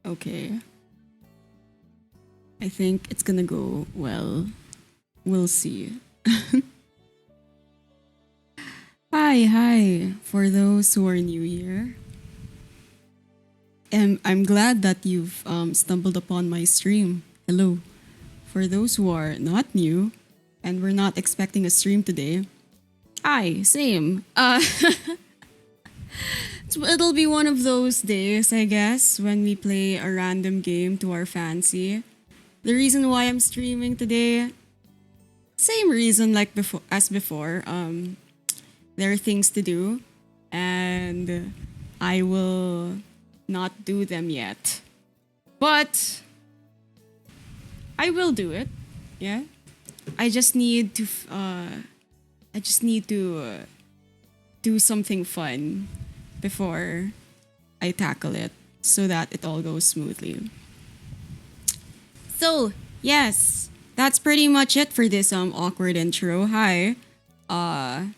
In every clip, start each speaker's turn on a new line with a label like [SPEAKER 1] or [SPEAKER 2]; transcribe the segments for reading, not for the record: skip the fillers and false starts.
[SPEAKER 1] Okay. I think it's gonna go well. We'll see. Hi. For those who are new here, I'm glad that you've stumbled upon my stream. Hello. For those who are not new and we're not expecting a stream today, hi, same. It'll be one of those days, I guess, when we play a random game to our fancy. The reason why I'm streaming today, same reason like before as before. There are things to do, and I will not do them yet. But I will do it. Yeah. I just need to. I just need to do something fun before I tackle it, so that it all goes smoothly. So yes, that's pretty much it for this awkward intro. Hi. Uh,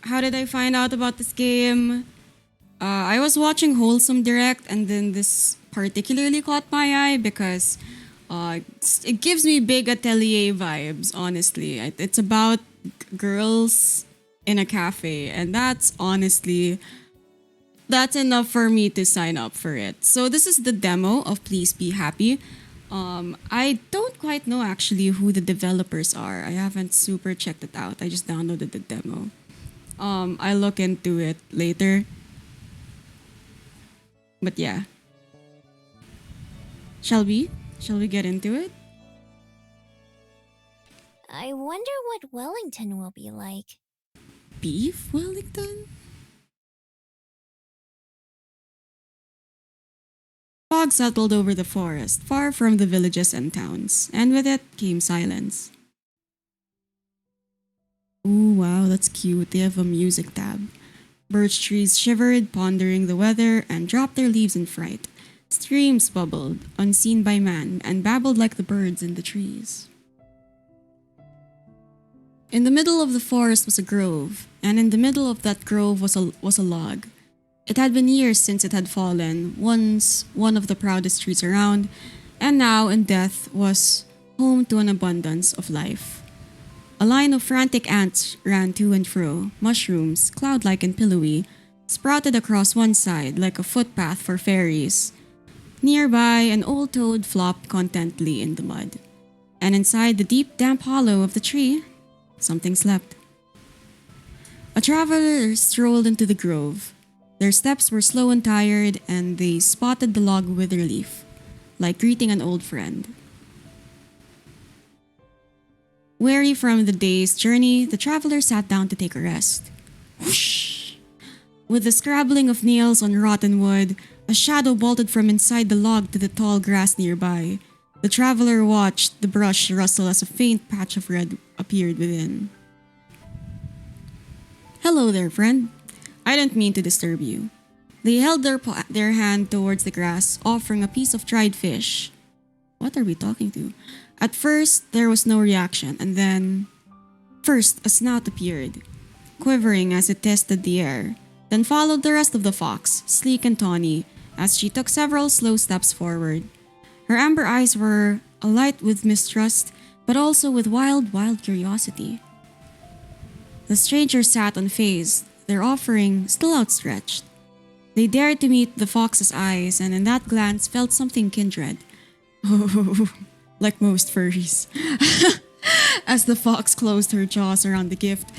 [SPEAKER 1] how did I find out about this game? I was watching Wholesome Direct, and then this particularly caught my eye because it gives me big atelier vibes, honestly. It's about girls in a cafe, and that's enough for me to sign up for it. So this is the demo of Please Be Happy. I don't quite know actually who the developers are. I haven't super checked it out. I just downloaded the demo. I'll look into it later. But yeah. Shall we? Shall we get into it?
[SPEAKER 2] I wonder what Wellington will be like.
[SPEAKER 1] Beef Wellington? Fog settled over the forest, far from the villages and towns, and with it came silence. Ooh, wow, that's cute. They have a music tab. Birch trees shivered, pondering the weather, and dropped their leaves in fright. Streams bubbled, unseen by man, and babbled like the birds in the trees. In the middle of the forest was a grove, and in the middle of that grove was a log. It had been years since it had fallen, once one of the proudest trees around, and now in death was home to an abundance of life. A line of frantic ants ran to and fro, mushrooms, cloud-like and pillowy, sprouted across one side like a footpath for fairies. Nearby, an old toad flopped contentedly in the mud. And inside the deep, damp hollow of the tree, something slept. A traveler strolled into the grove. Their steps were slow and tired, and they spotted the log with relief, like greeting an old friend. Weary from the day's journey, the traveler sat down to take a rest. Whoosh! With the scrabbling of nails on rotten wood, a shadow bolted from inside the log to the tall grass nearby. The traveler watched the brush rustle as a faint patch of red appeared within. Hello there, friend. I didn't mean to disturb you. They held their hand towards the grass, offering a piece of dried fish. What are we talking to? At first, there was no reaction, and then... First, a snout appeared, quivering as it tested the air. Then followed the rest of the fox, sleek and tawny, as she took several slow steps forward. Her amber eyes were alight with mistrust, but also with wild curiosity. The stranger sat unfazed, their offering still outstretched. They dared to meet the fox's eyes, and in that glance felt something kindred. Oh, like most furries. As the fox closed her jaws around the gift,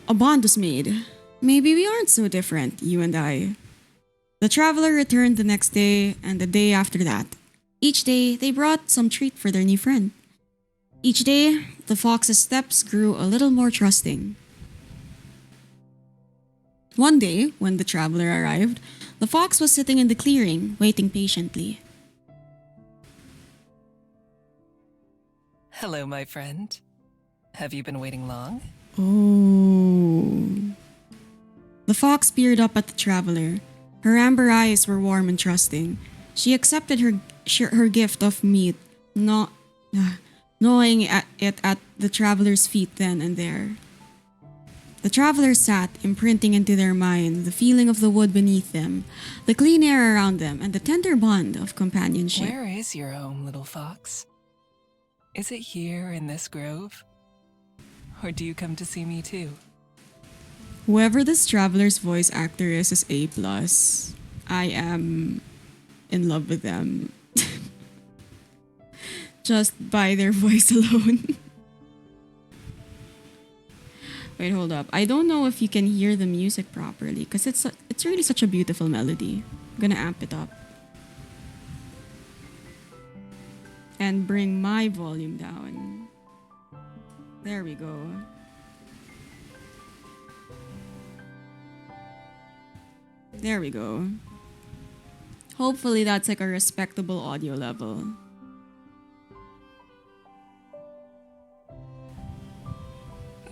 [SPEAKER 1] a bond was made. Maybe we aren't so different, you and I. The traveler returned the next day and the day after that. Each day, they brought some treat for their new friend. Each day, the fox's steps grew a little more trusting. One day, when the traveler arrived, the fox was sitting in the clearing, waiting patiently.
[SPEAKER 3] Hello, my friend. Have you been waiting long?
[SPEAKER 1] Oh. The fox peered up at the traveler. Her amber eyes were warm and trusting. She accepted her gift of meat, not gnawing at it at the traveler's feet then and there. The travelers sat, imprinting into their mind the feeling of the wood beneath them, the clean air around them, and the tender bond of companionship.
[SPEAKER 3] Where is your home, little fox? Is it here in this grove? Or do you come to see me too?
[SPEAKER 1] Whoever this traveler's voice actor is A plus. I am in love with them. Just by their voice alone. Wait, hold up. I don't know if you can hear the music properly because it's really such a beautiful melody. I'm gonna amp it up. And bring my volume down. There we go. There we go. Hopefully that's like a respectable audio level.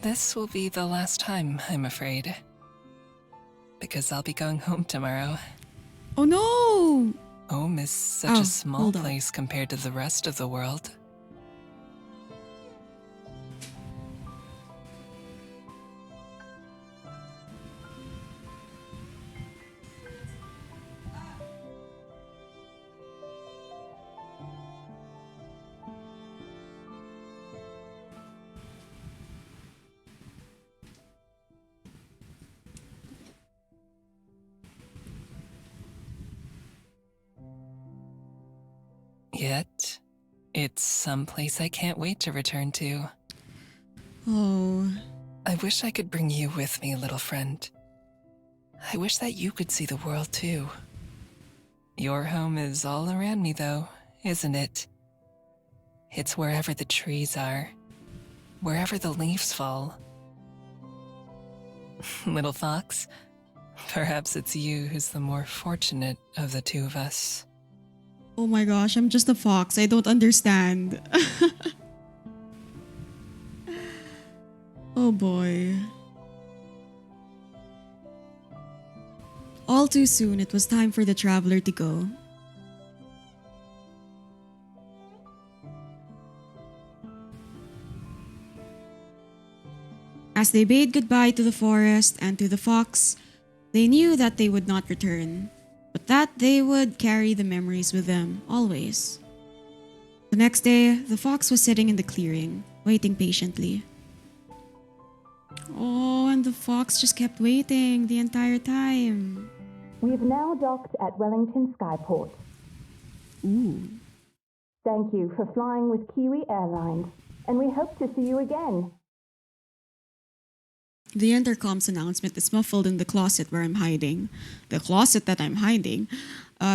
[SPEAKER 3] This will be the last time, I'm afraid. Because I'll be going home tomorrow.
[SPEAKER 1] Oh no!
[SPEAKER 3] Home is such a small
[SPEAKER 1] hold on.
[SPEAKER 3] place compared to the rest of the world. Yet, it's someplace I can't wait to return to.
[SPEAKER 1] Oh.
[SPEAKER 3] I wish I could bring you with me, little friend. I wish that you could see the world too. Your home is all around me though, isn't it? It's wherever the trees are, wherever the leaves fall. Little fox, perhaps it's you who's the more fortunate of the two of us.
[SPEAKER 1] Oh my gosh, I'm just a fox. I don't understand. Oh boy. All too soon, it was time for the traveler to go. As they bade goodbye to the forest and to the fox, they knew that they would not return, but that they would carry the memories with them always. The next day, the fox was sitting in the clearing, waiting patiently. Oh, and the fox just kept waiting the entire time.
[SPEAKER 4] We've now docked at Wellington Skyport.
[SPEAKER 1] Ooh.
[SPEAKER 4] Thank you for flying with Kiwi Airlines, and we hope to see you again.
[SPEAKER 1] The intercom's announcement is muffled in the closet where I'm hiding. The closet that I'm hiding.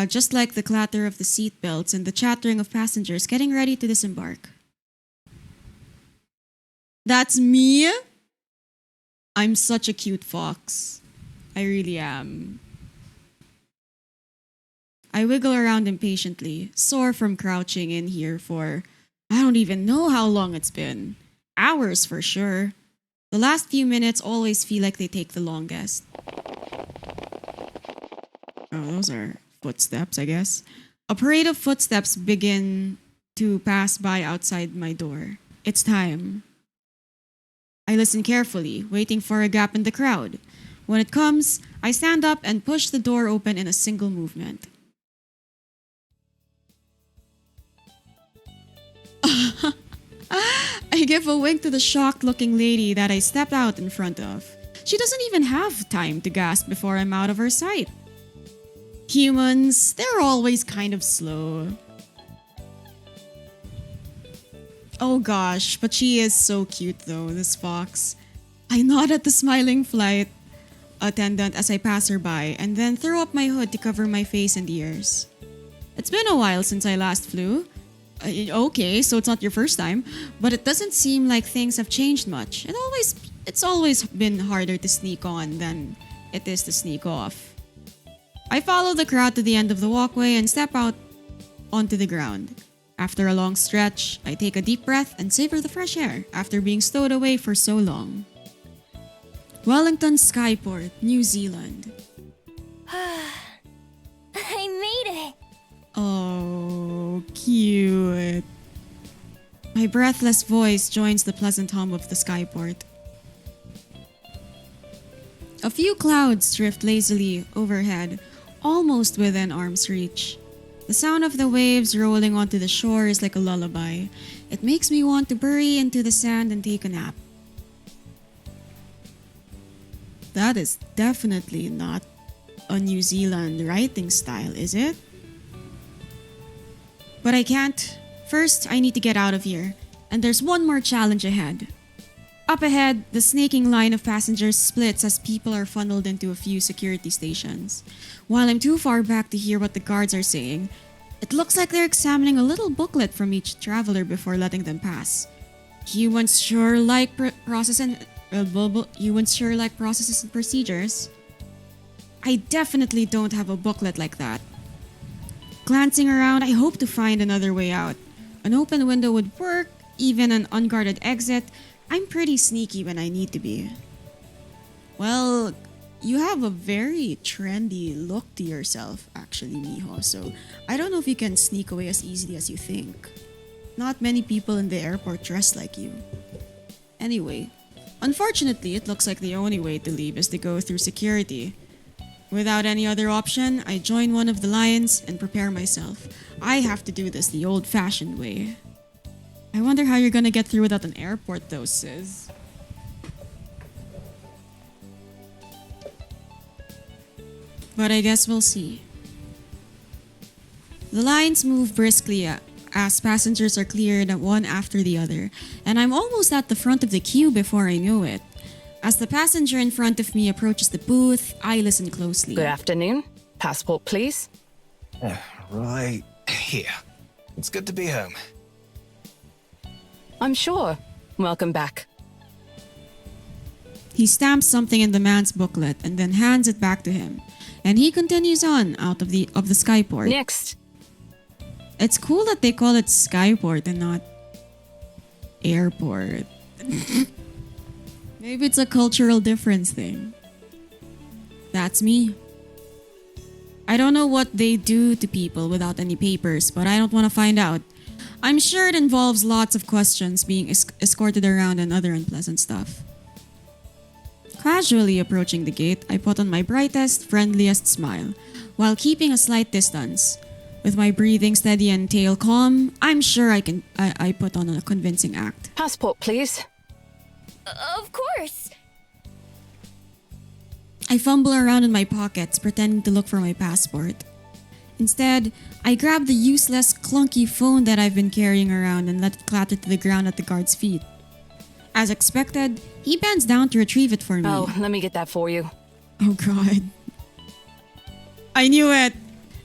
[SPEAKER 1] Just like the clatter of the seatbelts and the chattering of passengers getting ready to disembark. That's me? I'm such a cute fox. I really am. I wiggle around impatiently, sore from crouching in here for I don't even know how long it's been. Hours for sure. The last few minutes always feel like they take the longest. Oh, those are footsteps, I guess. A parade of footsteps begin to pass by outside my door. It's time. I listen carefully, waiting for a gap in the crowd. When it comes, I stand up and push the door open in a single movement. I give a wink to the shocked-looking lady that I stepped out in front of. She doesn't even have time to gasp before I'm out of her sight. Humans, they're always kind of slow. Oh gosh, but she is so cute though, this fox. I nod at the smiling flight attendant as I pass her by and then throw up my hood to cover my face and ears. It's been a while since I last flew. Okay, so it's not your first time, but it doesn't seem like things have changed much. It's always been harder to sneak on than it is to sneak off. I follow the crowd to the end of the walkway and step out onto the ground. After a long stretch, I take a deep breath and savor the fresh air after being stowed away for so long. Wellington Skyport, New Zealand.
[SPEAKER 2] I made it!
[SPEAKER 1] Oh, cute. My breathless voice joins the pleasant hum of the skyport. A few clouds drift lazily overhead, almost within arm's reach. The sound of the waves rolling onto the shore is like a lullaby. It makes me want to bury into the sand and take a nap. That is definitely not a New Zealand writing style, is it? But I can't. First, I need to get out of here. And there's one more challenge ahead. Up ahead, the snaking line of passengers splits as people are funneled into a few security stations. While I'm too far back to hear what the guards are saying, it looks like they're examining a little booklet from each traveler before letting them pass. Humans sure like processes and procedures. I definitely don't have a booklet like that. Glancing around, I hope to find another way out. An open window would work, even an unguarded exit. I'm pretty sneaky when I need to be. Well, you have a very trendy look to yourself, actually, Miho, so I don't know if you can sneak away as easily as you think. Not many people in the airport dress like you. Anyway, unfortunately, it looks like the only way to leave is to go through security. Without any other option, I join one of the lines and prepare myself. I have to do this the old-fashioned way. I wonder how you're gonna get through without an airport though, sis. But I guess we'll see. The lines move briskly as passengers are cleared one after the other, and I'm almost at the front of the queue before I know it. As the passenger in front of me approaches the booth, I listen closely.
[SPEAKER 5] Good afternoon. Passport, please.
[SPEAKER 6] Right here. It's good to be home.
[SPEAKER 5] I'm sure. Welcome back.
[SPEAKER 1] He stamps something in the man's booklet and then hands it back to him. And he continues on out of the skyport.
[SPEAKER 5] Next.
[SPEAKER 1] It's cool that they call it skyport and not airport. Maybe it's a cultural difference thing. That's me. I don't know what they do to people without any papers, but I don't want to find out. I'm sure it involves lots of questions, being escorted around and other unpleasant stuff. Casually approaching the gate, I put on my brightest, friendliest smile, while keeping a slight distance. With my breathing steady and tail calm, I'm sure I put on a convincing act.
[SPEAKER 5] Passport, please.
[SPEAKER 2] Of course.
[SPEAKER 1] I fumble around in my pockets, pretending to look for my passport. Instead, I grab the useless, clunky phone that I've been carrying around and let it clatter to the ground at the guard's feet. As expected, he bends down to retrieve it for me.
[SPEAKER 5] Oh, let me get that for you.
[SPEAKER 1] Oh god. I knew it!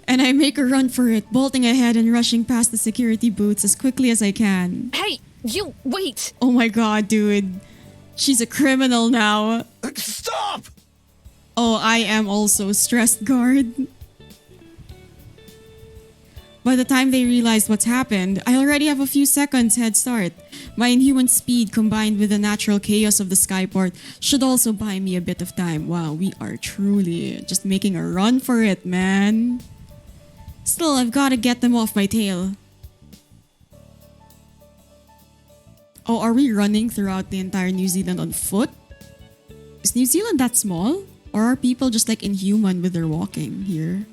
[SPEAKER 1] And I make a run for it, bolting ahead and rushing past the security booths as quickly as I can.
[SPEAKER 5] Hey, you wait!
[SPEAKER 1] Oh my god, dude. She's a criminal now.
[SPEAKER 6] Stop!
[SPEAKER 1] Oh, I am also stressed, guard. By the time they realized what's happened, I already have a few seconds head start. My inhuman speed combined with the natural chaos of the skyport should also buy me a bit of time. Wow, we are truly just making a run for it, man. Still, I've got to get them off my tail. Oh, are we running throughout the entire New Zealand on foot? Is New Zealand that small? Or are people just like inhuman with their walking here?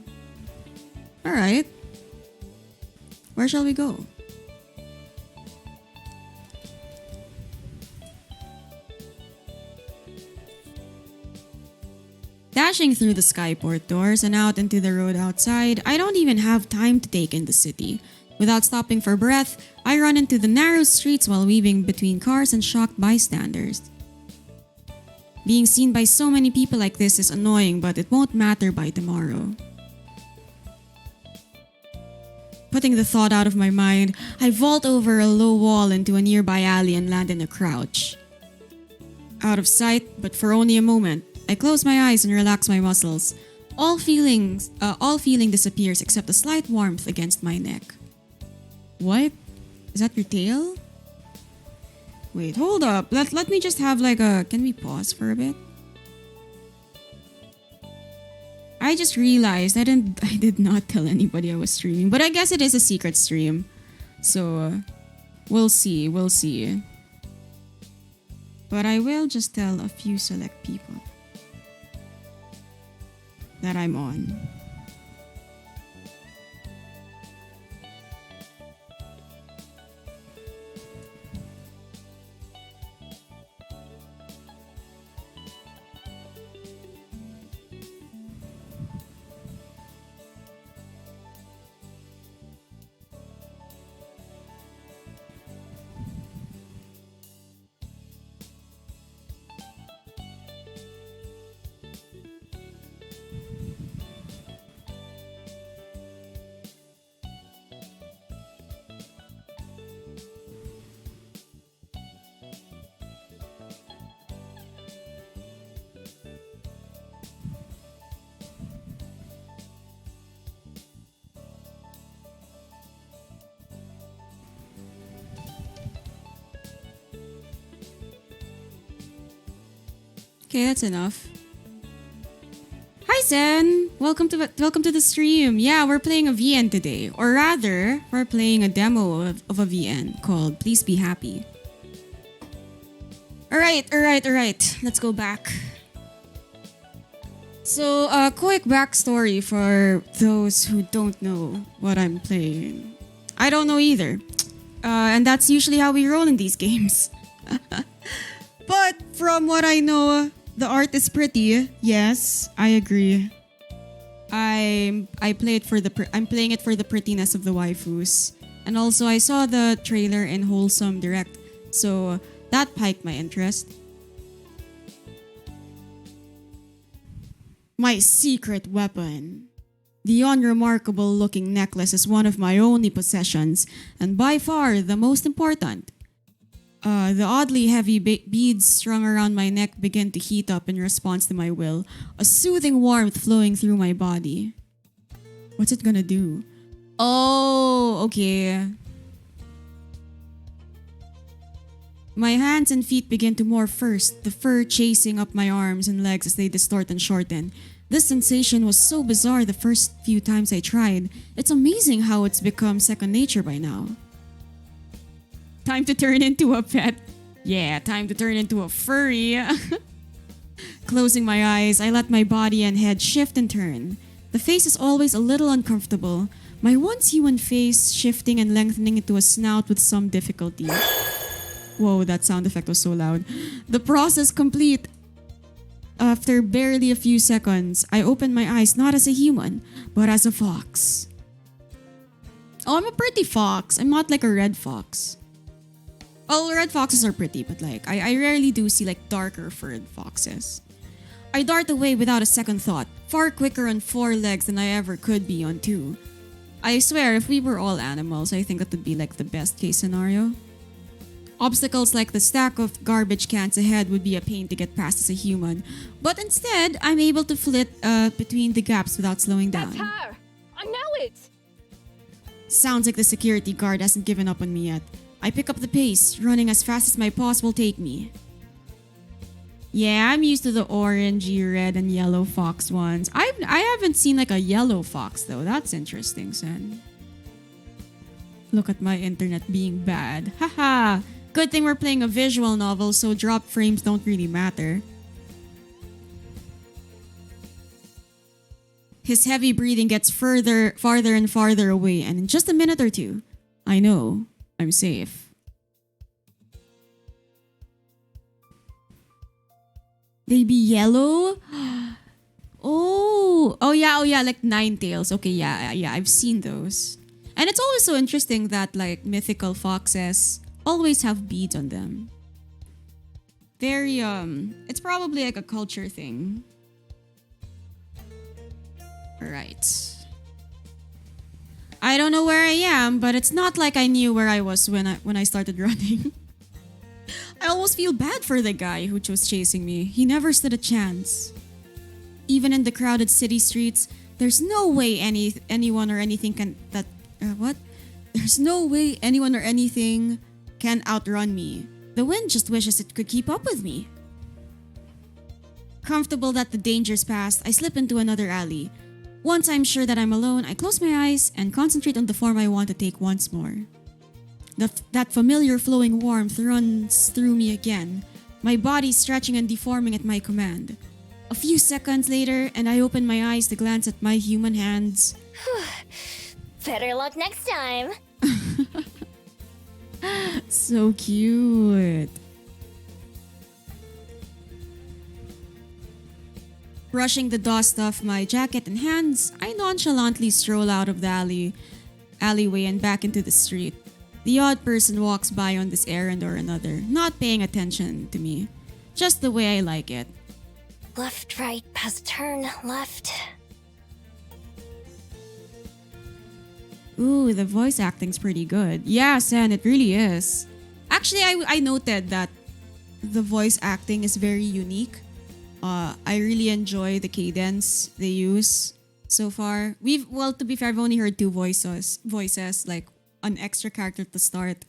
[SPEAKER 1] Alright. Where shall we go? Dashing through the skyport doors and out into the road outside, I don't even have time to take in the city. Without stopping for breath, I run into the narrow streets while weaving between cars and shocked bystanders. Being seen by so many people like this is annoying, but it won't matter by tomorrow. Putting the thought out of my mind, I vault over a low wall into a nearby alley and land in a crouch. Out of sight, but for only a moment, I close my eyes and relax my muscles. All feeling disappears except a slight warmth against my neck. What? Is that your tail? Wait, hold up. Let me just have like a... Can we pause for a bit? I just realized I did not tell anybody I was streaming, but I guess it is a secret stream. So, we'll see. But I will just tell a few select people. that I'm on. Okay, that's enough. Hi Zen! Welcome to the stream. Yeah, we're playing a VN today. Or rather, we're playing a demo of a VN called Please Be Happy. Alright. Let's go back. So, a quick backstory for those who don't know what I'm playing. I don't know either. And that's usually how we roll in these games. But from what I know, the art is pretty. Yes, I agree. I'm playing it for the prettiness of the waifus. And also I saw the trailer in Wholesome Direct, so that piqued my interest. My secret weapon. The unremarkable looking necklace is one of my only possessions, and by far the most important. The oddly heavy beads strung around my neck begin to heat up in response to my will, a soothing warmth flowing through my body. What's it gonna do? Oh, okay. My hands and feet begin to morph first, the fur chasing up my arms and legs as they distort and shorten. This sensation was so bizarre the first few times I tried. It's amazing how it's become second nature by now. Time to turn into a pet. Yeah, time to turn into a furry. Closing my eyes, I let my body and head shift and turn. The face is always a little uncomfortable, my once human face shifting and lengthening into a snout with some difficulty. Whoa, that sound effect was so loud. The process complete. After barely a few seconds, I open my eyes not as a human, but as a fox. Oh, I'm a pretty fox. I'm not like a red fox. Well, red foxes are pretty, but like, I rarely do see like darker furred foxes. I dart away without a second thought, far quicker on 4 legs than I ever could be on 2. I swear, if we were all animals, I think that would be like the best case scenario. Obstacles like the stack of garbage cans ahead would be a pain to get past as a human, but instead, I'm able to flit between the gaps without slowing down.
[SPEAKER 5] That's her! I know it!
[SPEAKER 1] Sounds like the security guard hasn't given up on me yet. I pick up the pace, running as fast as my paws will take me. Yeah, I'm used to the orangey, red, and yellow fox ones. I haven't seen like a yellow fox though. That's interesting, son. Look at my internet being bad. Haha! Good thing we're playing a visual novel, so drop frames don't really matter. His heavy breathing gets farther and farther away, and in just a minute or two, I know I'm safe. They be yellow? Oh yeah, like Ninetales. Okay, yeah, I've seen those. And it's always so interesting that like mythical foxes always have beads on them. Very it's probably like a culture thing. Alright. I don't know where I am, but it's not like I knew where I was when I started running. I almost feel bad for the guy who was chasing me. He never stood a chance. Even in the crowded city streets, there's no way anyone or anything can There's no way anyone or anything can outrun me. The wind just wishes it could keep up with me. Comfortable that the danger's past, I slip into another alley. Once I'm sure that I'm alone, I close my eyes and concentrate on the form I want to take once more. That familiar flowing warmth runs through me again, my body stretching and deforming at my command. A few seconds later, and I open my eyes to glance at my human hands.
[SPEAKER 2] Better luck next time.
[SPEAKER 1] So cute. Brushing the dust off my jacket and hands, I nonchalantly stroll out of the alleyway and back into the street. The odd person walks by on this errand or another, not paying attention to me. Just the way I like it.
[SPEAKER 2] Left, right, past turn, left.
[SPEAKER 1] Ooh, the voice acting's pretty good. Yeah, Sen, it really is. Actually, I noted that the voice acting is very unique. I really enjoy the cadence they use so far. To be fair, I've only heard two voices, like an extra character at the start,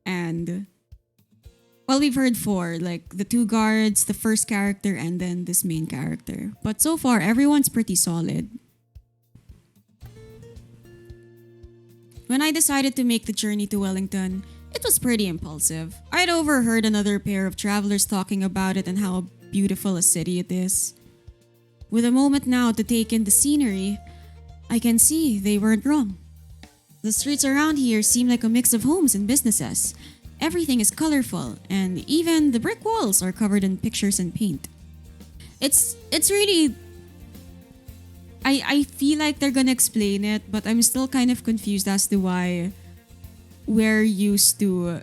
[SPEAKER 1] and we've heard four, like the two guards, the first character, and then this main character. But so far, everyone's pretty solid. When I decided to make the journey to Wellington, it was pretty impulsive. I'd overheard another pair of travelers talking about it and how beautiful a city it is. With a moment now to take in the scenery, I can see they weren't wrong. The streets around here seem like a mix of homes and businesses. Everything is colorful, and even the brick walls are covered in pictures and paint. It's really... I feel like they're gonna explain it, but I'm still kind of confused as to why we're used to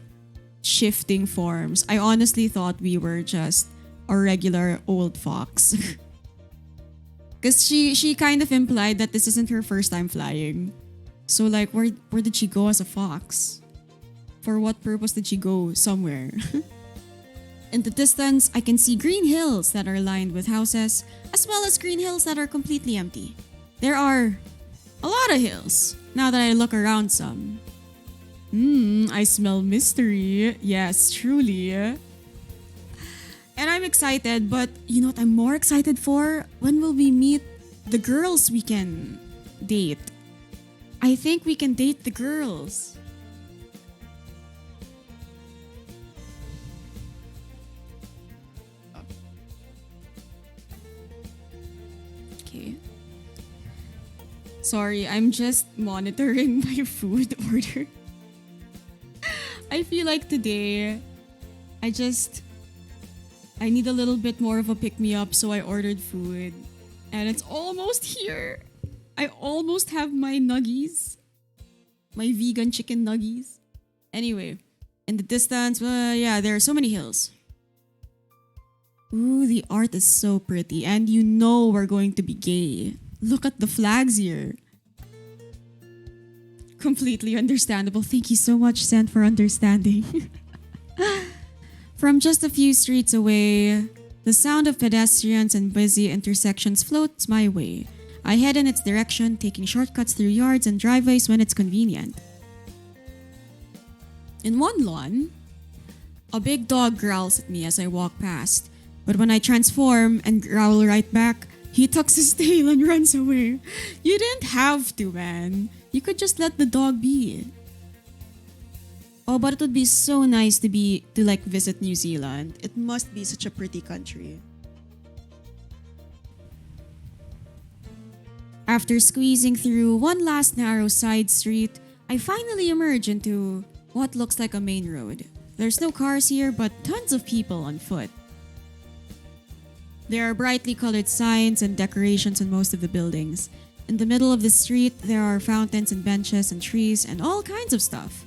[SPEAKER 1] shifting forms. I honestly thought we were just a regular old fox. Because she kind of implied that this isn't her first time flying. So like, where did she go as a fox? For what purpose did she go somewhere? In the distance, I can see green hills that are lined with houses, as well as green hills that are completely empty. There are a lot of hills, now that I look around some. I smell mystery. Yes, truly. And I'm excited, but you know what I'm more excited for? When will we meet the girls we can date? I think we can date the girls. Okay. Sorry, I'm just monitoring my food order. I feel like today, I need a little bit more of a pick-me-up, so I ordered food. And it's almost here. I almost have my nuggies. My vegan chicken nuggies. Anyway, in the distance, there are so many hills. Ooh, the art is so pretty. And you know we're going to be gay. Look at the flags here. Completely understandable. Thank you so much, Sen, for understanding. From just a few streets away, the sound of pedestrians and busy intersections floats my way. I head in its direction, taking shortcuts through yards and driveways when it's convenient. In one lawn, a big dog growls at me as I walk past. But when I transform and growl right back, he tucks his tail and runs away. You didn't have to, man. You could just let the dog be. Oh, but it would be so nice to visit New Zealand. It must be such a pretty country. After squeezing through one last narrow side street, I finally emerge into what looks like a main road. There's no cars here, but tons of people on foot. There are brightly colored signs and decorations on most of the buildings. In the middle of the street, there are fountains and benches and trees and all kinds of stuff.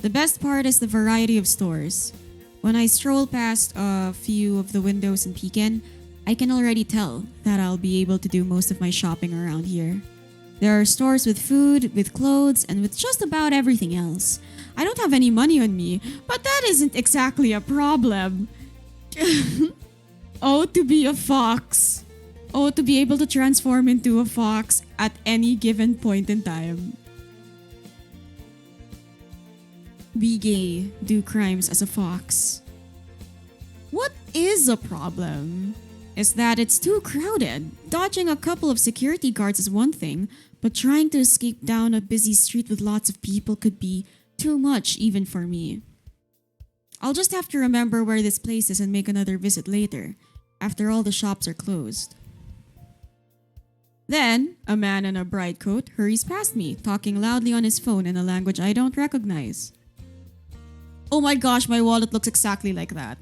[SPEAKER 1] The best part is the variety of stores. When I stroll past a few of the windows and peek in, I can already tell that I'll be able to do most of my shopping around here. There are stores with food, with clothes, and with just about everything else. I don't have any money on me, but that isn't exactly a problem. Oh, to be a fox. Oh, to be able to transform into a fox at any given point in time. Be gay, do crimes as a fox. What is a problem is that it's too crowded. Dodging a couple of security guards is one thing, but trying to escape down a busy street with lots of people could be too much even for me. I'll just have to remember where this place is and make another visit later, after all the shops are closed. Then, a man in a bright coat hurries past me, talking loudly on his phone in a language I don't recognize. Oh my gosh, my wallet looks exactly like that.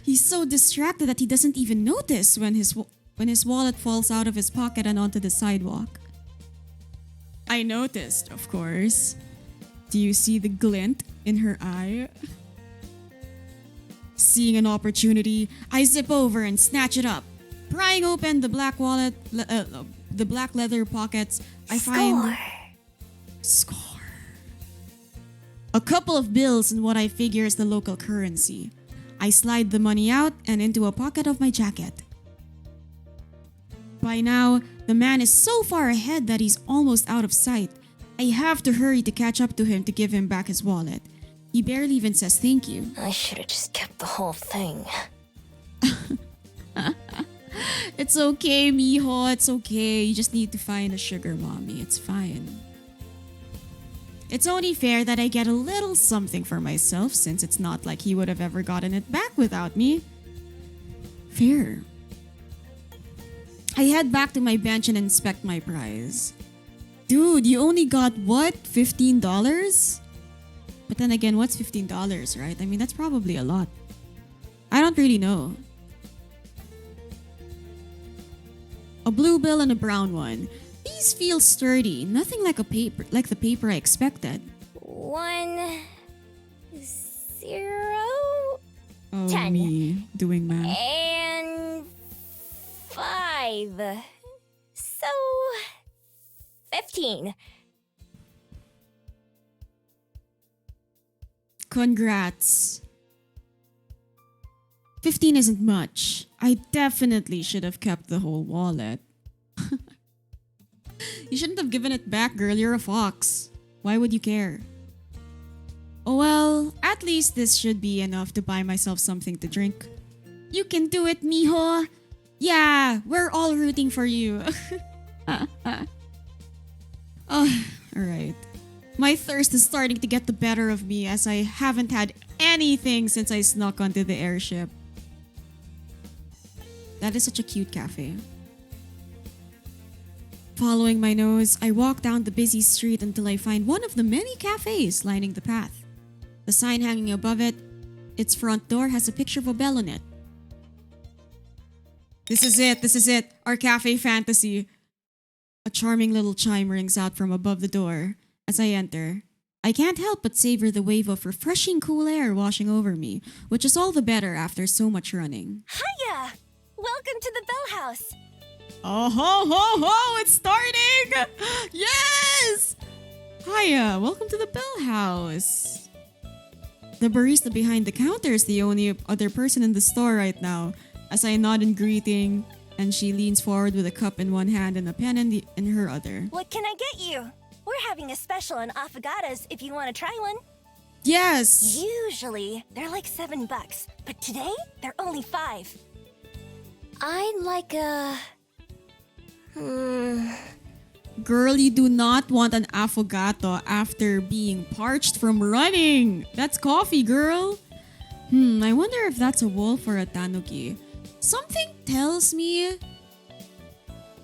[SPEAKER 1] He's so distracted that he doesn't even notice when his wallet falls out of his pocket and onto the sidewalk. I noticed, of course. Do you see the glint in her eye? Seeing an opportunity, I zip over and snatch it up. Prying open the black the black leather pockets, I find score. A couple of bills and what I figure is the local currency. I slide the money out and into a pocket of my jacket. By now, the man is so far ahead that he's almost out of sight. I have to hurry to catch up to him to give him back his wallet. He barely even says thank you.
[SPEAKER 2] I should have just kept the whole thing.
[SPEAKER 1] It's okay, mijo. It's okay. You just need to find a sugar mommy. It's fine. It's only fair that I get a little something for myself since it's not like he would have ever gotten it back without me. Fair. I head back to my bench and inspect my prize. Dude, you only got what? $15? But then again, what's $15, right? I mean, that's probably a lot. I don't really know. A blue bill and a brown one. These feel sturdy, nothing like the paper I expected.
[SPEAKER 2] 1, 0,
[SPEAKER 1] Oh,
[SPEAKER 2] 10.
[SPEAKER 1] me doing math.
[SPEAKER 2] and 5. So 15.
[SPEAKER 1] Congrats. 15 isn't much. I definitely should have kept the whole wallet. You shouldn't have given it back, girl. You're a fox. Why would you care? Oh well, at least this should be enough to buy myself something to drink. You can do it, mijo. Yeah, we're all rooting for you. Oh, alright. My thirst is starting to get the better of me as I haven't had anything since I snuck onto the airship. That is such a cute cafe. Following my nose, I walk down the busy street until I find one of the many cafes lining the path. The sign hanging above it, its front door has a picture of a bell on it. This is it, our cafe fantasy. A charming little chime rings out from above the door. As I enter, I can't help but savor the wave of refreshing cool air washing over me, which is all the better after so much running.
[SPEAKER 2] Hiya! Welcome to the Bell House.
[SPEAKER 1] Oh ho ho ho! It's starting! Yes! Hiya, welcome to the Bell House. The barista behind the counter is the only other person in the store right now. As I nod in greeting, and she leans forward with a cup in one hand and a pen in her other.
[SPEAKER 2] What can I get you? We're having a special on affogatos if you want to try one.
[SPEAKER 1] Yes!
[SPEAKER 2] Usually, they're like $7, but today, they're only 5. I'd like a...
[SPEAKER 1] Girl, you do not want an affogato after being parched from running. That's coffee, girl. I wonder if that's a wolf or a tanuki. Something tells me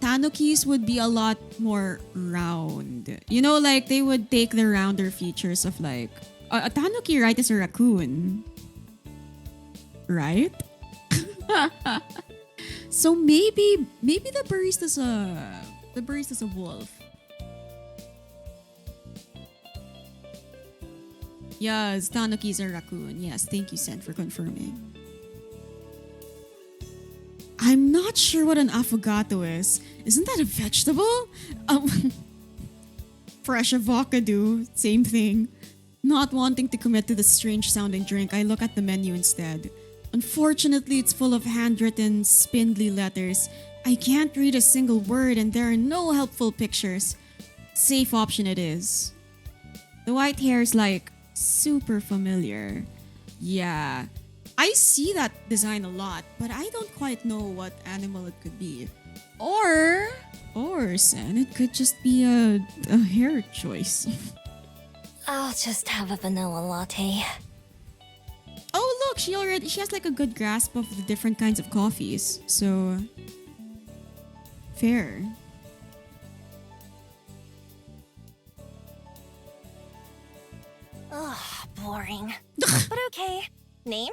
[SPEAKER 1] tanukis would be a lot more round. You know, like they would take the rounder features of like... a tanuki, right, is a raccoon. Right? So maybe the barista's a wolf. Yes, tanuki's a raccoon. Yes, thank you, Sen, for confirming. I'm not sure what an affogato is. Isn't that a vegetable? Fresh avocado, same thing. Not wanting to commit to the strange sounding drink, I look at the menu instead. Unfortunately, it's full of handwritten, spindly letters. I can't read a single word and there are no helpful pictures. Safe option it is. The white hair is like super familiar. Yeah, I see that design a lot, but I don't quite know what animal it could be. Or, Sen, it could just be a hair choice.
[SPEAKER 2] I'll just have a vanilla latte.
[SPEAKER 1] Oh look, she has like a good grasp of the different kinds of coffees. So Fair.
[SPEAKER 2] Ugh, boring. But okay. Name?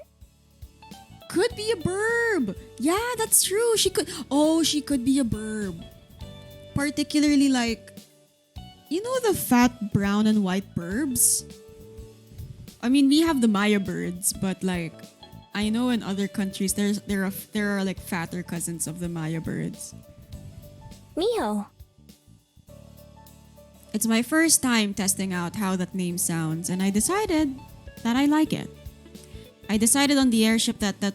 [SPEAKER 1] Could be a burb. Yeah, that's true. She could. Oh, she could be a burb. Particularly like, you know, the fat brown and white burbs. I mean, we have the Maya birds, but like, I know in other countries there are like fatter cousins of the Maya birds.
[SPEAKER 2] Miho.
[SPEAKER 1] It's my first time testing out how that name sounds, and I decided that I like it. I decided on the airship that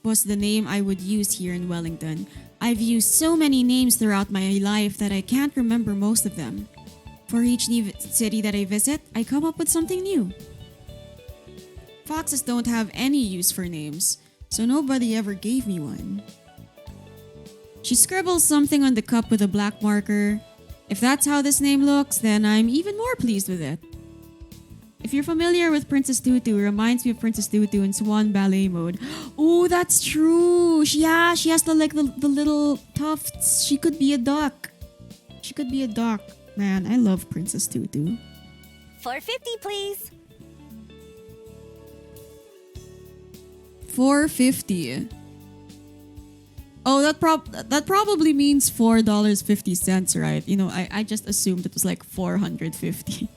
[SPEAKER 1] was the name I would use here in Wellington. I've used so many names throughout my life that I can't remember most of them. For each new city that I visit, I come up with something new. Foxes don't have any use for names, so nobody ever gave me one. She scribbles something on the cup with a black marker. If that's how this name looks, then I'm even more pleased with it. If you're familiar with Princess Tutu, it reminds me of Princess Tutu in Swan Ballet mode. Oh, that's true. She has the little tufts. She could be a duck. She could be a duck. Man, I love Princess Tutu.
[SPEAKER 2] 450, please.
[SPEAKER 1] $4.50. Oh, that probably means $4.50, right? You know, I just assumed it was like 450.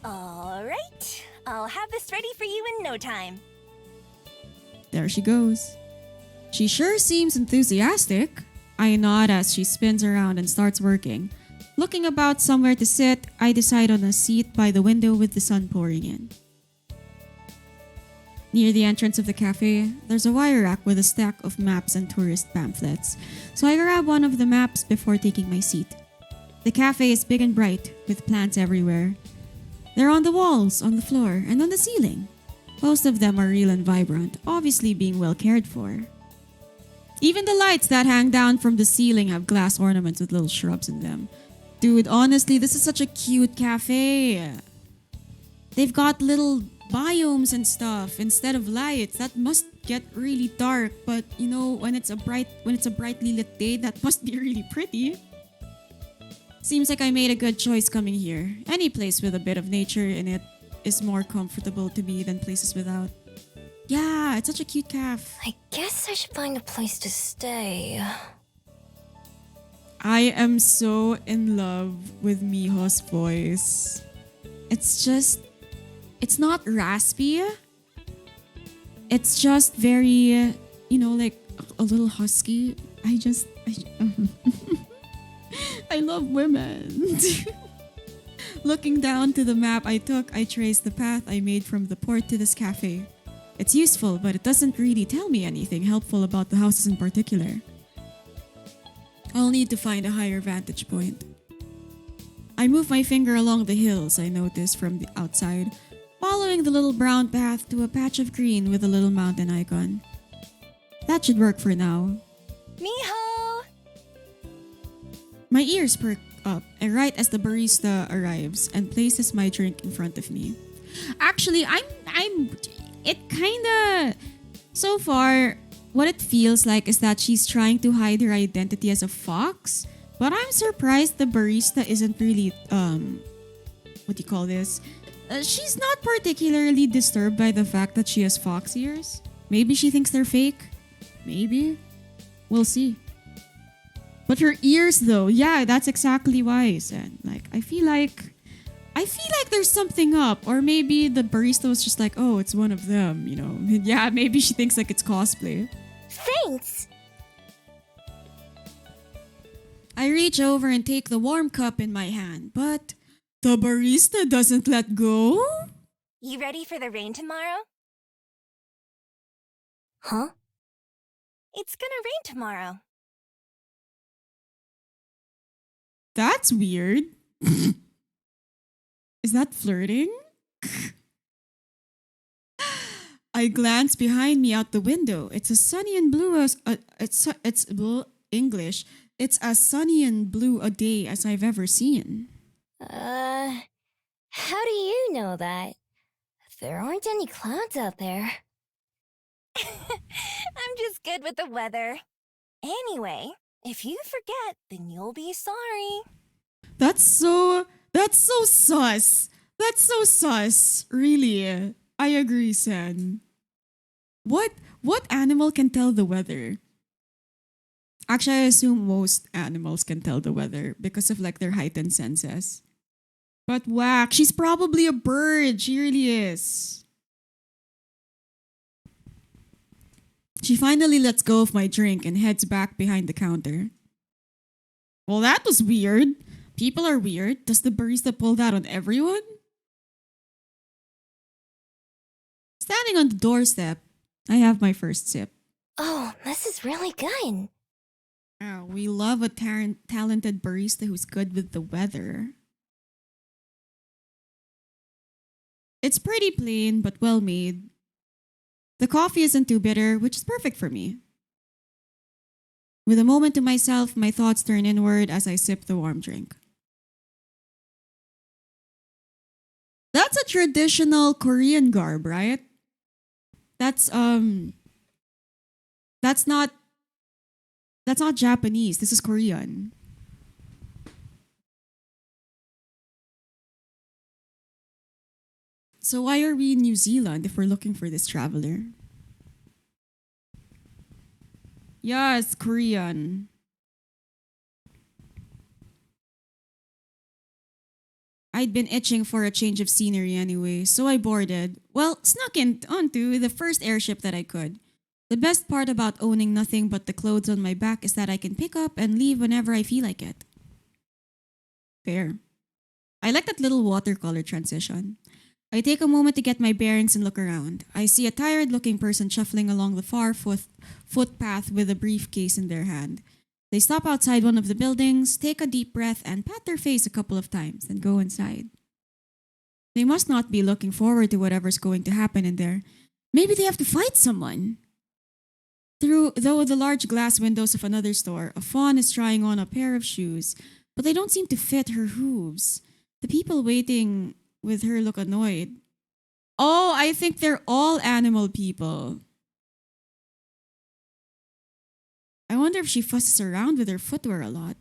[SPEAKER 2] All right. I'll have this ready for you in no time.
[SPEAKER 1] There she goes. She sure seems enthusiastic. I nod as she spins around and starts working. Looking about somewhere to sit, I decide on a seat by the window with the sun pouring in. Near the entrance of the cafe, there's a wire rack with a stack of maps and tourist pamphlets, so I grab one of the maps before taking my seat. The cafe is big and bright, with plants everywhere. They're on the walls, on the floor, and on the ceiling. Most of them are real and vibrant, obviously being well cared for. Even the lights that hang down from the ceiling have glass ornaments with little shrubs in them. Dude, honestly, this is such a cute cafe. They've got little biomes and stuff instead of lights. That must get really dark, but you know, when it's a brightly lit day, that must be really pretty. Seems like I made a good choice coming here. Any place with a bit of nature in it is more comfortable to me than places without. Yeah, it's such a cute cafe.
[SPEAKER 2] I guess I should find a place to stay.
[SPEAKER 1] I am so in love with Miho's voice. It's not raspy. It's just very, you know, like a little husky. I love women. Looking down to the map I took, I traced the path I made from the port to this cafe. It's useful, but it doesn't really tell me anything helpful about the houses in particular. I'll need to find a higher vantage point. I move my finger along the hills I notice from the outside, following the little brown path to a patch of green with a little mountain icon. That should work for now.
[SPEAKER 2] Miho!
[SPEAKER 1] My ears perk up, and right as the barista arrives and places my drink in front of me. Actually, it kinda... So far, what it feels like is that she's trying to hide her identity as a fox, but I'm surprised the barista isn't really, what do you call this? She's not particularly disturbed by the fact that she has fox ears. Maybe she thinks they're fake. Maybe. We'll see. But her ears though, yeah, that's exactly why I said. Like, I feel like there's something up. Or maybe the barista was just like, oh, it's one of them, you know. Yeah, maybe she thinks like it's cosplay.
[SPEAKER 2] Thanks!
[SPEAKER 1] I reach over and take the warm cup in my hand, but the barista doesn't let go?
[SPEAKER 2] You ready for the rain tomorrow? Huh? It's gonna rain tomorrow.
[SPEAKER 1] That's weird. Is that flirting? I glance behind me out the window. It's a sunny and blue as it's English. It's as sunny and blue a day as I've ever seen.
[SPEAKER 2] How do you know that? There aren't any clouds out there. I'm just good with the weather. Anyway, If you forget, then you'll be sorry.
[SPEAKER 1] That's so sus. That's so sus. Really. I agree, Sen. What animal can tell the weather? Actually, I assume most animals can tell the weather because of like their heightened senses. But whack, she's probably a bird. She really is. She finally lets go of my drink and heads back behind the counter. Well, that was weird. People are weird. Does the barista pull that on everyone? Standing on the doorstep, I have my first sip.
[SPEAKER 2] Oh, this is really good.
[SPEAKER 1] Oh, we love a talented barista who's good with the weather. It's pretty plain but well made. The coffee isn't too bitter, which is perfect for me. With a moment to myself, my thoughts turn inward as I sip the warm drink. That's a traditional Korean garb, right? That's that's not that's not Japanese. This is Korean. So why are we in New Zealand if we're looking for this traveler? Yes, Korean. I'd been itching for a change of scenery anyway, so I boarded. Well, snuck in onto the first airship that I could. The best part about owning nothing but the clothes on my back is that I can pick up and leave whenever I feel like it. Fair. I like that little watercolor transition. I take a moment to get my bearings and look around. I see a tired looking person shuffling along the far footpath with a briefcase in their hand. They stop outside one of the buildings, take a deep breath, and pat their face a couple of times, then go inside. They must not be looking forward to whatever's going to happen in there. Maybe they have to fight someone. Through the large glass windows of another store, a fawn is trying on a pair of shoes, but they don't seem to fit her hooves. The people waiting with her look annoyed. Oh, I think they're all animal people. I wonder if she fusses around with her footwear a lot.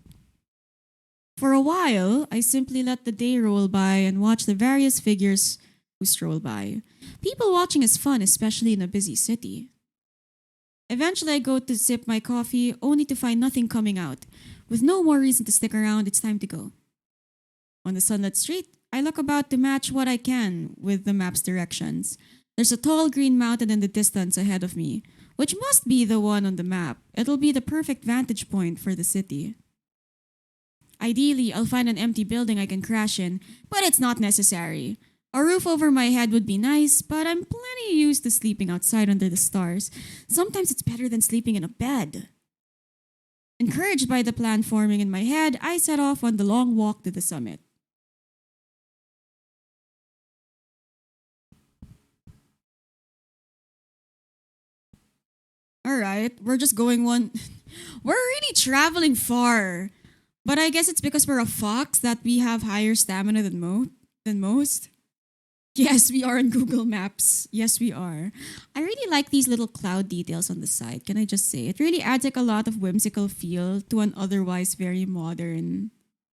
[SPEAKER 1] For a while, I simply let the day roll by and watch the various figures who stroll by. People watching is fun, especially in a busy city. Eventually, I go to sip my coffee, only to find nothing coming out. With no more reason to stick around, it's time to go. On the sunlit street, I look about to match what I can with the map's directions. There's a tall green mountain in the distance ahead of me, which must be the one on the map. It'll be the perfect vantage point for the city. Ideally, I'll find an empty building I can crash in, but it's not necessary. A roof over my head would be nice, but I'm plenty used to sleeping outside under the stars. Sometimes it's better than sleeping in a bed. Encouraged by the plan forming in my head, I set off on the long walk to the summit. Alright, we're just going one. We're really traveling far. But I guess it's because we're a fox that we have higher stamina than most. Yes, we are on Google Maps. Yes, we are. I really like these little cloud details on the side. Can I just say? It really adds like a lot of whimsical feel to an otherwise very modern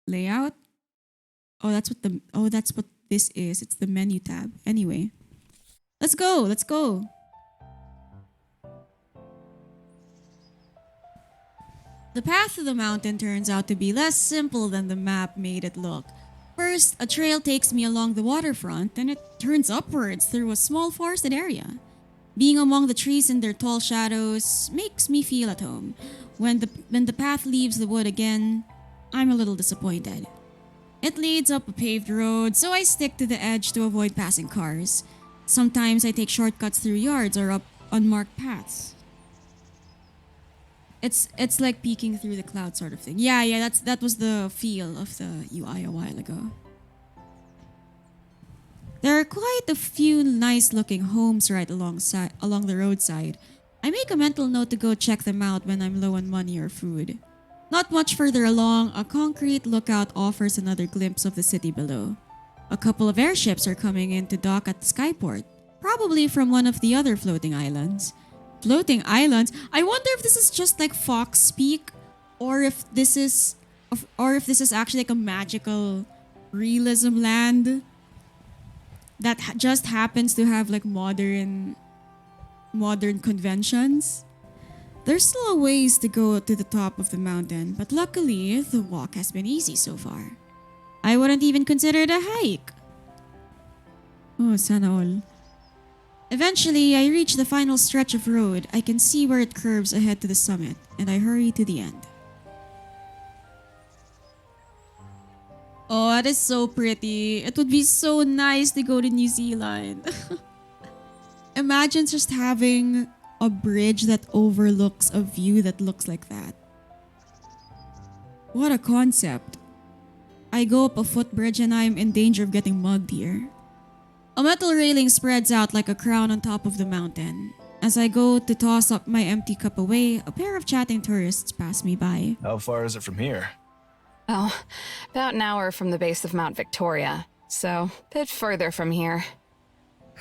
[SPEAKER 1] layout. That's what this is. It's the menu tab. Anyway. Let's go. Let's go. The path to the mountain turns out to be less simple than the map made it look. First, a trail takes me along the waterfront and it turns upwards through a small forested area. Being among the trees in their tall shadows makes me feel at home. When the path leaves the wood again, I'm a little disappointed. It leads up a paved road, so I stick to the edge to avoid passing cars. Sometimes I take shortcuts through yards or up unmarked paths. It's like peeking through the clouds sort of thing. Yeah, that was the feel of the UI a while ago. There are quite a few nice looking homes right along the roadside. I make a mental note to go check them out when I'm low on money or food. Not much further along, a concrete lookout offers another glimpse of the city below. A couple of airships are coming in to dock at the skyport, probably from one of the other floating islands. Floating islands? I wonder if this is just like Fox speak, or if this is actually like a magical realism land that just happens to have like modern conventions. There's still a ways to go to the top of the mountain, but luckily the walk has been easy so far. I wouldn't even consider it a hike. Oh, sana all. Eventually, I reach the final stretch of road. I can see where it curves ahead to the summit, and I hurry to the end. Oh, that is so pretty. It would be so nice to go to New Zealand. Imagine just having a bridge that overlooks a view that looks like that. What a concept. I go up a footbridge and I'm in danger of getting mugged here. A metal railing spreads out like a crown on top of the mountain. As I go to toss up my empty cup away, a pair of chatting tourists pass me by.
[SPEAKER 6] How far is it from here?
[SPEAKER 7] Oh, about an hour from the base of Mount Victoria, so a bit further from here.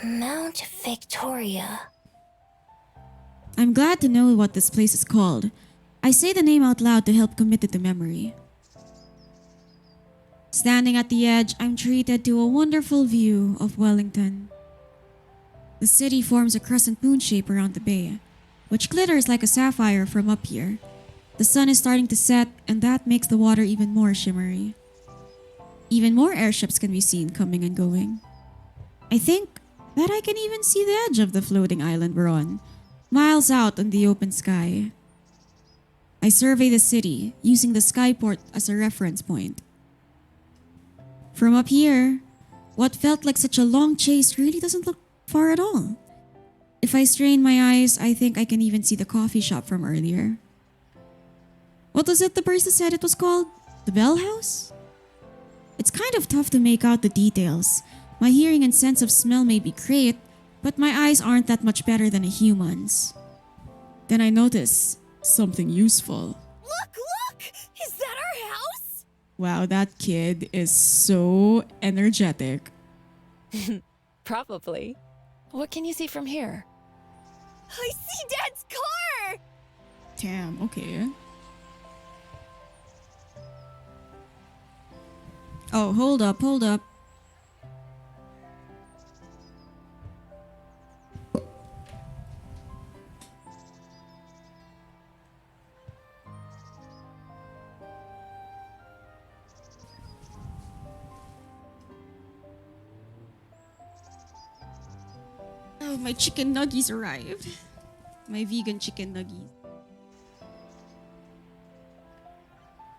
[SPEAKER 2] Mount Victoria.
[SPEAKER 1] I'm glad to know what this place is called. I say the name out loud to help commit it to memory. Standing at the edge, I'm treated to a wonderful view of Wellington. The city forms a crescent moon shape around the bay, which glitters like a sapphire from up here. The sun is starting to set, and that makes the water even more shimmery. Even more airships can be seen coming and going. I think that I can even see the edge of the floating island we're on, miles out in the open sky. I survey the city, using the skyport as a reference point. From up here, what felt like such a long chase really doesn't look far at all. If I strain my eyes, I think I can even see the coffee shop from earlier. What was it the person said it was called? The Bell House? It's kind of tough to make out the details. My hearing and sense of smell may be great, but my eyes aren't that much better than a human's. Then I notice something useful.
[SPEAKER 2] Look! Is that our house?
[SPEAKER 1] Wow, that kid is so energetic.
[SPEAKER 7] Probably. What can you see from here?
[SPEAKER 2] I see Dad's car!
[SPEAKER 1] Damn, okay. Oh, hold up. Oh, my chicken nuggies arrived. My vegan chicken nuggies.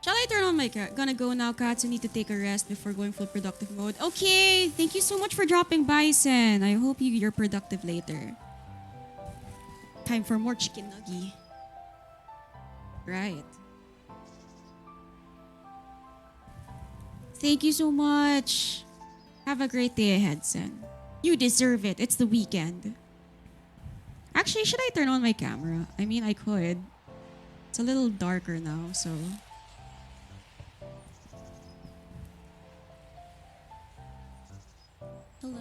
[SPEAKER 1] Shall I turn on my cat? Gonna go now, cats. I need to take a rest before going full productive mode. Okay, thank you so much for dropping by, Sen. I hope you're productive later. Time for more chicken nuggy. Right. Thank you so much. Have a great day ahead, Sen. You deserve it. It's the weekend. Actually, should I turn on my camera? I mean, I could. It's a little darker now, so... Hello.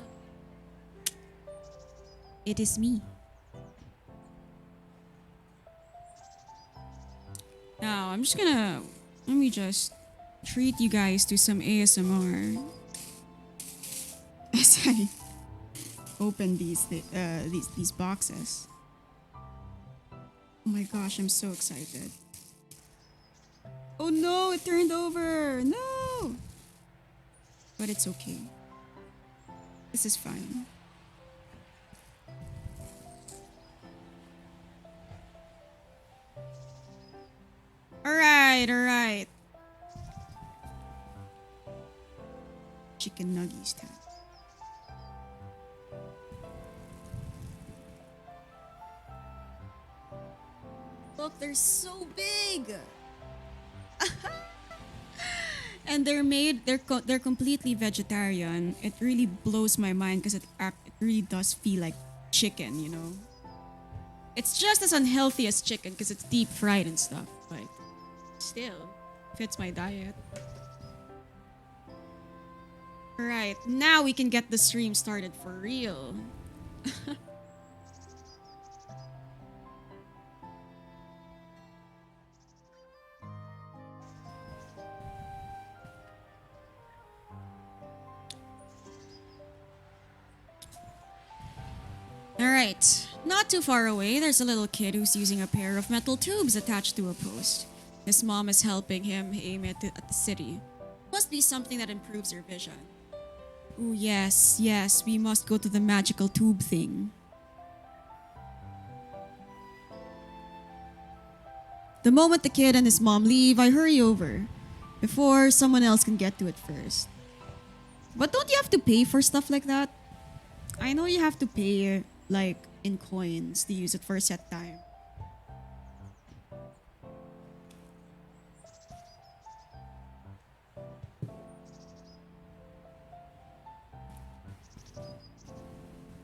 [SPEAKER 1] It is me. Now, I'm just gonna... Let me just treat you guys to some ASMR. As I open these boxes. Oh my gosh, I'm so excited. Oh no, it turned over. No. But it's okay. This is fine. Alright. Chicken nuggies time. Look, they're so big. And they're completely vegetarian. It really blows my mind because it really does feel like chicken, you know. It's just as unhealthy as chicken because it's deep fried and stuff, but still fits my diet. Right, now we can get the stream started for real. Alright, not too far away, there's a little kid who's using a pair of metal tubes attached to a post. His mom is helping him aim it at the city. Must be something that improves your vision. Oh, yes, yes, we must go to the magical tube thing. The moment the kid and his mom leave, I hurry over before someone else can get to it first. But don't you have to pay for stuff like that? I know you have to pay, like, in coins to use it for a set time.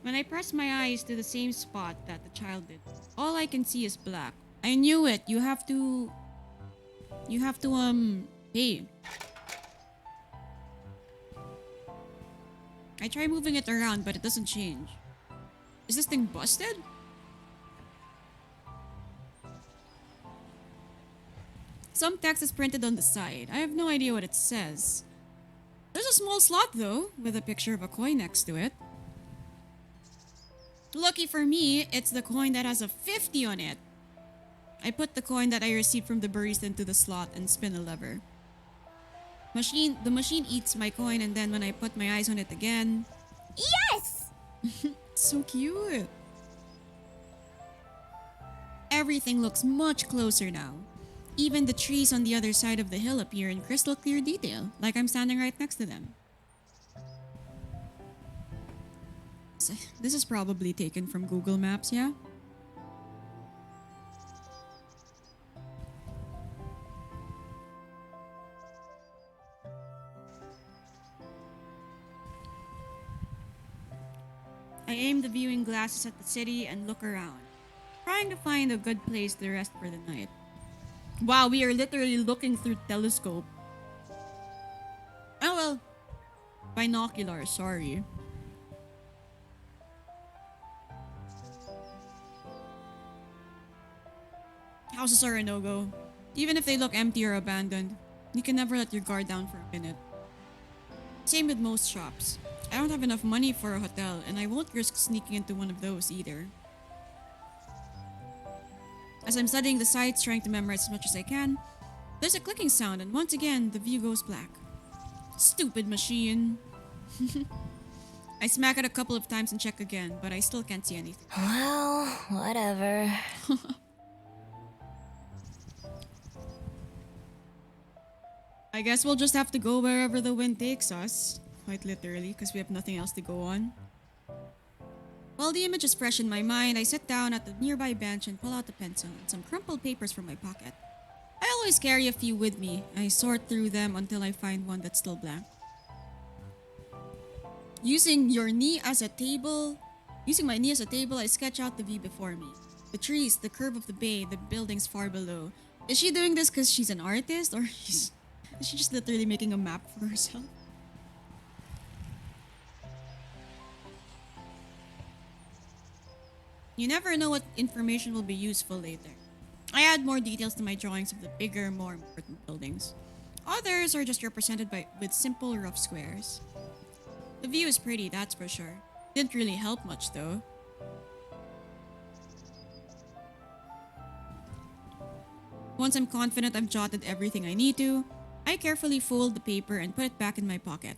[SPEAKER 1] When I press my eyes to the same spot that the child did, all I can see is black. I knew it. You have to pay. I try moving it around, but it doesn't change. Is this thing busted? Some text is printed on the side. I have no idea what it says. There's a small slot though, with a picture of a coin next to it. Lucky for me, it's the coin that has a 50 on it. I put the coin that I received from the barista into the slot and spin a lever. The machine eats my coin, and then when I put my eyes on it again...
[SPEAKER 2] Yes!
[SPEAKER 1] So cute! Everything looks much closer now. Even the trees on the other side of the hill appear in crystal clear detail, like I'm standing right next to them. This is probably taken from Google Maps, yeah? I aim the viewing glasses at the city and look around, trying to find a good place to rest for the night. Wow, we are literally looking through telescope. Oh well, binoculars, sorry. Houses are a no-go. Even if they look empty or abandoned, you can never let your guard down for a minute. Same with most shops. I don't have enough money for a hotel, and I won't risk sneaking into one of those either. As I'm studying the sights, trying to memorize as much as I can, there's a clicking sound, and once again, the view goes black. Stupid machine. I smack it a couple of times and check again, but I still can't see anything.
[SPEAKER 2] Well, whatever.
[SPEAKER 1] I guess we'll just have to go wherever the wind takes us. Quite literally, because we have nothing else to go on. While the image is fresh in my mind, I sit down at the nearby bench and pull out a pencil and some crumpled papers from my pocket. I always carry a few with me. I sort through them until I find one that's still blank. Using my knee as a table, I sketch out the view before me. The trees, the curve of the bay, the buildings far below. Is she doing this because she's an artist, or is she just literally making a map for herself? You never know what information will be useful later. I add more details to my drawings of the bigger, more important buildings. Others are just represented with simple, rough squares. The view is pretty, that's for sure. Didn't really help much though. Once I'm confident I've jotted everything I need to, I carefully fold the paper and put it back in my pocket.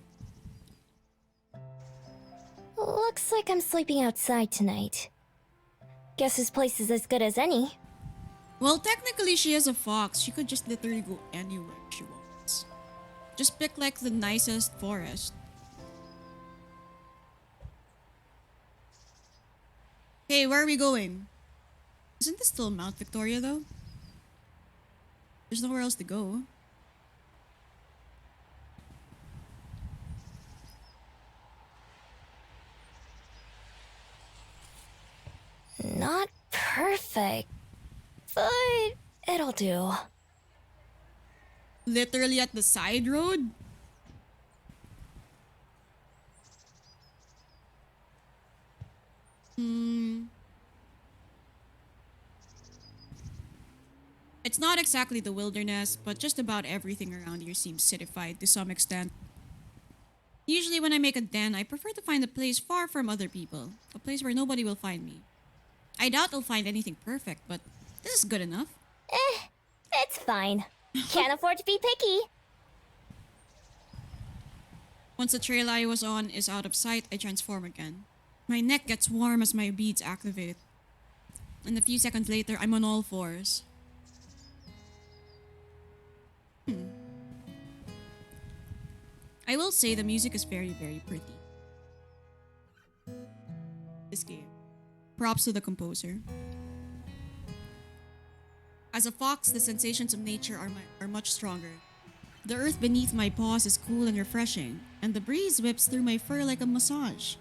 [SPEAKER 2] Looks like I'm sleeping outside tonight. Guess this place is as good as any.
[SPEAKER 1] Well, technically she is a fox. She could just literally go anywhere she wants. Just pick like the nicest forest. Hey, where are we going? Isn't this still Mount Victoria though? There's nowhere else to go.
[SPEAKER 2] Not perfect, but it'll do.
[SPEAKER 1] Literally at the side road? It's not exactly the wilderness, but just about everything around here seems citified to some extent. Usually when I make a den, I prefer to find a place far from other people. A place where nobody will find me. I doubt I'll find anything perfect, but this is good enough.
[SPEAKER 2] It's fine. Can't afford to be picky.
[SPEAKER 1] Once the trail I was on is out of sight, I transform again. My neck gets warm as my beads activate. And a few seconds later, I'm on all fours. I will say the music is very, very pretty. This game. Props to the composer. As a fox, the sensations of nature are much stronger. The earth beneath my paws is cool and refreshing, and the breeze whips through my fur like a massage.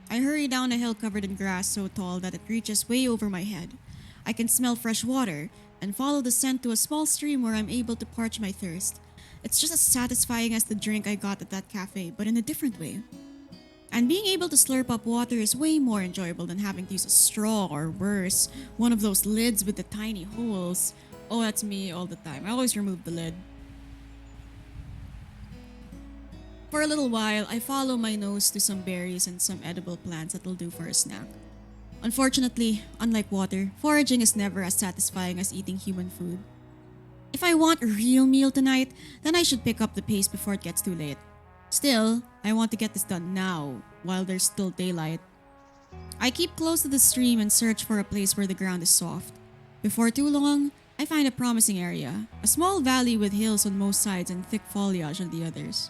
[SPEAKER 1] I hurry down a hill covered in grass so tall that it reaches way over my head. I can smell fresh water and follow the scent to a small stream where I'm able to parch my thirst. It's just as satisfying as the drink I got at that cafe, but in a different way. And being able to slurp up water is way more enjoyable than having to use a straw or worse, one of those lids with the tiny holes. Oh, that's me all the time. I always remove the lid. For a little while, I follow my nose to some berries and some edible plants that'll do for a snack. Unfortunately, unlike water, foraging is never as satisfying as eating human food. If I want a real meal tonight, then I should pick up the pace before it gets too late. Still, I want to get this done now, while there's still daylight. I keep close to the stream and search for a place where the ground is soft. Before too long, I find a promising area, a small valley with hills on most sides and thick foliage on the others.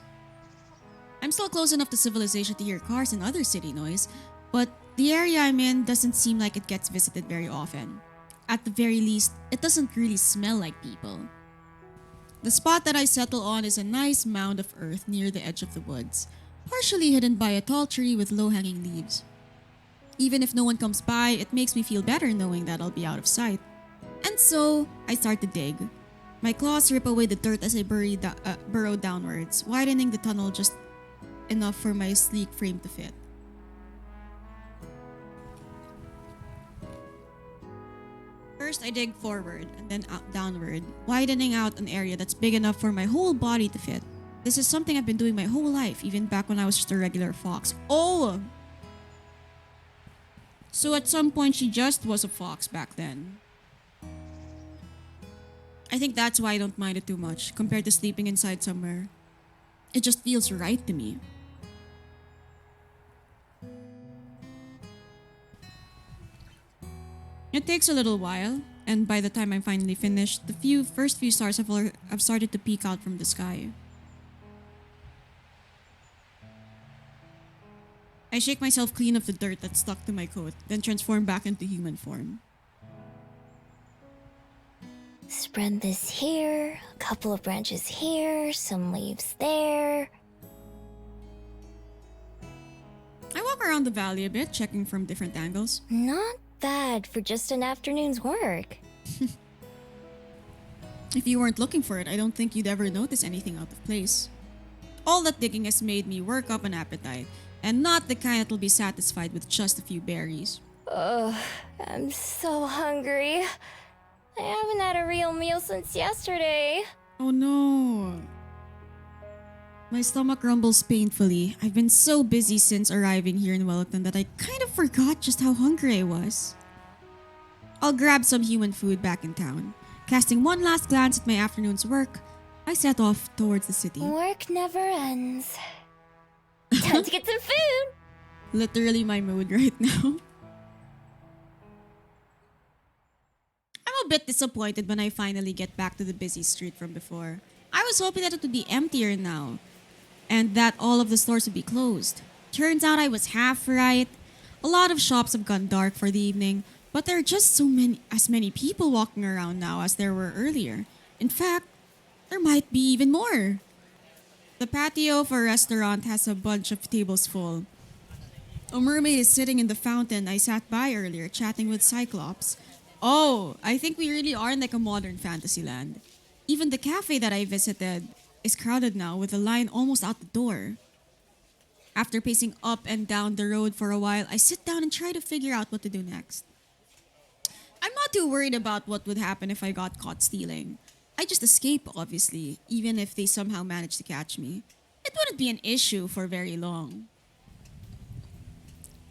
[SPEAKER 1] I'm still close enough to civilization to hear cars and other city noise, but the area I'm in doesn't seem like it gets visited very often. At the very least, it doesn't really smell like people. The spot that I settle on is a nice mound of earth near the edge of the woods, partially hidden by a tall tree with low-hanging leaves. Even if no one comes by, it makes me feel better knowing that I'll be out of sight. And so, I start to dig. My claws rip away the dirt as I burrow downwards, widening the tunnel just enough for my sleek frame to fit. First, I dig forward and then downward, widening out an area that's big enough for my whole body to fit. This is something I've been doing my whole life, even back when I was just a regular fox. Oh! So at some point, she just was a fox back then. I think that's why I don't mind it too much, compared to sleeping inside somewhere. It just feels right to me. It takes a little while, and by the time I'm finally finished, the first few stars have started to peek out from the sky. I shake myself clean of the dirt that's stuck to my coat, then transform back into human form.
[SPEAKER 2] Spread this here, a couple of branches here, some leaves there.
[SPEAKER 1] I walk around the valley a bit, checking from different angles.
[SPEAKER 2] Not bad for just an afternoon's work.
[SPEAKER 1] If you weren't looking for it, I don't think you'd ever notice anything out of place. All that digging has made me work up an appetite, and not the kind that'll be satisfied with just a few berries.
[SPEAKER 2] Ugh, I'm so hungry. I haven't had a real meal since yesterday.
[SPEAKER 1] Oh no. My stomach rumbles painfully. I've been so busy since arriving here in Wellington that I kind of forgot just how hungry I was. I'll grab some human food back in town. Casting one last glance at my afternoon's work, I set off towards the city.
[SPEAKER 2] Work never ends. Time to get some food!
[SPEAKER 1] Literally my mood right now. I'm a bit disappointed when I finally get back to the busy street from before. I was hoping that it would be emptier now, and that all of the stores would be closed. Turns out I was half right. A lot of shops have gone dark for the evening, but there are just as many people walking around now as there were earlier. In fact, there might be even more. The patio of a restaurant has a bunch of tables full. A mermaid is sitting in the fountain I sat by earlier, chatting with Cyclops. Oh, I think we really are in like a modern fantasy land. Even the cafe that I visited is crowded now, with a line almost out the door. After pacing up and down the road for a while, I sit down and try to figure out what to do next. I'm not too worried about what would happen if I got caught stealing. I just escape, obviously, even if they somehow manage to catch me. It wouldn't won't be an issue for very long.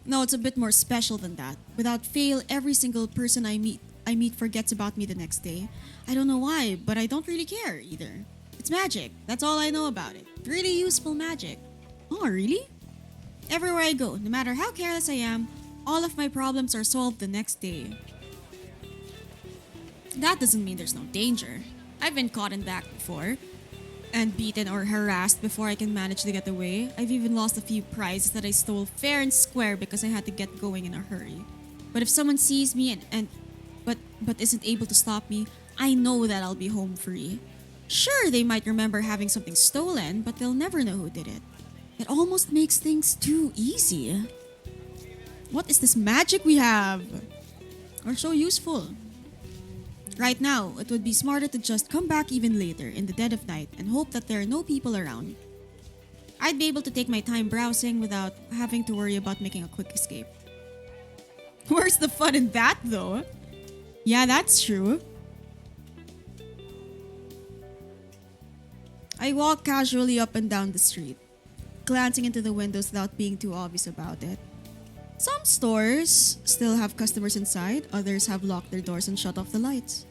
[SPEAKER 1] No, it's a bit more special than that. Without fail, every single person I meet forgets about me the next day. I don't know why, but I don't really care either. It's magic. That's all I know about it. Really useful magic. Oh, really? Everywhere I go, no matter how careless I am, all of my problems are solved the next day. That doesn't mean there's no danger. I've been caught in that before, and beaten or harassed before I can manage to get away. I've even lost a few prizes that I stole fair and square because I had to get going in a hurry. But if someone sees me but isn't able to stop me, I know that I'll be home free. Sure, they might remember having something stolen, but they'll never know who did it. It almost makes things too easy. What is this magic we have? Or so useful? Right now, it would be smarter to just come back even later in the dead of night and hope that there are no people around. I'd be able to take my time browsing without having to worry about making a quick escape. Where's the fun in that, though? Yeah, that's true. I walk casually up and down the street, glancing into the windows without being too obvious about it. Some stores still have customers inside, others have locked their doors and shut off the lights.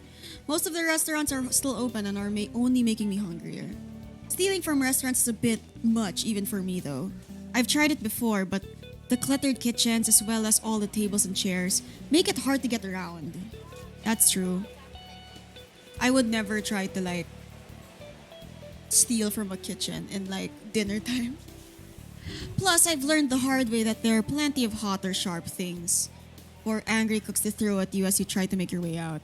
[SPEAKER 1] Most of the restaurants are still open and are only making me hungrier. Stealing from restaurants is a bit much even for me though. I've tried it before, but the cluttered kitchens as well as all the tables and chairs make it hard to get around. That's true. I would never try to steal from a kitchen in dinner time. Plus, I've learned the hard way that there are plenty of hot or sharp things or angry cooks to throw at you as you try to make your way out.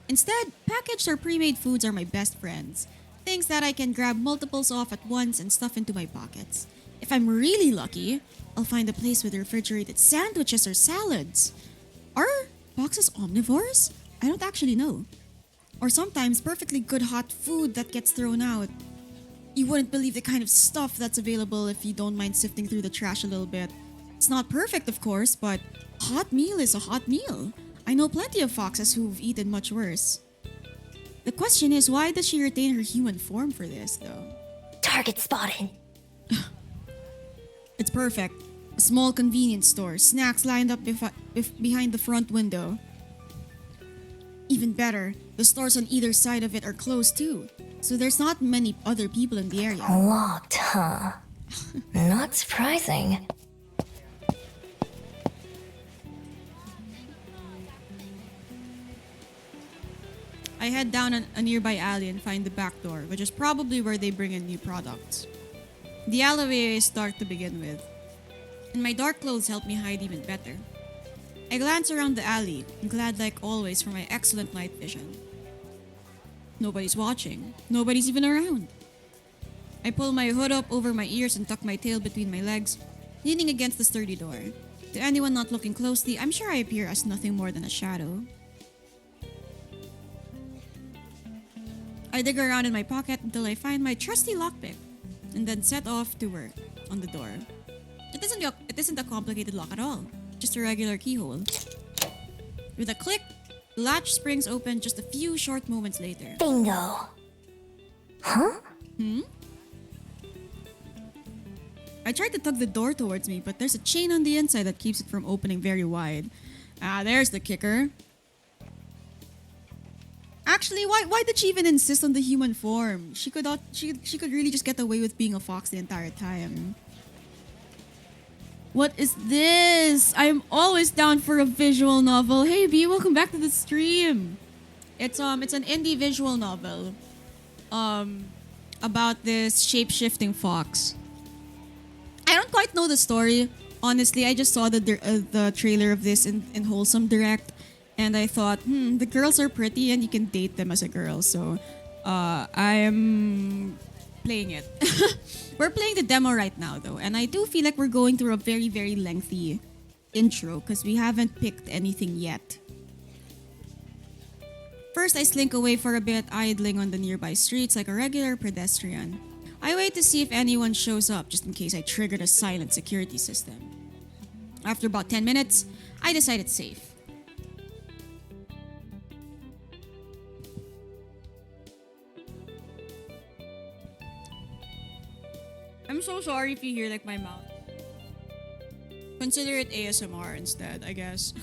[SPEAKER 1] Instead, packaged or pre-made foods are my best friends. Things that I can grab multiples of at once and stuff into my pockets. If I'm really lucky, I'll find a place with refrigerated sandwiches or salads. Are boxes omnivores? I don't actually know. Or sometimes perfectly good hot food that gets thrown out. You wouldn't believe the kind of stuff that's available if you don't mind sifting through the trash a little bit. It's not perfect, of course, but hot meal is a hot meal. I know plenty of foxes who've eaten much worse. The question is, why does she retain her human form for this, though?
[SPEAKER 2] Target spotted.
[SPEAKER 1] It's perfect. A small convenience store, snacks lined up behind the front window. Even better, the stores on either side of it are closed too, so there's not many other people in the area.
[SPEAKER 2] Locked, huh? Not surprising.
[SPEAKER 1] I head down a nearby alley and find the back door, which is probably where they bring in new products. The alleyway is dark to begin with, and my dark clothes help me hide even better. I glance around the alley, glad like always for my excellent night vision. Nobody's watching. Nobody's even around. I pull my hood up over my ears and tuck my tail between my legs, leaning against the sturdy door. To anyone not looking closely, I'm sure I appear as nothing more than a shadow. I dig around in my pocket until I find my trusty lockpick, and then set off to work on the door. It isn't a complicated lock at all, just a regular keyhole. With a click, the latch springs open just a few short moments later.
[SPEAKER 2] Bingo. Huh?
[SPEAKER 1] I tried to tug the door towards me, but there's a chain on the inside that keeps it from opening very wide. There's the kicker. Actually, why did she even insist on the human form? She could really just get away with being a fox the entire time. What is this? I'm always down for a visual novel. Hey B, welcome back to the stream. It's an indie visual novel. About this shape-shifting fox. I don't quite know the story. Honestly, I just saw the trailer of this in Wholesome Direct, and I thought, the girls are pretty and you can date them as a girl. So, I'm playing it. We're playing the demo right now, though, and I do feel like we're going through a very, very lengthy intro because we haven't picked anything yet. First, I slink away for a bit, idling on the nearby streets like a regular pedestrian. I wait to see if anyone shows up just in case I triggered a silent security system. After about 10 minutes, I decide it's safe. I'm so sorry if you hear like my mouth. Consider it ASMR instead, I guess.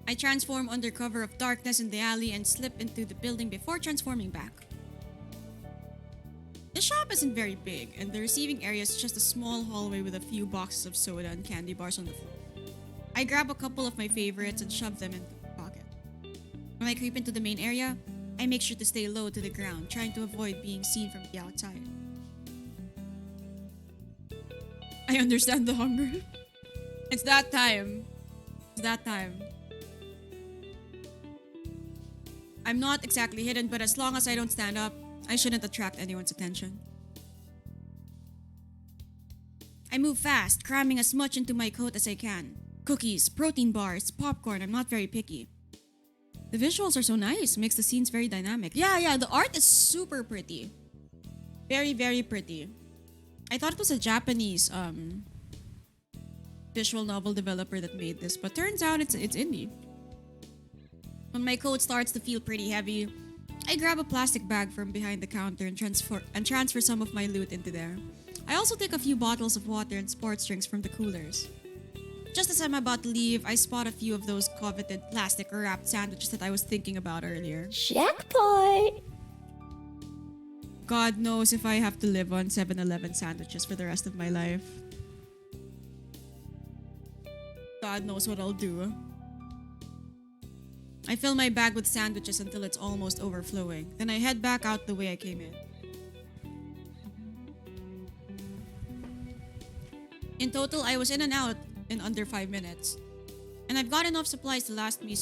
[SPEAKER 1] I transform under cover of darkness in the alley and slip into the building before transforming back. The shop isn't very big, and the receiving area is just a small hallway with a few boxes of soda and candy bars on the floor. I grab a couple of my favorites and shove them into my pocket. When I creep into the main area, I make sure to stay low to the ground, trying to avoid being seen from the outside. I understand the hunger. It's that time. It's that time. I'm not exactly hidden, but as long as I don't stand up, I shouldn't attract anyone's attention. I move fast, cramming as much into my coat as I can. Cookies, protein bars, popcorn, I'm not very picky. The visuals are so nice, makes the scenes very dynamic. Yeah, the art is super pretty. Very, very pretty. I thought it was a Japanese visual novel developer that made this, but turns out it's indie. When my coat starts to feel pretty heavy, I grab a plastic bag from behind the counter and transfer some of my loot into there. I also take a few bottles of water and sports drinks from the coolers. Just as I'm about to leave, I spot a few of those coveted plastic wrapped sandwiches that I was thinking about earlier.
[SPEAKER 2] Jackpot!
[SPEAKER 1] God knows if I have to live on 7-Eleven sandwiches for the rest of my life. God knows what I'll do. I fill my bag with sandwiches until it's almost overflowing. Then I head back out the way I came in. In total, I was in and out in under 5 minutes. And I've got enough supplies to last me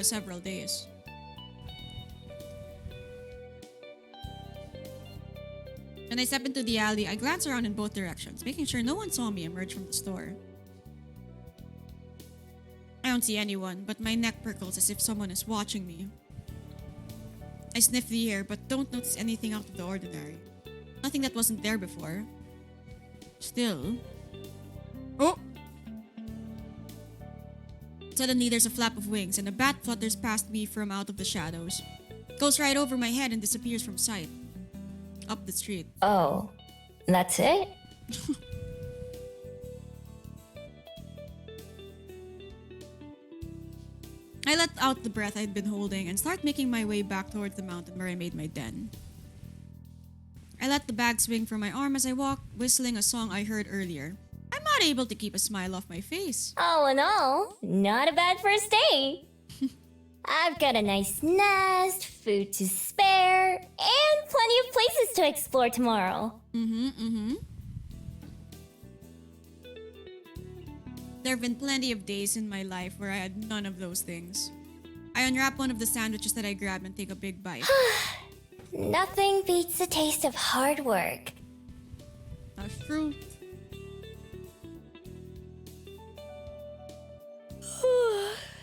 [SPEAKER 1] several days. When I step into the alley, I glance around in both directions, making sure no one saw me emerge from the store. I don't see anyone, but my neck prickles as if someone is watching me. I sniff the air, but don't notice anything out of the ordinary. Nothing that wasn't there before. Still... Oh! Suddenly, there's a flap of wings, and a bat flutters past me from out of the shadows. It goes right over my head and disappears from sight. Up the street.
[SPEAKER 2] Oh, that's it?
[SPEAKER 1] I let out the breath I'd been holding and start making my way back towards the mountain where I made my den. I let the bag swing from my arm as I walked, whistling a song I heard earlier. I'm not able to keep a smile off my face.
[SPEAKER 2] All in all, not a bad first day. I've got a nice nest, food to spare, and plenty of places to explore tomorrow.
[SPEAKER 1] There have been plenty of days in my life where I had none of those things. I unwrap one of the sandwiches that I grabbed and take a big bite.
[SPEAKER 2] Nothing beats the taste of hard work.
[SPEAKER 1] That's true.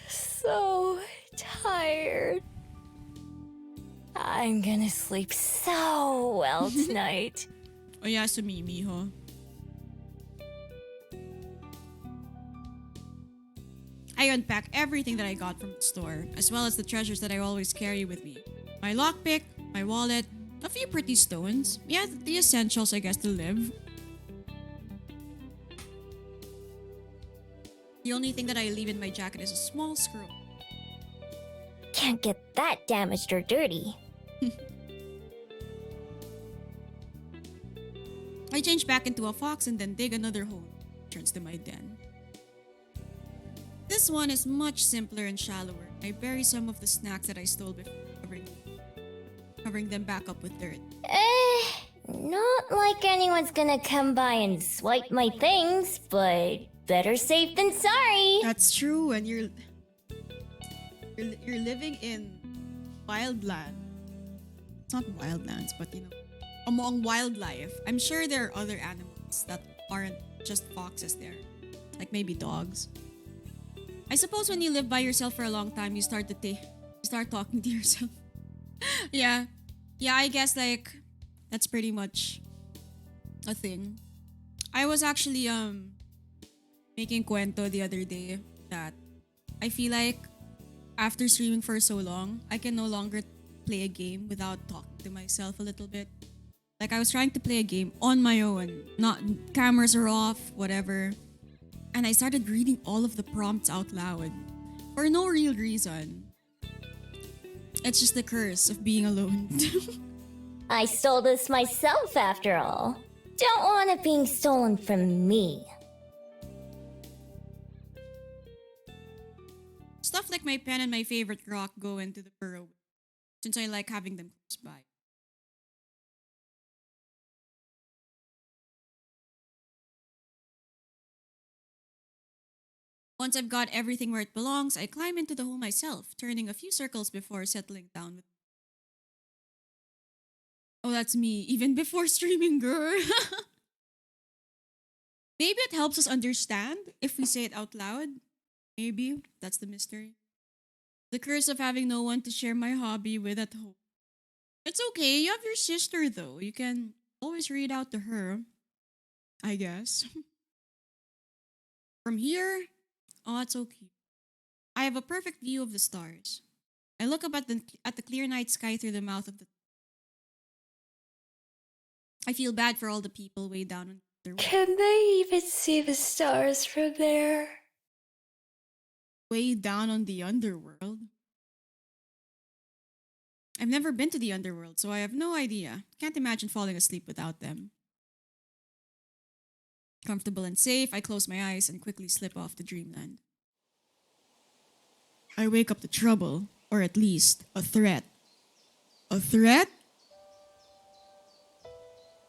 [SPEAKER 2] So tired. I'm gonna sleep so well tonight.
[SPEAKER 1] Oyasumi, miho. I unpack everything that I got from the store, as well as the treasures that I always carry with me. My lockpick, my wallet, a few pretty stones. Yeah, the essentials, I guess, to live. The only thing that I leave in my jacket is a small scroll.
[SPEAKER 2] Can't get that damaged or dirty.
[SPEAKER 1] I change back into a fox and then dig another hole. Turns to my den. This one is much simpler and shallower. I bury some of the snacks that I stole before covering them back up with dirt.
[SPEAKER 2] Not like anyone's gonna come by and swipe my things, but better safe than sorry.
[SPEAKER 1] That's true, and you're living in wildland. It's not wildlands, but you know, among wildlife. I'm sure there are other animals that aren't just foxes there, like maybe dogs. I suppose when you live by yourself for a long time, you start talking to yourself. yeah, I guess like that's pretty much a thing. I was actually making cuento the other day that I feel like after streaming for so long, I can no longer play a game without talking to myself a little bit. Like I was trying to play a game on my own, not cameras are off, whatever. And I started reading all of the prompts out loud for no real reason. It's just the curse of being alone.
[SPEAKER 2] I stole this myself after all. Don't want it being stolen from me.
[SPEAKER 1] Stuff like my pen and my favorite rock go into the burrow since I like having them close by. Once I've got everything where it belongs, I climb into the hole myself, turning a few circles before settling down with. Oh, that's me, even before streaming, girl. Maybe it helps us understand if we say it out loud. Maybe that's the mystery. The curse of having no one to share my hobby with at home. It's okay, you have your sister though. You can always read out to her, I guess. From here, oh, it's so cute. I have a perfect view of the stars. I look up at the clear night sky through the mouth of the. I feel bad for all the people way down on their
[SPEAKER 2] Can they even see the stars from there?
[SPEAKER 1] way down on the underworld. I've never been to the underworld, so I have no idea. Can't imagine falling asleep without them. Comfortable and safe, I close my eyes and quickly slip off to dreamland. I wake up to trouble, or at least a threat. A threat?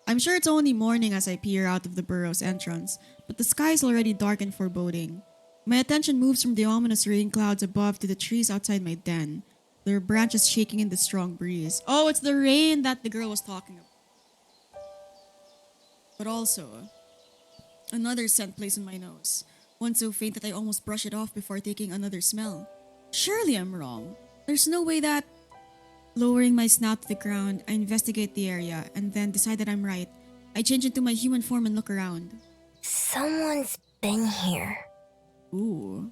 [SPEAKER 1] I'm sure it's only morning as I peer out of the burrow's entrance, but the sky is already dark and foreboding. My attention moves from the ominous rain clouds above to the trees outside my den, their branches shaking in the strong breeze. Oh, it's the rain that the girl was talking about. But also, another scent plays in my nose, one so faint that I almost brush it off before taking another smell. Surely I'm wrong. There's no way that. Lowering my snout to the ground, I investigate the area and then decide that I'm right. I change into my human form and look around.
[SPEAKER 2] Someone's been here.
[SPEAKER 1] Ooh.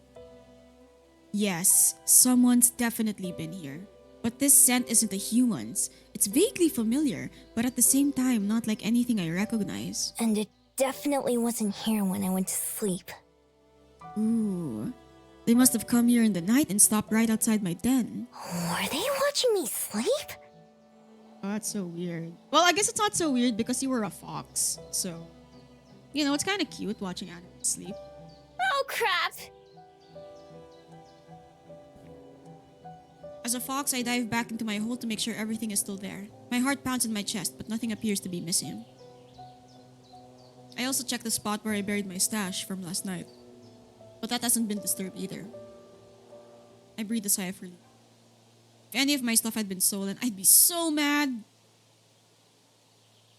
[SPEAKER 1] Yes, someone's definitely been here. But this scent isn't a human's. It's vaguely familiar, but at the same time not like anything I recognize.
[SPEAKER 2] And it definitely wasn't here when I went to sleep.
[SPEAKER 1] Ooh. They must have come here in the night and stopped right outside my den.
[SPEAKER 2] Were they watching me sleep?
[SPEAKER 1] Oh, that's so weird. Well, I guess it's not so weird because you were a fox. So, it's kind of cute watching animals sleep.
[SPEAKER 2] Oh crap!
[SPEAKER 1] As a fox, I dive back into my hole to make sure everything is still there. My heart pounds in my chest, but nothing appears to be missing. I also check the spot where I buried my stash from last night. But that hasn't been disturbed either. I breathe a sigh of relief. If any of my stuff had been stolen, I'd be so mad.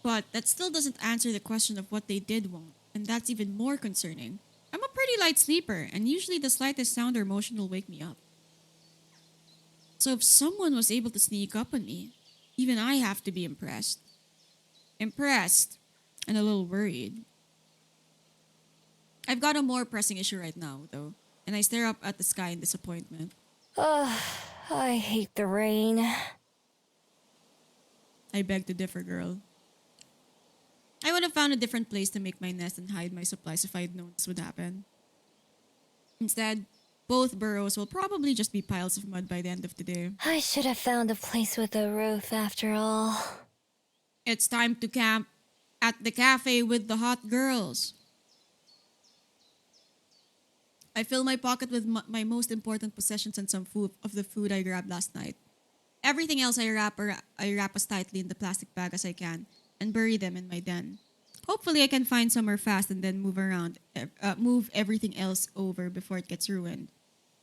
[SPEAKER 1] But that still doesn't answer the question of what they did want, and that's even more concerning. I'm a pretty light sleeper, and usually the slightest sound or motion will wake me up. So if someone was able to sneak up on me, even I have to be impressed. Impressed, and a little worried. I've got a more pressing issue right now, though, and I stare up at the sky in disappointment.
[SPEAKER 2] Ugh, I hate the rain.
[SPEAKER 1] I beg to differ, girl. I would have found a different place to make my nest and hide my supplies if I'd known this would happen. Instead, both burrows will probably just be piles of mud by the end of the day.
[SPEAKER 2] I should have found a place with a roof after all.
[SPEAKER 1] It's time to camp at the cafe with the hot girls. I fill my pocket with my most important possessions and some food of the food I grabbed last night. Everything else I wrap as tightly in the plastic bag as I can and bury them in my den. Hopefully I can find somewhere fast and then move everything else over before it gets ruined.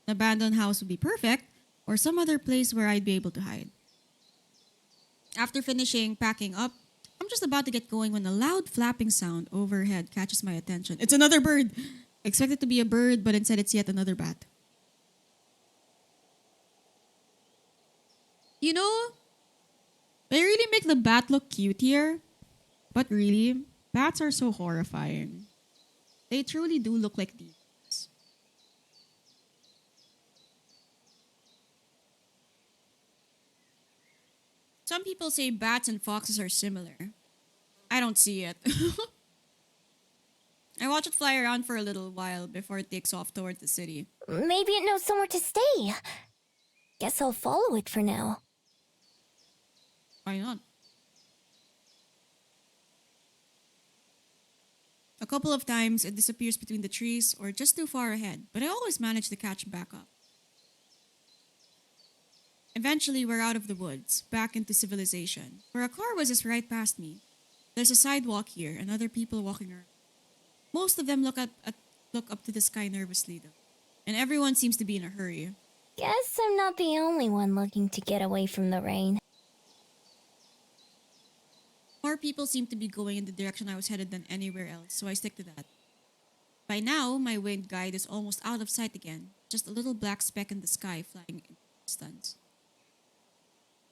[SPEAKER 1] An abandoned house would be perfect, or some other place where I'd be able to hide. After finishing packing up, I'm just about to get going when a loud flapping sound overhead catches my attention. It's another bird! I expect it to be a bird, but instead it's yet another bat. You know, they really make the bat look cute here. But really, bats are so horrifying. They truly do look like demons. Some people say bats and foxes are similar. I don't see it. I watch it fly around for a little while before it takes off towards the city.
[SPEAKER 2] Maybe it knows somewhere to stay. Guess I'll follow it for now.
[SPEAKER 1] Why not? A couple of times it disappears between the trees or just too far ahead, but I always manage to catch back up. Eventually, we're out of the woods, back into civilization, where a car was just right past me. There's a sidewalk here and other people walking around. Most of them look up to the sky nervously, though, and everyone seems to be in a hurry.
[SPEAKER 2] Guess I'm not the only one looking to get away from the rain.
[SPEAKER 1] More people seem to be going in the direction I was headed than anywhere else, so I stick to that. By now, my winged guide is almost out of sight again, just a little black speck in the sky flying in the distance.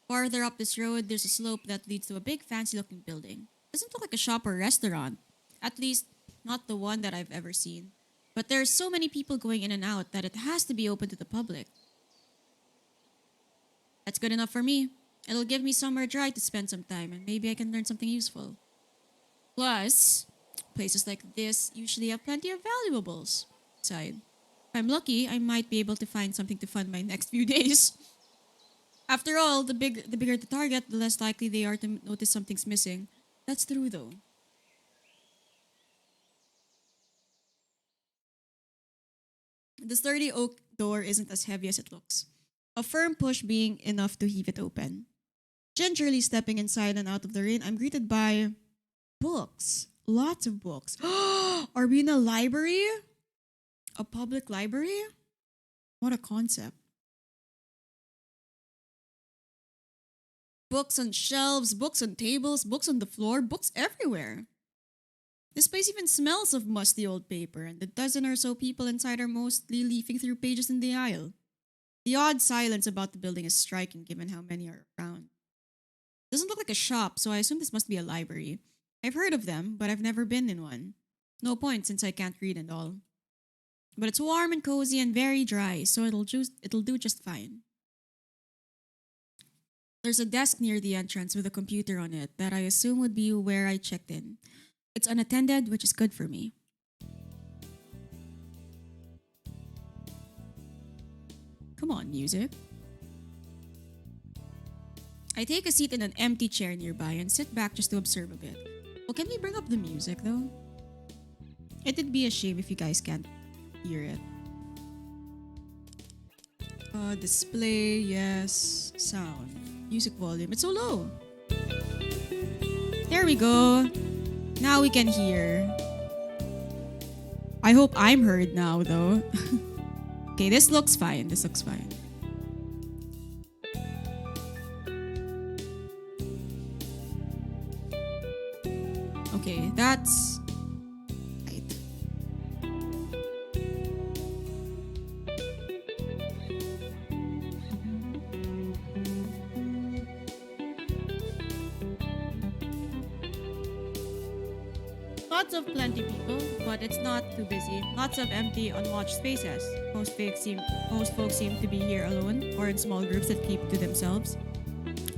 [SPEAKER 1] Farther up this road, there's a slope that leads to a big fancy-looking building. Doesn't look like a shop or a restaurant. At least, not the one that I've ever seen. But there's so many people going in and out that it has to be open to the public. That's good enough for me. It'll give me somewhere dry to spend some time, and maybe I can learn something useful. Plus, places like this usually have plenty of valuables. If I'm lucky, I might be able to find something to fund my next few days. After all, the bigger the target, the less likely they are to notice something's missing. That's true, though. The sturdy oak door isn't as heavy as it looks, a firm push being enough to heave it open. Gingerly stepping inside and out of the rain, I'm greeted by books. Lots of books. Are we in a library? A public library? What a concept. Books on shelves, books on tables, books on the floor, books everywhere. This place even smells of musty old paper, and the dozen or so people inside are mostly leafing through pages in the aisle. The odd silence about the building is striking given how many are around. Doesn't look like a shop, so I assume this must be a library. I've heard of them, but I've never been in one. No point since I can't read and all. But it's warm and cozy and very dry, so it'll do just fine. There's a desk near the entrance with a computer on it that I assume would be where I checked in. It's unattended, which is good for me. Come on, music. I take a seat in an empty chair nearby and sit back just to observe a bit. Well, can we bring up the music, though? It'd be a shame if you guys can't hear it. Display, yes. Sound. Music volume. It's so low. There we go. Now we can hear. I hope I'm heard now, though. Okay, this looks fine. This looks fine. Okay, that's right. Lots of plenty people, but it's not too busy. Lots of empty, unwatched spaces. Most folks seem to be here alone or in small groups that keep to themselves.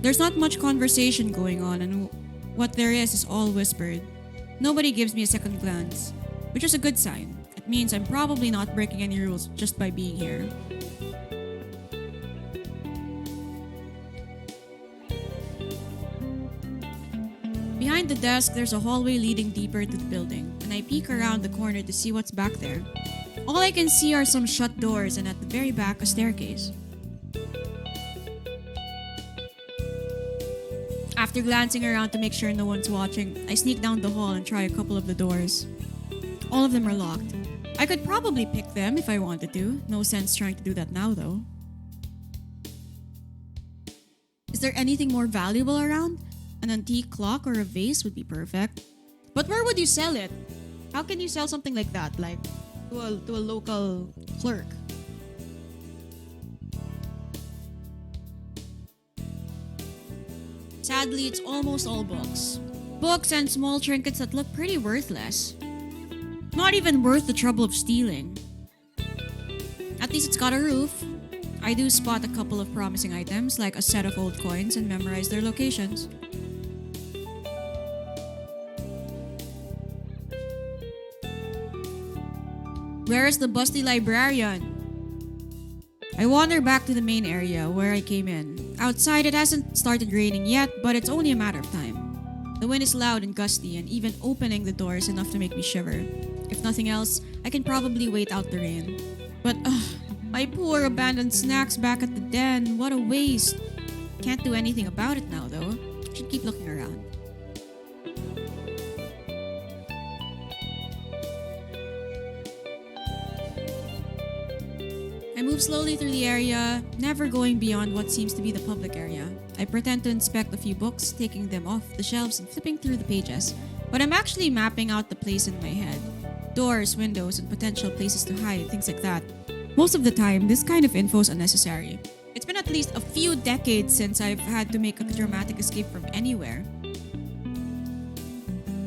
[SPEAKER 1] There's not much conversation going on, and what there is all whispered. Nobody gives me a second glance, which is a good sign. It means I'm probably not breaking any rules just by being here. Behind the desk, there's a hallway leading deeper into the building, and I peek around the corner to see what's back there. All I can see are some shut doors and at the very back, a staircase. After glancing around to make sure no one's watching, I sneak down the hall and try a couple of the doors. All of them are locked. I could probably pick them if I wanted to. No sense trying to do that now, though. Is there anything more valuable around? An antique clock or a vase would be perfect. But where would you sell it? How can you sell something like that? Like, to a local clerk? Sadly, it's almost all books. Books and small trinkets that look pretty worthless. Not even worth the trouble of stealing. At least it's got a roof. I do spot a couple of promising items, like a set of old coins, and memorize their locations. Where is the busty librarian? I wander back to the main area where I came in. Outside, it hasn't started raining yet, but it's only a matter of time. The wind is loud and gusty, and even opening the door is enough to make me shiver. If nothing else, I can probably wait out the rain. But, my poor abandoned snacks back at the den. What a waste. Can't do anything about it now, though. Should keep looking around. I move slowly through the area, never going beyond what seems to be the public area. I pretend to inspect a few books, taking them off the shelves and flipping through the pages. But I'm actually mapping out the place in my head. Doors, windows, and potential places to hide, things like that. Most of the time, this kind of info is unnecessary. It's been at least a few decades since I've had to make a dramatic escape from anywhere.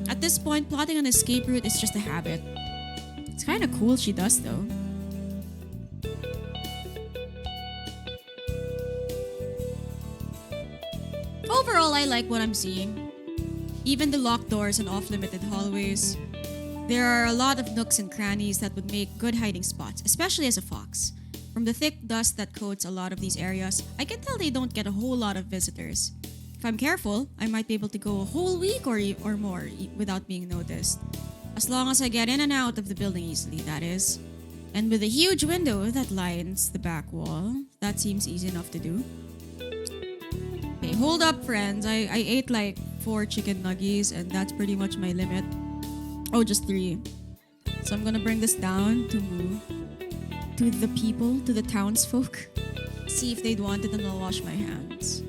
[SPEAKER 1] At this point, plotting an escape route is just a habit. It's kinda cool she does though. Overall, I like what I'm seeing. Even the locked doors and off-limited hallways. There are a lot of nooks and crannies that would make good hiding spots, especially as a fox. From the thick dust that coats a lot of these areas, I can tell they don't get a whole lot of visitors. If I'm careful, I might be able to go a whole week or more without being noticed. As long as I get in and out of the building easily, that is. And with a huge window that lines the back wall, that seems easy enough to do. Okay, hold up, friends. I ate like 4 chicken nuggies, and that's pretty much my limit. Oh, just 3. So I'm gonna bring this down to the people, to the townsfolk. See if they'd want it, and I'll wash my hands.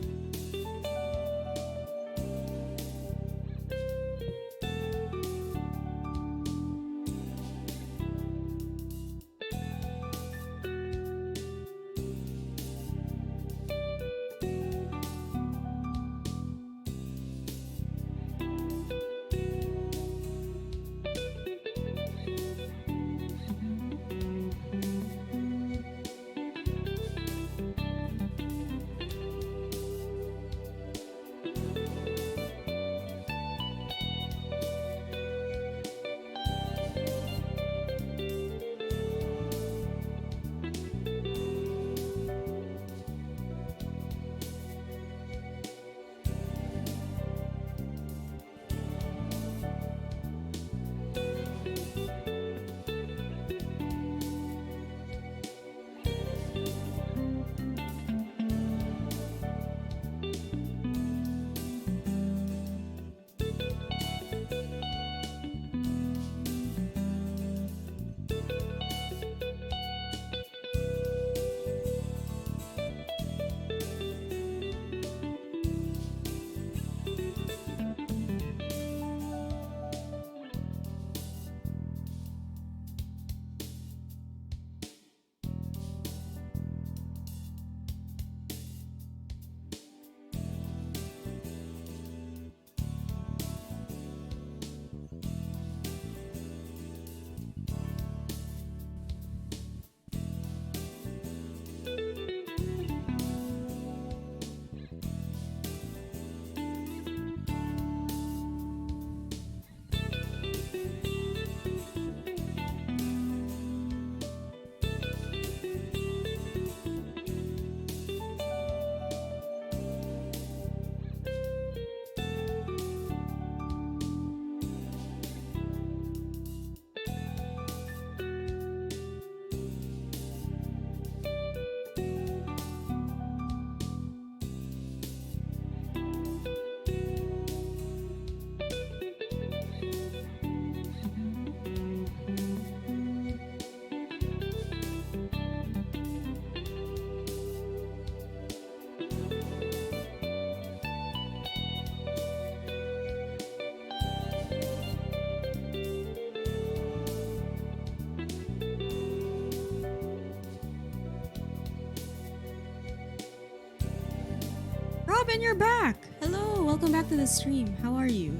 [SPEAKER 1] Robin, you're back! Hello, welcome back to the stream. How are you?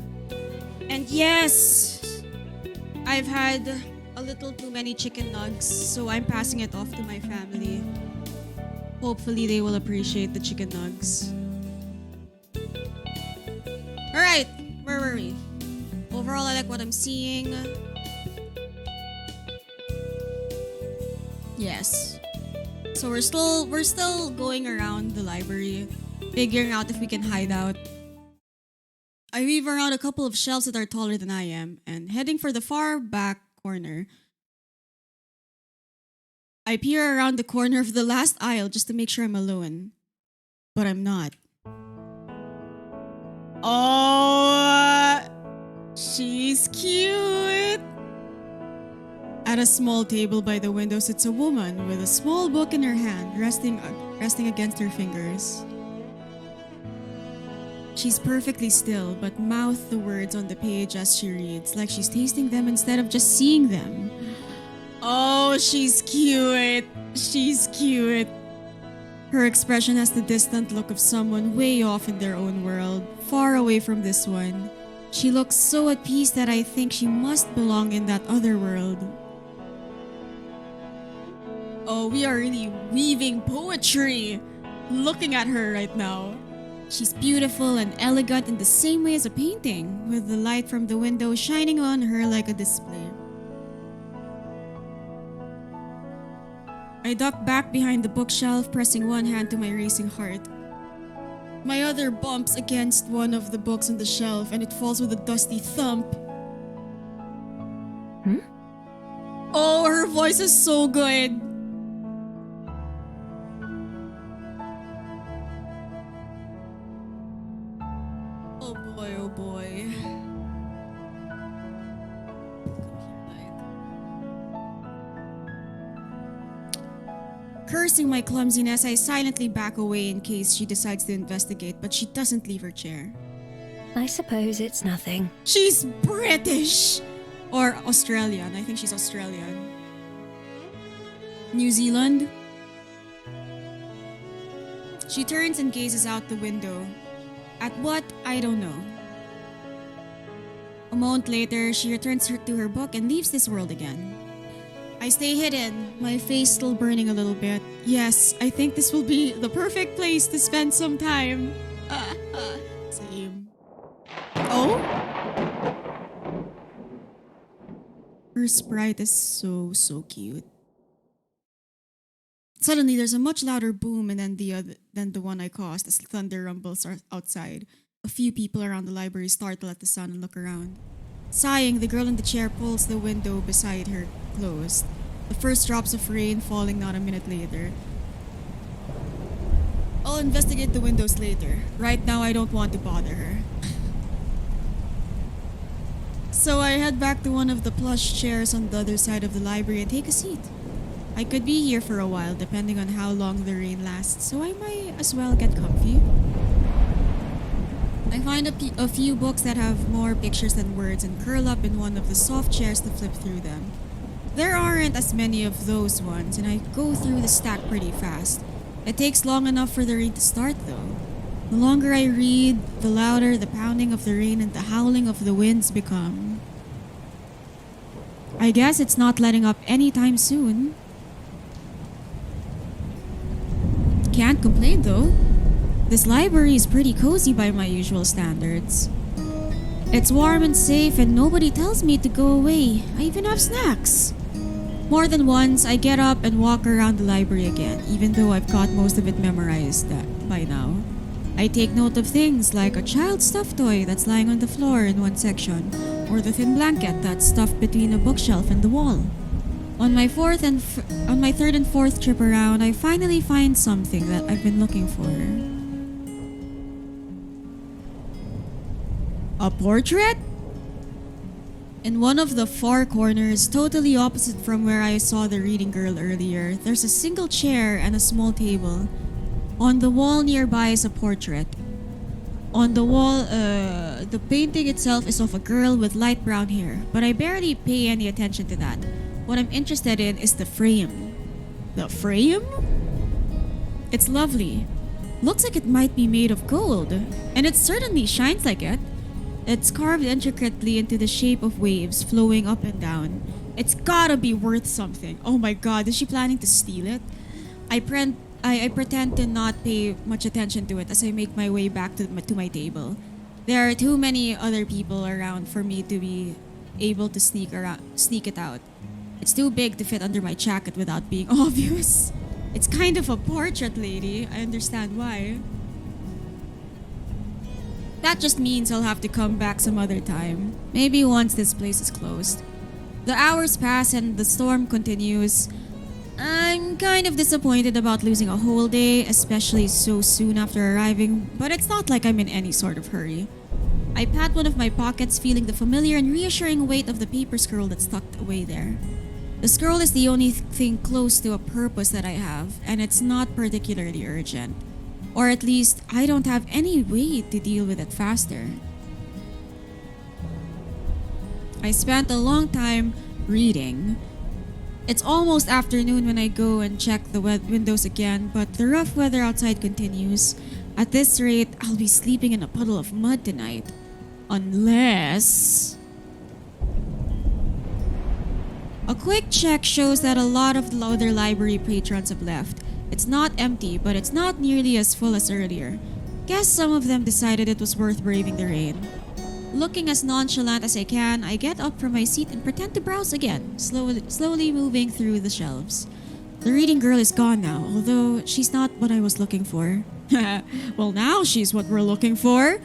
[SPEAKER 1] And yes, I've had a little too many chicken nugs, so I'm passing it off to my family. Hopefully they will appreciate the chicken nugs. Alright, where were we? Overall, I like what I'm seeing. Yes. So we're still going around the library, figuring out if we can hide out. I weave around a couple of shelves that are taller than I am, and heading for the far back corner. I peer around the corner of the last aisle just to make sure I'm alone. But I'm not. Oh, she's cute. At a small table by the window sits a woman with a small book in her hand, resting against her fingers. She's perfectly still, but mouths the words on the page as she reads, like she's tasting them instead of just seeing them. Oh, she's cute. She's cute. Her expression has the distant look of someone way off in their own world, far away from this one. She looks so at peace that I think she must belong in that other world. Oh, we are really weaving poetry. Looking at her right now. She's beautiful and elegant in the same way as a painting, with the light from the window shining on her like a display. I duck back behind the bookshelf, pressing one hand to my racing heart. My other bumps against one of the books on the shelf and it falls with a dusty thump. Oh, her voice is so good. Oh boy, oh boy. Cursing my clumsiness, I silently back away in case she decides to investigate, but she doesn't leave her chair.
[SPEAKER 8] I suppose it's nothing.
[SPEAKER 1] She's British! Or Australian. I think she's Australian. New Zealand? She turns and gazes out the window. At what? I don't know. A moment later, she returns to her book and leaves this world again. I stay hidden, my face still burning a little bit. Yes, I think this will be the perfect place to spend some time. Same. Oh? Her sprite is so cute. Suddenly, there's a much louder boom and then than the one I caused as thunder rumbles outside. A few people around the library startle at the sound and look around. Sighing, the girl in the chair pulls the window beside her closed. The first drops of rain falling not a minute later. I'll investigate the windows later. Right now, I don't want to bother her. So I head back to one of the plush chairs on the other side of the library and take a seat. I could be here for a while depending on how long the rain lasts, so I might as well get comfy. I find a few books that have more pictures than words and curl up in one of the soft chairs to flip through them. There aren't as many of those ones, and I go through the stack pretty fast. It takes long enough for the rain to start, though. The longer I read, the louder the pounding of the rain and the howling of the winds become. I guess it's not letting up anytime soon. Can't complain, though. This library is pretty cozy by my usual standards. It's warm and safe and nobody tells me to go away. I even have snacks. More than once, I get up and walk around the library again, even though I've got most of it memorized by now. I take note of things like a child's stuffed toy that's lying on the floor in one section, or the thin blanket that's stuffed between a bookshelf and the wall. On my third and fourth trip around, I finally find something that I've been looking for. A portrait? In one of the far corners, totally opposite from where I saw the reading girl earlier, there's a single chair and a small table. On the wall nearby is a portrait. On the wall, the painting itself is of a girl with light brown hair, but I barely pay any attention to that. What I'm interested in is the frame. The frame? It's lovely. Looks like it might be made of gold, and it certainly shines like it. It's carved intricately into the shape of waves flowing up and down. It's gotta be worth something. Oh my god, is she planning to steal it? I pretend to not pay much attention to it as I make my way back to my table. There are too many other people around for me to be able to sneak it out. It's too big to fit under my jacket without being obvious. It's kind of a portrait lady. I understand why. That just means I'll have to come back some other time. Maybe once this place is closed. The hours pass and the storm continues. I'm kind of disappointed about losing a whole day, especially so soon after arriving, but it's not like I'm in any sort of hurry. I pat one of my pockets, feeling the familiar and reassuring weight of the paper scroll that's tucked away there. The scroll is the only thing close to a purpose that I have, and it's not particularly urgent. Or at least, I don't have any way to deal with it faster. I spent a long time reading. It's almost afternoon when I go and check the windows again, but the rough weather outside continues. At this rate, I'll be sleeping in a puddle of mud tonight. Unless... A quick check shows that a lot of the other library patrons have left. It's not empty, but it's not nearly as full as earlier. Guess some of them decided it was worth braving the rain. Looking as nonchalant as I can, I get up from my seat and pretend to browse again, slowly moving through the shelves. The reading girl is gone now, although she's not what I was looking for. Well, now she's what we're looking for.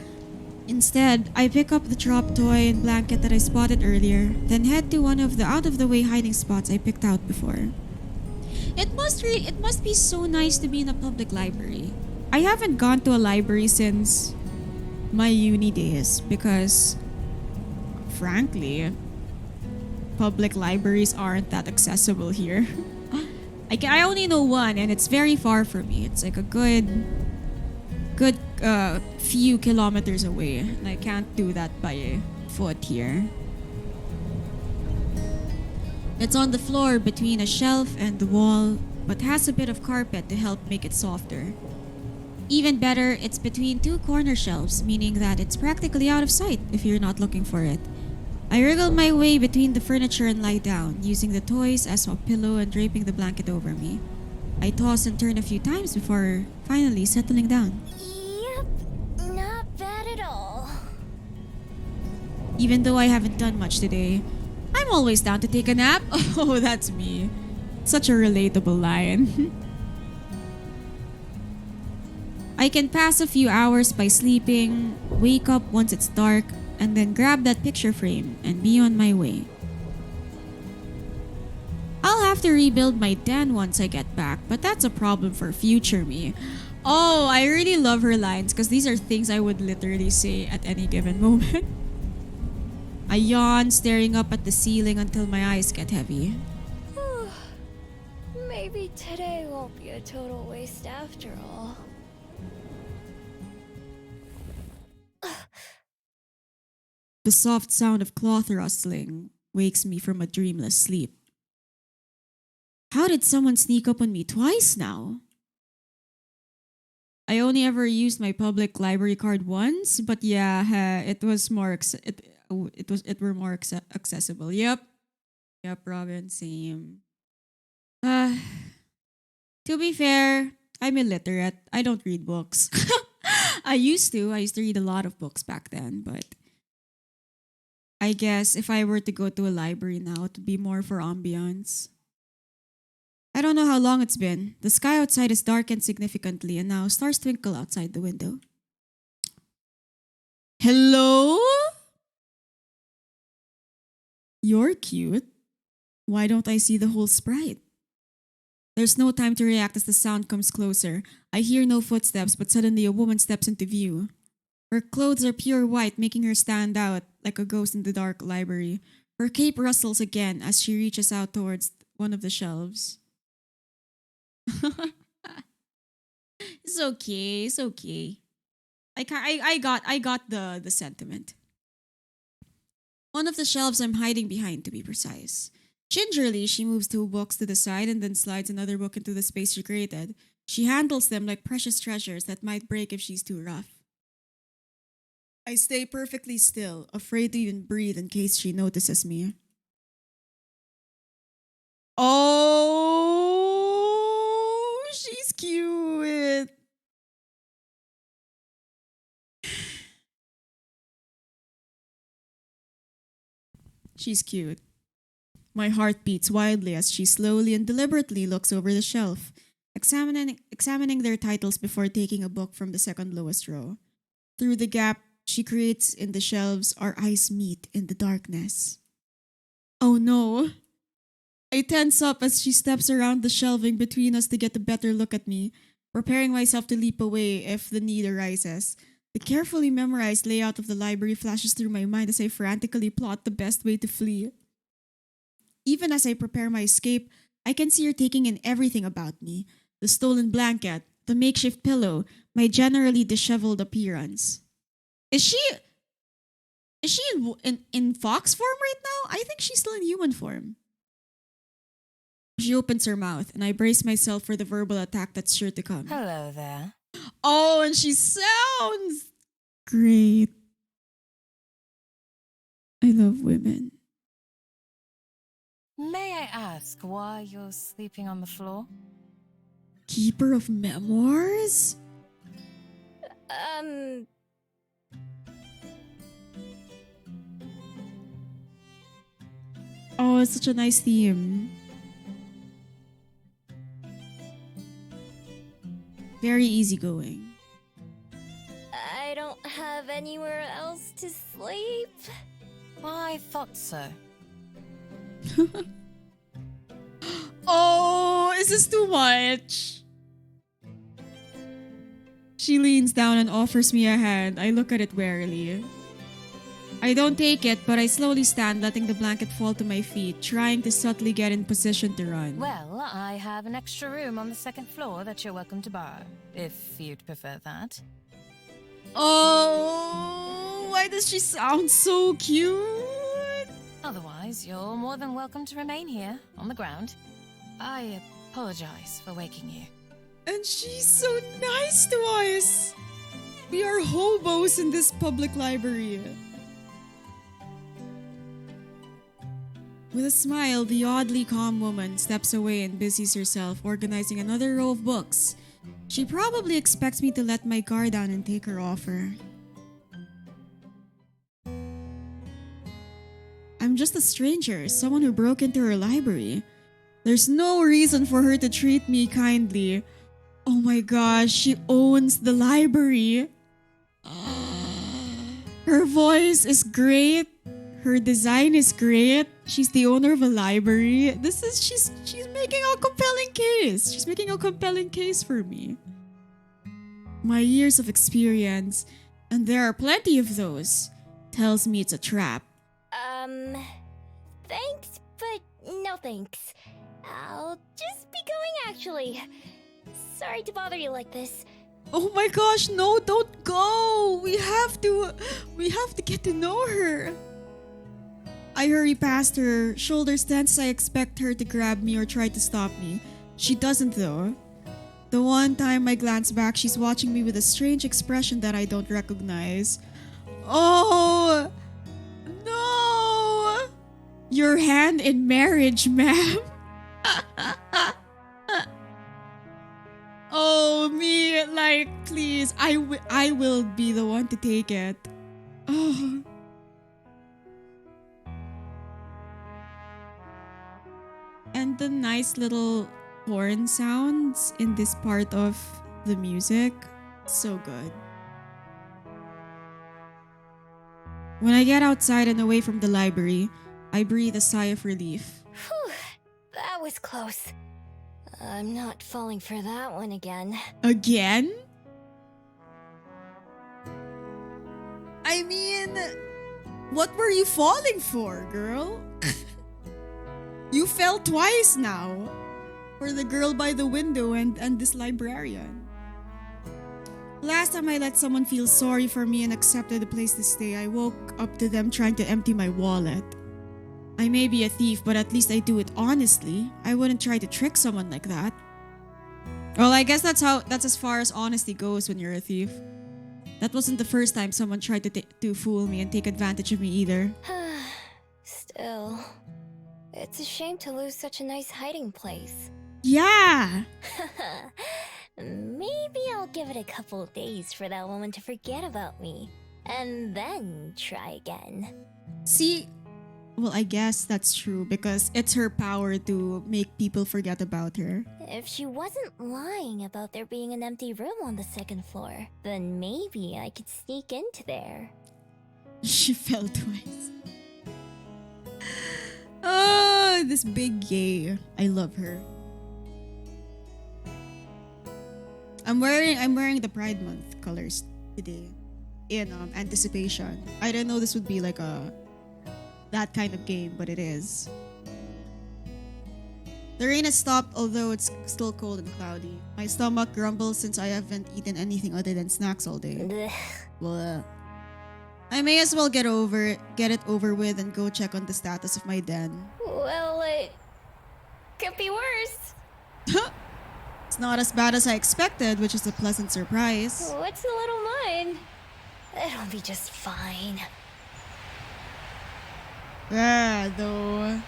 [SPEAKER 1] Instead, I pick up the dropped toy and blanket that I spotted earlier, then head to one of the out-of-the-way hiding spots I picked out before. It must be so nice to be in a public library. I haven't gone to a library since my uni days because, frankly, public libraries aren't that accessible here. I only know one and it's very far from me. It's like a good few kilometers away, and I can't do that by foot here. It's on the floor between a shelf and the wall, but has a bit of carpet to help make it softer. Even better, it's between two corner shelves, meaning that it's practically out of sight if you're not looking for it. I wriggle my way between the furniture and lie down, using the toys as a pillow and draping the blanket over me. I toss and turn a few times before finally settling down.
[SPEAKER 2] Yep, not bad at all.
[SPEAKER 1] Even though I haven't done much today, I'm always down to take a nap. Oh, that's me. Such a relatable line. I can pass a few hours by sleeping, wake up once it's dark, and then grab that picture frame and be on my way. I'll have to rebuild my den once I get back, but that's a problem for future me. Oh, I really love her lines because these are things I would literally say at any given moment. I yawn, staring up at the ceiling until my eyes get heavy.
[SPEAKER 2] Maybe today won't be a total waste after all.
[SPEAKER 1] The soft sound of cloth rustling wakes me from a dreamless sleep. How did someone sneak up on me twice now? I only ever used my public library card once, but yeah, it was more it were more accessible. Yep, Robin, same. Uh, to be fair, I'm illiterate. I don't read books. I used to. I used to read a lot of books back then, but I guess if I were to go to a library now, it would be more for ambiance. I don't know how long it's been. The sky outside has darkened significantly and now stars twinkle outside the window. Hello? You're cute. Why don't I see the whole sprite? There's no time to react as the sound comes closer. I hear no footsteps, but suddenly a woman steps into view. Her clothes are pure white, making her stand out like a ghost in the dark library. Her cape rustles again as she reaches out towards one of the shelves. It's okay. It's okay. I got the sentiment. One of the shelves I'm hiding behind, to be precise. Gingerly, she moves two books to the side and then slides another book into the space she created. She handles them like precious treasures that might break if she's too rough. I stay perfectly still, afraid to even breathe in case she notices me. Oh, she's cute. She's cute. My heart beats wildly as she slowly and deliberately looks over the shelf, examining their titles before taking a book from the second lowest row. Through the gap she creates in the shelves, our eyes meet in the darkness. Oh no! I tense up as she steps around the shelving between us to get a better look at me, preparing myself to leap away if the need arises. The carefully memorized layout of the library flashes through my mind as I frantically plot the best way to flee. Even as I prepare my escape, I can see her taking in everything about me: the stolen blanket, the makeshift pillow, my generally disheveled appearance. Is she in fox form right now? I think she's still in human form. She opens her mouth, and I brace myself for the verbal attack that's sure to come.
[SPEAKER 9] Hello there.
[SPEAKER 1] Oh, and she sounds great. I love women.
[SPEAKER 9] May I ask why you're sleeping on the floor?
[SPEAKER 1] Keeper of memoirs? Oh, it's such a nice theme. Very easygoing.
[SPEAKER 2] I don't have anywhere else to sleep.
[SPEAKER 9] I thought so.
[SPEAKER 1] Oh, is this too much? She leans down and offers me a hand. I look at it warily. I don't take it, but I slowly stand, letting the blanket fall to my feet, trying to subtly get in position to run.
[SPEAKER 9] Well, I have an extra room on the second floor that you're welcome to borrow, if you'd prefer that.
[SPEAKER 1] Oh, why does she sound so cute?
[SPEAKER 9] Otherwise, you're more than welcome to remain here, on the ground. I apologize for waking you.
[SPEAKER 1] And she's so nice to us. We are hobos in this public library. With a smile, the oddly calm woman steps away and busies herself organizing another row of books. She probably expects me to let my guard down and take her offer. I'm just a stranger, someone who broke into her library. There's no reason for her to treat me kindly. Oh my gosh, she owns the library. Her voice is great. Her design is great. She's the owner of a library. She's making a compelling case. She's making a compelling case for me. My years of experience, and there are plenty of those, tells me it's a trap.
[SPEAKER 2] Thanks, but no thanks. I'll just be going actually. Sorry to bother you like this.
[SPEAKER 1] Oh my gosh, no, don't go. We have to get to know her. I hurry past her, shoulders tense as I expect her to grab me or try to stop me. She doesn't though. The one time I glance back, she's watching me with a strange expression that I don't recognize. Oh, no! Your hand in marriage, ma'am. Oh, me, like, please, I will be the one to take it. Oh. And the nice little horn sounds in this part of the music, so good. When I get outside and away from the library, I breathe a sigh of relief.
[SPEAKER 2] Whew, that was close. I'm not falling for that one again.
[SPEAKER 1] Again? I mean, what were you falling for, girl? You fell twice now. For the girl by the window and this librarian. Last time I let someone feel sorry for me and accepted a place to stay, I woke up to them trying to empty my wallet. I may be a thief, but at least I do it honestly. I wouldn't try to trick someone like that. Well, I guess that's as far as honesty goes when you're a thief. That wasn't the first time someone tried to fool me and take advantage of me either.
[SPEAKER 2] Still, it's a shame to lose such a nice hiding place.
[SPEAKER 1] Yeah!
[SPEAKER 2] Maybe I'll give it a couple days for that woman to forget about me, and then try again.
[SPEAKER 1] See, Well, I guess that's true because it's her power to make people forget about her.
[SPEAKER 2] If she wasn't lying about there being an empty room on the second floor, then maybe I could sneak into there.
[SPEAKER 1] She fell twice. Oh, this big gay. I love her. I'm wearing the Pride Month colors today in anticipation. I didn't know this would be like a that kind of game, but it is. The rain has stopped, although it's still cold and cloudy. My stomach grumbles since I haven't eaten anything other than snacks all day.
[SPEAKER 2] Blech.
[SPEAKER 1] Blah. I may as well get it over with and go check on the status of my den.
[SPEAKER 2] Well, it could be worse.
[SPEAKER 1] It's not as bad as I expected, which is a pleasant surprise.
[SPEAKER 2] What's a little mine? It'll be just fine.
[SPEAKER 1] Yeah, though.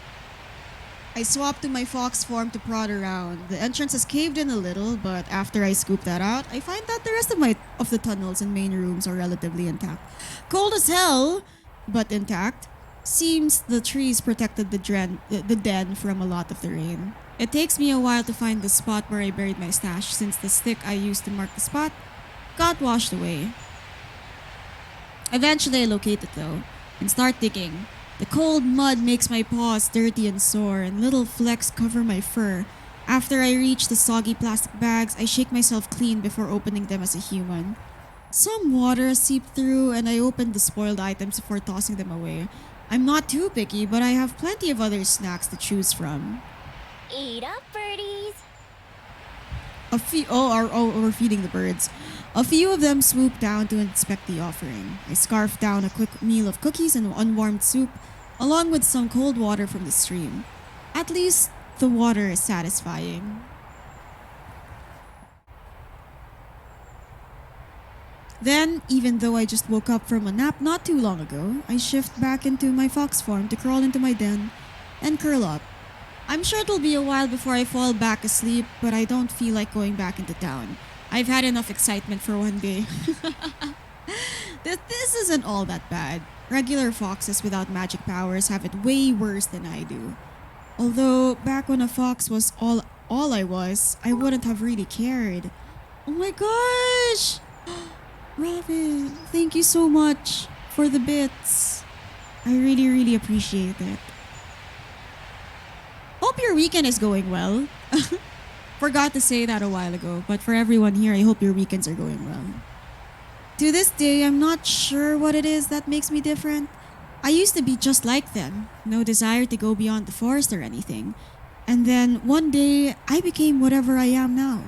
[SPEAKER 1] I swapped to my fox form to prod around. The entrance has caved in a little, but after I scoop that out, I find that the rest of the tunnels and main rooms are relatively intact. Cold as hell, but intact. Seems the trees protected the den from a lot of the rain. It takes me a while to find the spot where I buried my stash since the stick I used to mark the spot got washed away. Eventually I locate it though and start digging. The cold mud makes my paws dirty and sore, and little flecks cover my fur. After I reach the soggy plastic bags, I shake myself clean before opening them as a human. Some water has seeped through, and I open the spoiled items before tossing them away. I'm not too picky, but I have plenty of other snacks to choose from.
[SPEAKER 2] Eat up, birdies.
[SPEAKER 1] We're feeding the birds. A few of them swoop down to inspect the offering. I scarf down a quick meal of cookies and unwarmed soup, along with some cold water from the stream. At least the water is satisfying. Then, even though I just woke up from a nap not too long ago, I shift back into my fox form to crawl into my den and curl up. I'm sure it'll be a while before I fall back asleep, but I don't feel like going back into town. I've had enough excitement for one day. This isn't all that bad. Regular foxes without magic powers have it way worse than I do. Although, back when a fox was all I was, I wouldn't have really cared. Oh my gosh! Robin, thank you so much for the bits. I really, really appreciate it. Hope your weekend is going well. Forgot to say that a while ago, but for everyone here, I hope your weekends are going well. To this day, I'm not sure what it is that makes me different. I used to be just like them, no desire to go beyond the forest or anything. And then one day, I became whatever I am now.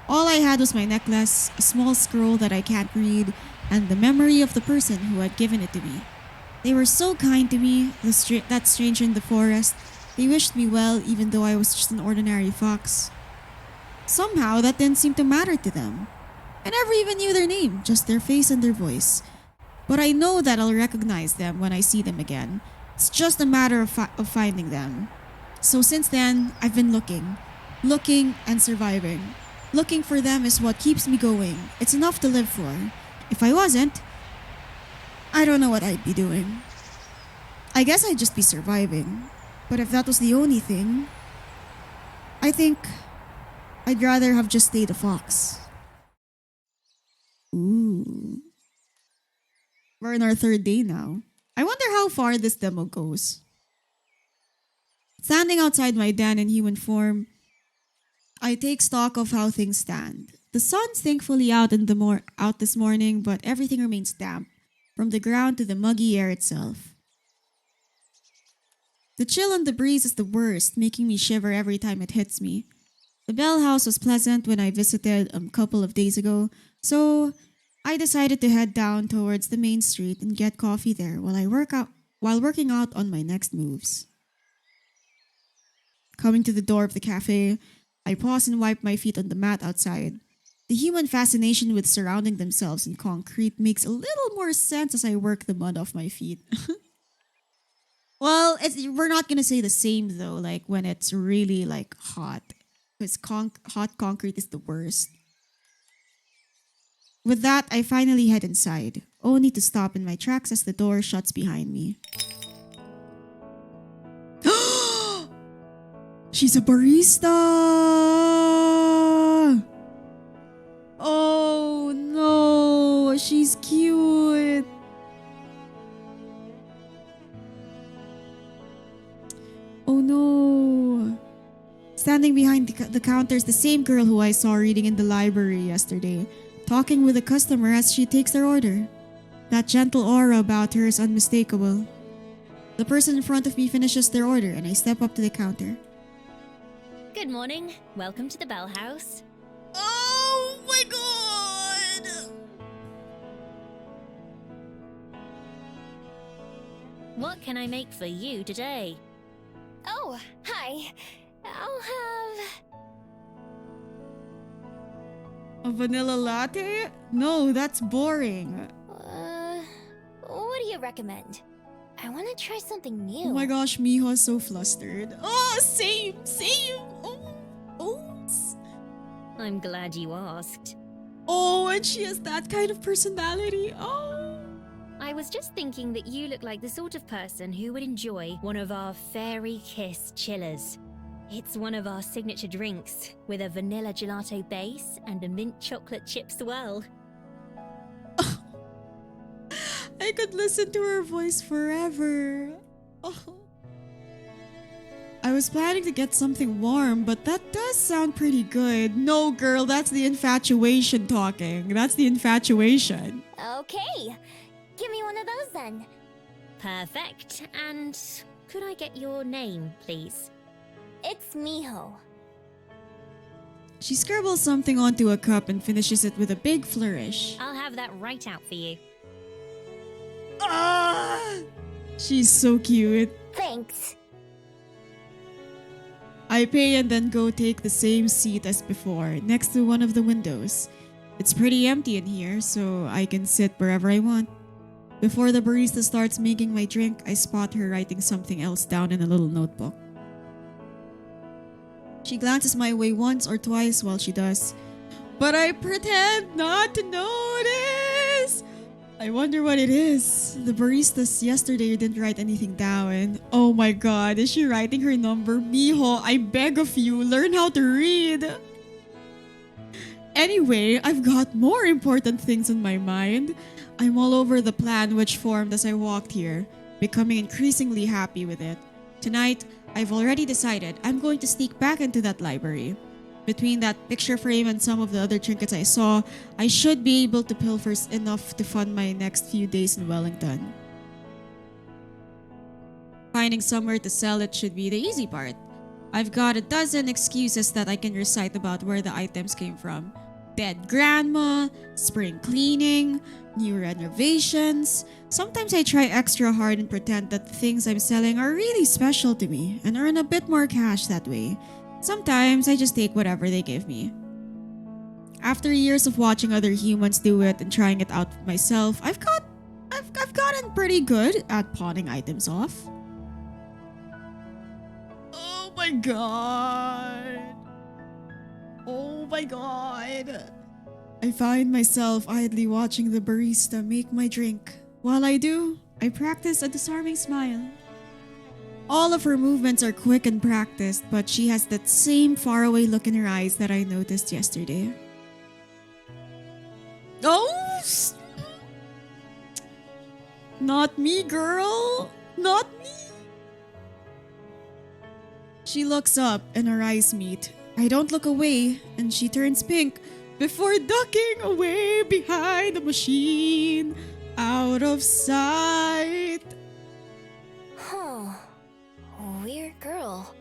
[SPEAKER 1] All I had was my necklace, a small scroll that I can't read, and the memory of the person who had given it to me. They were so kind to me, that stranger in the forest. They wished me well even though I was just an ordinary fox. Somehow, that didn't seem to matter to them. I never even knew their name, just their face and their voice. But I know that I'll recognize them when I see them again. It's just a matter of finding them. So since then, I've been looking and surviving. Looking for them is what keeps me going. It's enough to live for. If I wasn't, I don't know what I'd be doing. I guess I'd just be surviving. But if that was the only thing, I think I'd rather have just stayed a fox. Ooh. We're in our third day now. I wonder how far this demo goes. Standing outside my den in human form, I take stock of how things stand. The sun's thankfully out this morning, but everything remains damp, from the ground to the muggy air itself. The chill on the breeze is the worst, making me shiver every time it hits me. The Bell House was pleasant when I visited a couple of days ago, so I decided to head down towards the main street and get coffee there while working out on my next moves. Coming to the door of the cafe, I pause and wipe my feet on the mat outside. The human fascination with surrounding themselves in concrete makes a little more sense as I work the mud off my feet. Well, we're not gonna say the same though, like when it's really like hot. Because hot concrete is the worst. With that, I finally head inside, only to stop in my tracks as the door shuts behind me. She's a barista! Oh no, she's cute. Oh no. Standing behind the counter is the same girl who I saw reading in the library yesterday, talking with a customer as she takes their order. That gentle aura about her is unmistakable. The person in front of me finishes their order and I step up to the counter.
[SPEAKER 2] Good morning. Welcome to the Bell House.
[SPEAKER 1] Oh my god!
[SPEAKER 2] What can I make for you today? Oh, hi. I'll have...
[SPEAKER 1] A vanilla latte? No, that's boring.
[SPEAKER 2] What do you recommend? I want to try something new.
[SPEAKER 1] Oh my gosh, Miho is so flustered. Oh, same. Oh.
[SPEAKER 2] I'm glad you asked.
[SPEAKER 1] Oh, and she has that kind of personality. Oh.
[SPEAKER 2] I was just thinking that you look like the sort of person who would enjoy one of our Fairy Kiss chillers. It's one of our signature drinks, with a vanilla gelato base and a mint chocolate chip swirl.
[SPEAKER 1] I could listen to her voice forever. Oh. I was planning to get something warm, but that does sound pretty good. No, girl, that's the infatuation talking. That's the infatuation.
[SPEAKER 2] Okay, give me one of those then. Perfect. And could I get your name, please? It's Miho.
[SPEAKER 1] She scribbles something onto a cup and finishes it with a big flourish.
[SPEAKER 2] I'll have that right out for you.
[SPEAKER 1] Ah! She's so cute.
[SPEAKER 2] Thanks.
[SPEAKER 1] I pay and then go take the same seat as before, next to one of the windows. It's pretty empty in here, so I can sit wherever I want. Before the barista starts making my drink, I spot her writing something else down in a little notebook. She glances my way once or twice while she does, but I pretend not to notice. I wonder what it is. The baristas yesterday didn't write anything down. Oh my god, is she writing her number? Miho, I beg of you, learn how to read. Anyway, I've got more important things in my mind. I'm all over the plan which formed as I walked here, becoming increasingly happy with it. Tonight, I've already decided I'm going to sneak back into that library. Between that picture frame and some of the other trinkets I saw, I should be able to pilfer enough to fund my next few days in Wellington. Finding somewhere to sell it should be the easy part. I've got a dozen excuses that I can recite about where the items came from. Dead grandma, spring cleaning, new renovations. Sometimes I try extra hard and pretend that the things I'm selling are really special to me and earn a bit more cash that way. Sometimes I just take whatever they give me. After years of watching other humans do it and trying it out myself, I've gotten pretty good at pawning items off. Oh my god. Oh my god. I find myself idly watching the barista make my drink. While I do, I practice a disarming smile. All of her movements are quick and practiced, but she has that same faraway look in her eyes that I noticed yesterday. Oh! Not me, girl! Not me! She looks up and our eyes meet. I don't look away, and she turns pink before ducking away behind the machine, out of sight.
[SPEAKER 2] Huh. Weird girl.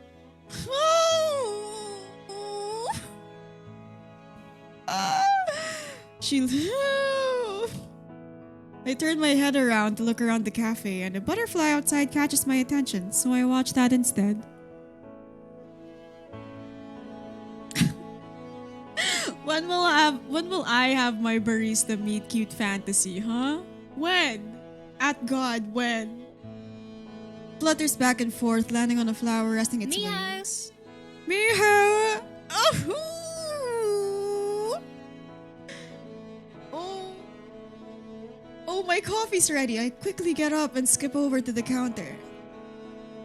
[SPEAKER 1] She. I turn my head around to look around the cafe, and a butterfly outside catches my attention, so I watch that instead. When will I have my barista meet cute fantasy, huh? When? At God, when? Flutters back and forth, landing on a flower, resting its
[SPEAKER 2] Miho!
[SPEAKER 1] wings. Miho! Oh! Oh! my coffee's ready. I quickly get up and skip over to the counter.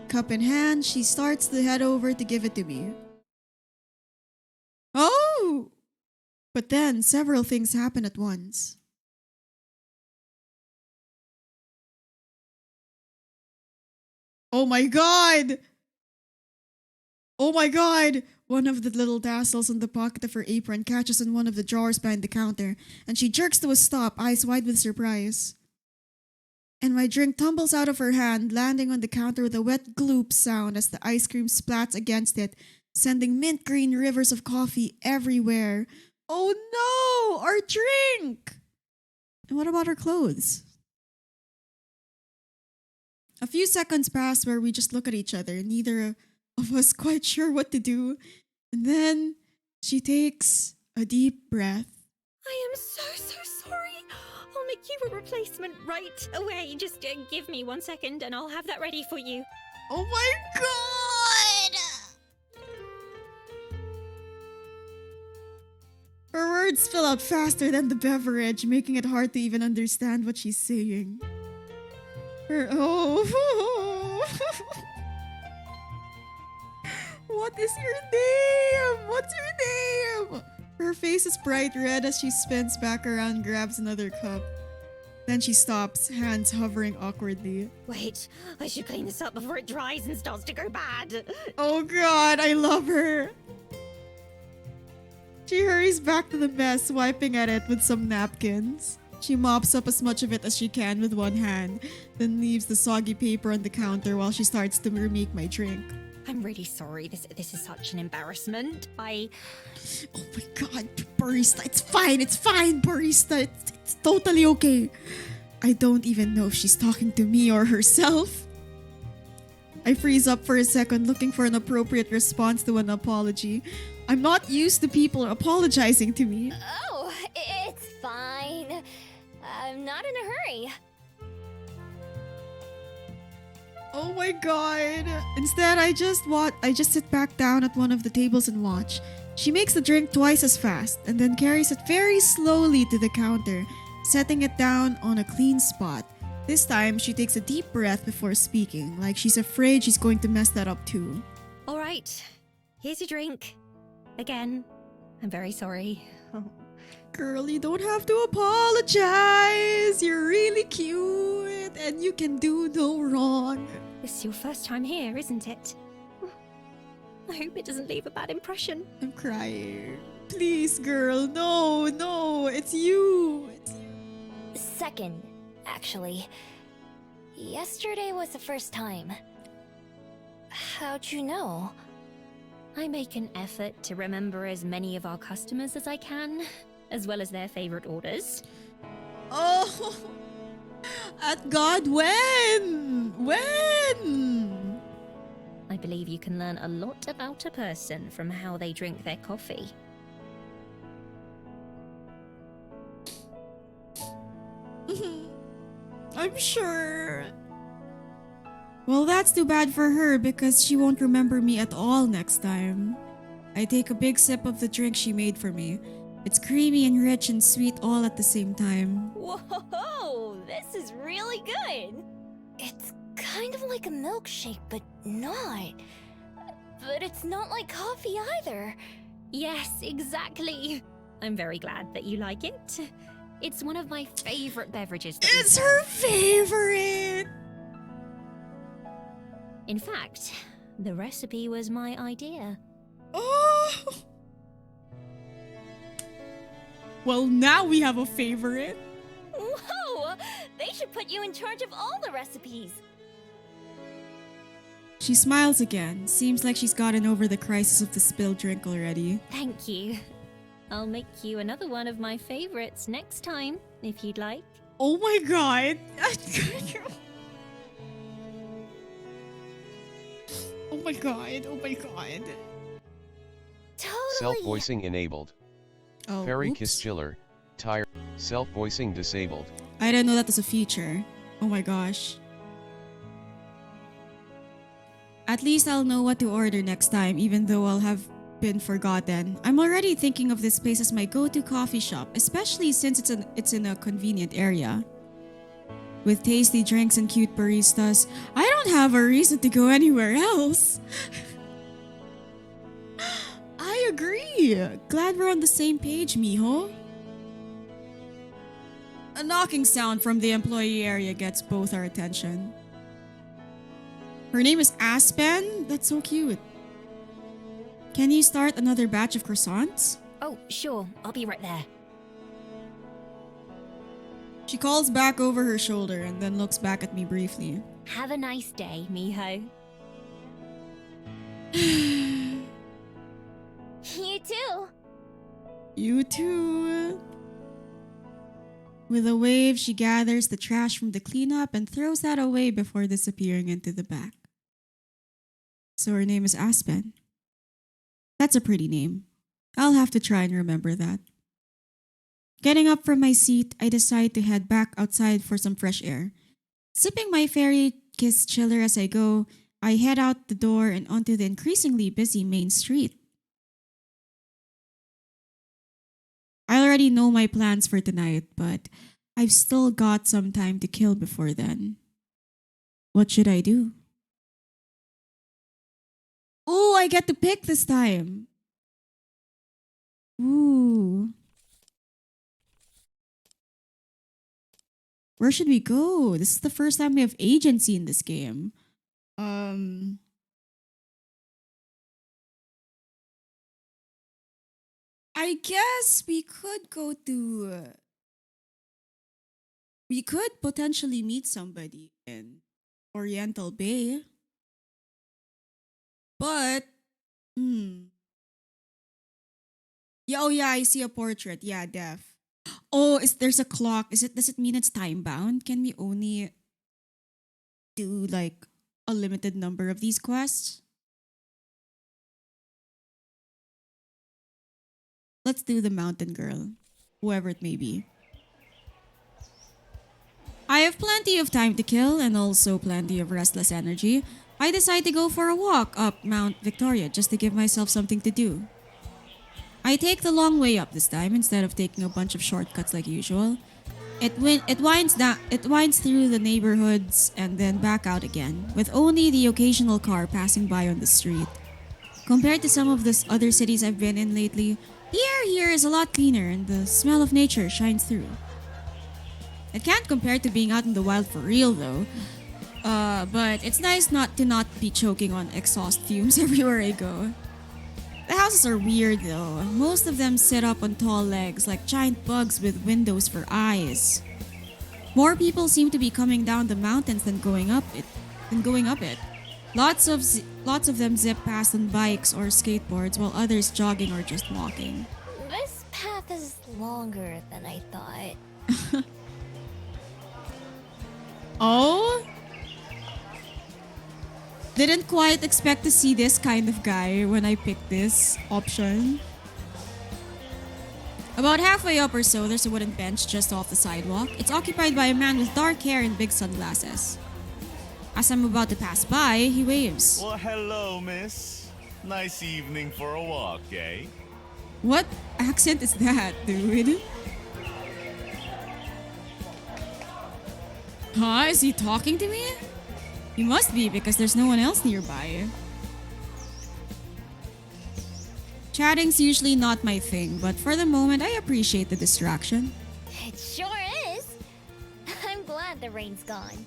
[SPEAKER 1] Cup in hand, she starts to head over to give it to me. Oh! But then several things happen at once. Oh my god! Oh my god! One of the little tassels on the pocket of her apron catches on one of the drawers behind the counter, and she jerks to a stop, eyes wide with surprise. And my drink tumbles out of her hand, landing on the counter with a wet gloop sound as the ice cream splats against it, sending mint green rivers of coffee everywhere. Oh no! Our drink! And what about our clothes? A few seconds pass where we just look at each other, neither of us quite sure what to do. And then she takes a deep breath.
[SPEAKER 2] I am so sorry. I'll make you a replacement right away. Just give me 1 second and I'll have that ready for you.
[SPEAKER 1] Oh my god! Her words spill out faster than the beverage, making it hard to even understand what she's saying. What is your name? What's your name? Her face is bright red as she spins back around and grabs another cup. Then she stops, hands hovering awkwardly.
[SPEAKER 2] Wait, I should clean this up before it dries and starts to go bad.
[SPEAKER 1] Oh god, I love her. She hurries back to the mess, wiping at it with some napkins. She mops up as much of it as she can with one hand, then leaves the soggy paper on the counter while she starts to remake my drink.
[SPEAKER 2] I'm really sorry. This is such an embarrassment.
[SPEAKER 1] Oh my god, barista, it's fine, barista. It's totally okay. I don't even know if she's talking to me or herself. I freeze up for a second, looking for an appropriate response to an apology. I'm not used to people apologizing to me.
[SPEAKER 8] Oh, it's fine. I'm not in a hurry.
[SPEAKER 1] Oh my god. Instead, I just sit back down at one of the tables and watch. She makes the drink twice as fast and then carries it very slowly to the counter, setting it down on a clean spot. This time, she takes a deep breath before speaking, like she's afraid she's going to mess that up too.
[SPEAKER 2] All right, here's your drink. Again, I'm very sorry.
[SPEAKER 1] Girl, you don't have to apologize. You're really cute and you can do no wrong.
[SPEAKER 2] This is your first time here, isn't it? I hope it doesn't leave a bad impression.
[SPEAKER 1] I'm crying. Please, girl. No, it's you.
[SPEAKER 8] Second, actually. Yesterday was the first time. How'd you know?
[SPEAKER 2] I make an effort to remember as many of our customers as I can, as well as their favorite orders.
[SPEAKER 1] Oh, at God, when? When?
[SPEAKER 2] I believe you can learn a lot about a person from how they drink their coffee.
[SPEAKER 1] I'm sure. Well, that's too bad for her because she won't remember me at all next time. I take a big sip of the drink she made for me. It's creamy and rich and sweet all at the same time.
[SPEAKER 8] Whoa, this is really good. It's kind of like a milkshake, but not. But it's not like coffee either.
[SPEAKER 2] Yes, exactly. I'm very glad that you like it. It's one of my favorite beverages.
[SPEAKER 1] It's her favorite!
[SPEAKER 2] In fact, the recipe was my idea.
[SPEAKER 1] Oh! Well, now we have a favorite.
[SPEAKER 8] Whoa! They should put you in charge of all the recipes.
[SPEAKER 1] She smiles again. Seems like she's gotten over the crisis of the spilled drink already.
[SPEAKER 2] Thank you. I'll make you another one of my favorites next time, if you'd like.
[SPEAKER 1] Oh my god! Oh my god, oh my god.
[SPEAKER 8] Totally.
[SPEAKER 10] Self-voicing enabled.
[SPEAKER 1] Oh,
[SPEAKER 10] Fairy
[SPEAKER 1] oops.
[SPEAKER 10] Kiss Chiller. Tire. Self-voicing disabled.
[SPEAKER 1] I didn't know that was a feature. Oh my gosh. At least I'll know what to order next time, even though I'll have been forgotten. I'm already thinking of this place as my go-to coffee shop, especially since it's in a convenient area. With tasty drinks and cute baristas, I don't have a reason to go anywhere else. I agree. Glad we're on the same page, mijo. A knocking sound from the employee area gets both our attention. Her name is Aspen? That's so cute. Can you start another batch of croissants?
[SPEAKER 2] Oh, sure. I'll be right there.
[SPEAKER 1] She calls back over her shoulder and then looks back at me briefly.
[SPEAKER 2] Have a nice day, mijo.
[SPEAKER 8] You too.
[SPEAKER 1] You too. With a wave, she gathers the trash from the cleanup and throws that away before disappearing into the back. So her name is Aspen. That's a pretty name. I'll have to try and remember that. Getting up from my seat, I decide to head back outside for some fresh air. Sipping my fairy kiss chiller as I go, I head out the door and onto the increasingly busy main street. I already know my plans for tonight, but I've still got some time to kill before then. What should I do? Oh, I get to pick this time. Ooh. Where should we go? This is the first time we have agency in this game. I guess we could go to. We could potentially meet somebody in Oriental Bay. But, yeah, oh yeah, I see a portrait. Yeah, def. Oh, there's a clock? Does it mean it's time bound? Can we only do like a limited number of these quests? Let's do the mountain girl, whoever it may be. I have plenty of time to kill and also plenty of restless energy. I decide to go for a walk up Mount Victoria just to give myself something to do. I take the long way up this time instead of taking a bunch of shortcuts like usual. It winds through the neighborhoods and then back out again, with only the occasional car passing by on the street. Compared to some of the other cities I've been in lately, the air here is a lot cleaner and the smell of nature shines through. It can't compare to being out in the wild for real though. But it's nice not to be choking on exhaust fumes everywhere I go. The houses are weird though. Most of them sit up on tall legs like giant bugs with windows for eyes. More people seem to be coming down the mountains than going up it. Lots of them zip past on bikes or skateboards while others jogging or just walking.
[SPEAKER 8] This path is longer than I thought.
[SPEAKER 1] Oh? Didn't quite expect to see this kind of guy when I picked this option. About halfway up or so, there's a wooden bench just off the sidewalk. It's occupied by a man with dark hair and big sunglasses. As I'm about to pass by, he waves.
[SPEAKER 11] Well, hello, miss. Nice evening for a walk, eh?
[SPEAKER 1] What accent is that, dude? Huh? Is he talking to me? He must be because there's no one else nearby. Chatting's usually not my thing, but for the moment I appreciate the distraction.
[SPEAKER 8] It sure is. I'm glad the rain's gone.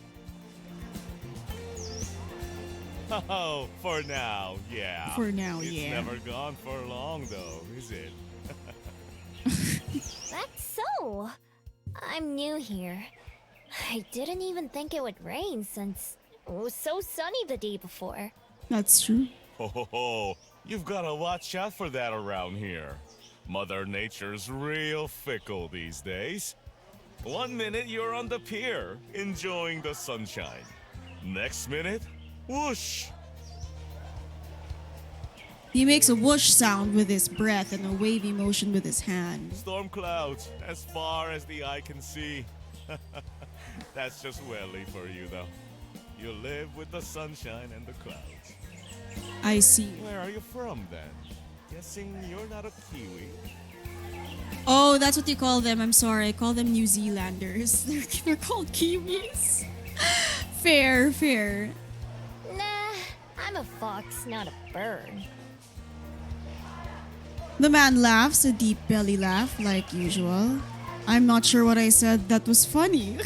[SPEAKER 11] Oh, for now, yeah.
[SPEAKER 1] For now,
[SPEAKER 11] it's
[SPEAKER 1] yeah.
[SPEAKER 11] Never gone for long, though, is it?
[SPEAKER 8] That's so. I'm new here. I didn't even think it would rain since it was so sunny the day before.
[SPEAKER 1] That's true.
[SPEAKER 11] Ho, you've got to watch out for that around here. Mother Nature's real fickle these days. 1 minute you're on the pier, enjoying the sunshine. Next minute, whoosh!
[SPEAKER 1] He makes a whoosh sound with his breath and a wavy motion with his hand.
[SPEAKER 11] Storm clouds, as far as the eye can see. That's just welly for you, though. You live with the sunshine and the clouds.
[SPEAKER 1] I see.
[SPEAKER 11] Where are you from, then? Guessing you're not a Kiwi.
[SPEAKER 1] Oh, that's what you call them. I'm sorry. I call them New Zealanders. They're called Kiwis. Fair, fair.
[SPEAKER 8] Nah, I'm a fox, not a bird.
[SPEAKER 1] The man laughs, a deep belly laugh, like usual. I'm not sure what I said that was funny.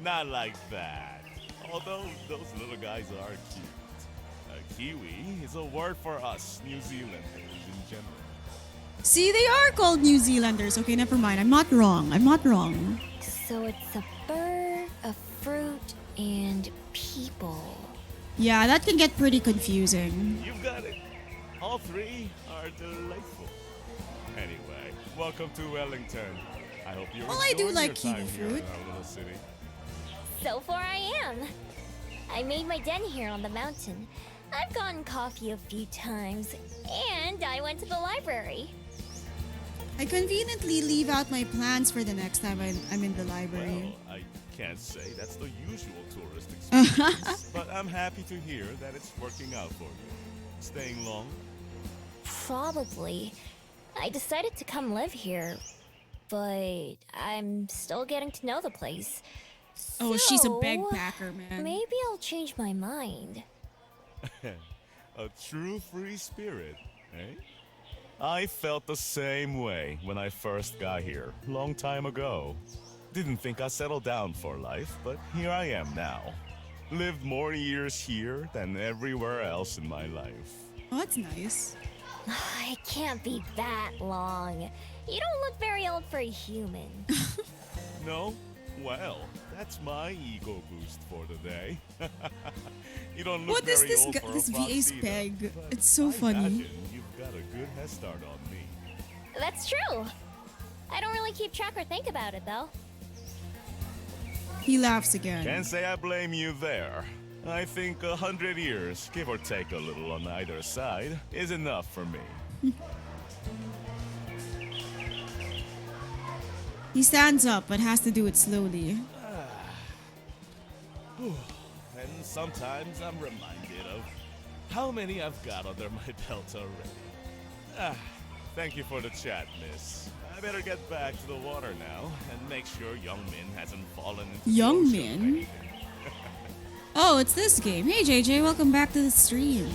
[SPEAKER 11] Not like that. Although those little guys are cute. A Kiwi is a word for us New Zealanders in general.
[SPEAKER 1] See, they are called New Zealanders. Okay, never mind. I'm not wrong. I'm not wrong.
[SPEAKER 8] So it's a bird, a fruit, and people.
[SPEAKER 1] Yeah, that can get pretty confusing.
[SPEAKER 11] You've got it. All three are delightful. Anyway, welcome to Wellington. I hope you're
[SPEAKER 1] Well, I do
[SPEAKER 11] enjoying
[SPEAKER 1] like
[SPEAKER 11] your time
[SPEAKER 1] kiwi
[SPEAKER 11] here
[SPEAKER 1] fruit.
[SPEAKER 11] in our little city.
[SPEAKER 8] So far I am. I made my den here on the mountain. I've gotten coffee a few times, and I went to the library.
[SPEAKER 1] I conveniently leave out my plans for the next time I'm in the library.
[SPEAKER 11] Well, I can't say that's the usual tourist experience, but I'm happy to hear that it's working out for you. Staying long?
[SPEAKER 8] Probably. I decided to come live here, but I'm still getting to know the place.
[SPEAKER 1] Oh, she's a
[SPEAKER 8] So,
[SPEAKER 1] bagpacker, man.
[SPEAKER 8] Maybe I'll change my mind.
[SPEAKER 11] A true free spirit, eh? I felt the same way when I first got here, long time ago. Didn't think I'd settle down for life, but here I am now. Lived more years here than everywhere else in my life.
[SPEAKER 1] Oh, that's nice.
[SPEAKER 8] It can't be that long. You don't look very old for a human.
[SPEAKER 11] No? Well, that's my ego boost for the day. You don't look
[SPEAKER 1] What is
[SPEAKER 11] very
[SPEAKER 1] this
[SPEAKER 11] old for
[SPEAKER 1] this
[SPEAKER 11] a
[SPEAKER 1] VA's
[SPEAKER 11] Foxita,
[SPEAKER 1] peg?
[SPEAKER 11] but
[SPEAKER 1] It's so
[SPEAKER 11] I
[SPEAKER 1] funny.
[SPEAKER 11] imagine you've got a good head start on me.
[SPEAKER 8] That's true. I don't really keep track or think about it, though.
[SPEAKER 1] He laughs again.
[SPEAKER 11] Can't say I blame you there. I think 100 years, give or take a little on either side, is enough for me.
[SPEAKER 1] He stands up, but has to do it slowly.
[SPEAKER 11] And sometimes I'm reminded of how many I've got under my belt already. Thank you for the chat, miss. I better get back to the water now and make sure Young Min hasn't fallen into the
[SPEAKER 1] Young
[SPEAKER 11] ocean or
[SPEAKER 1] Min?
[SPEAKER 11] anything.
[SPEAKER 1] Oh, it's this game. Hey JJ, welcome back to the stream.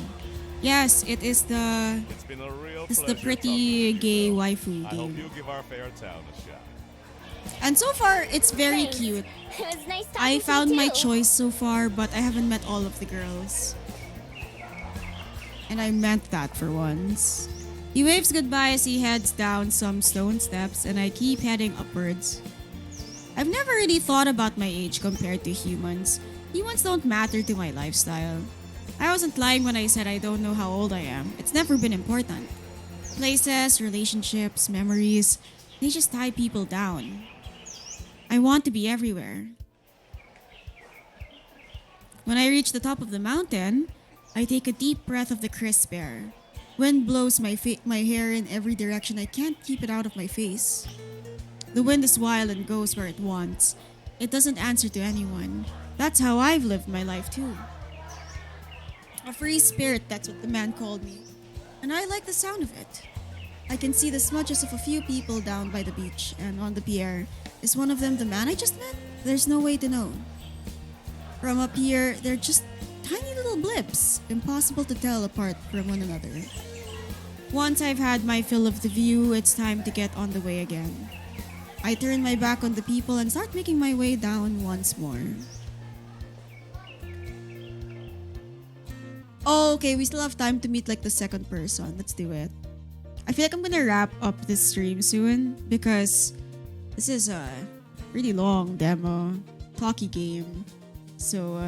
[SPEAKER 1] Yes, it is the
[SPEAKER 11] It's been a real
[SPEAKER 1] it's the
[SPEAKER 11] pleasure
[SPEAKER 1] pretty
[SPEAKER 11] talking to
[SPEAKER 1] gay
[SPEAKER 11] you, though.
[SPEAKER 1] waifu
[SPEAKER 11] I hope
[SPEAKER 1] game.
[SPEAKER 11] you give our fair town a shot.
[SPEAKER 1] And so far, it's very
[SPEAKER 8] Thanks.
[SPEAKER 1] cute.
[SPEAKER 8] It was nice talking
[SPEAKER 1] I
[SPEAKER 8] to you,
[SPEAKER 1] found my
[SPEAKER 8] too.
[SPEAKER 1] choice so far, but I haven't met all of the girls. And I meant that for once. He waves goodbye as he heads down some stone steps, and I keep heading upwards. I've never really thought about my age compared to humans. Humans don't matter to my lifestyle. I wasn't lying when I said I don't know how old I am. It's never been important. Places, relationships, memories, they just tie people down. I want to be everywhere. When I reach the top of the mountain, I take a deep breath of the crisp air. Wind blows my hair in every direction. I can't keep it out of my face. The wind is wild and goes where it wants. It doesn't answer to anyone. That's how I've lived my life too. A free spirit, that's what the man called me. And I like the sound of it. I can see the smudges of a few people down by the beach and on the pier. Is one of them the man I just met? There's no way to know. From up here, they're just tiny little blips, impossible to tell apart from one another. Once I've had my fill of the view, it's time to get on the way again. I turn my back on the people and start making my way down once more. Oh, okay, we still have time to meet like the second person. Let's do it. I feel like I'm gonna wrap up this stream soon because this is a really long demo, talky game. So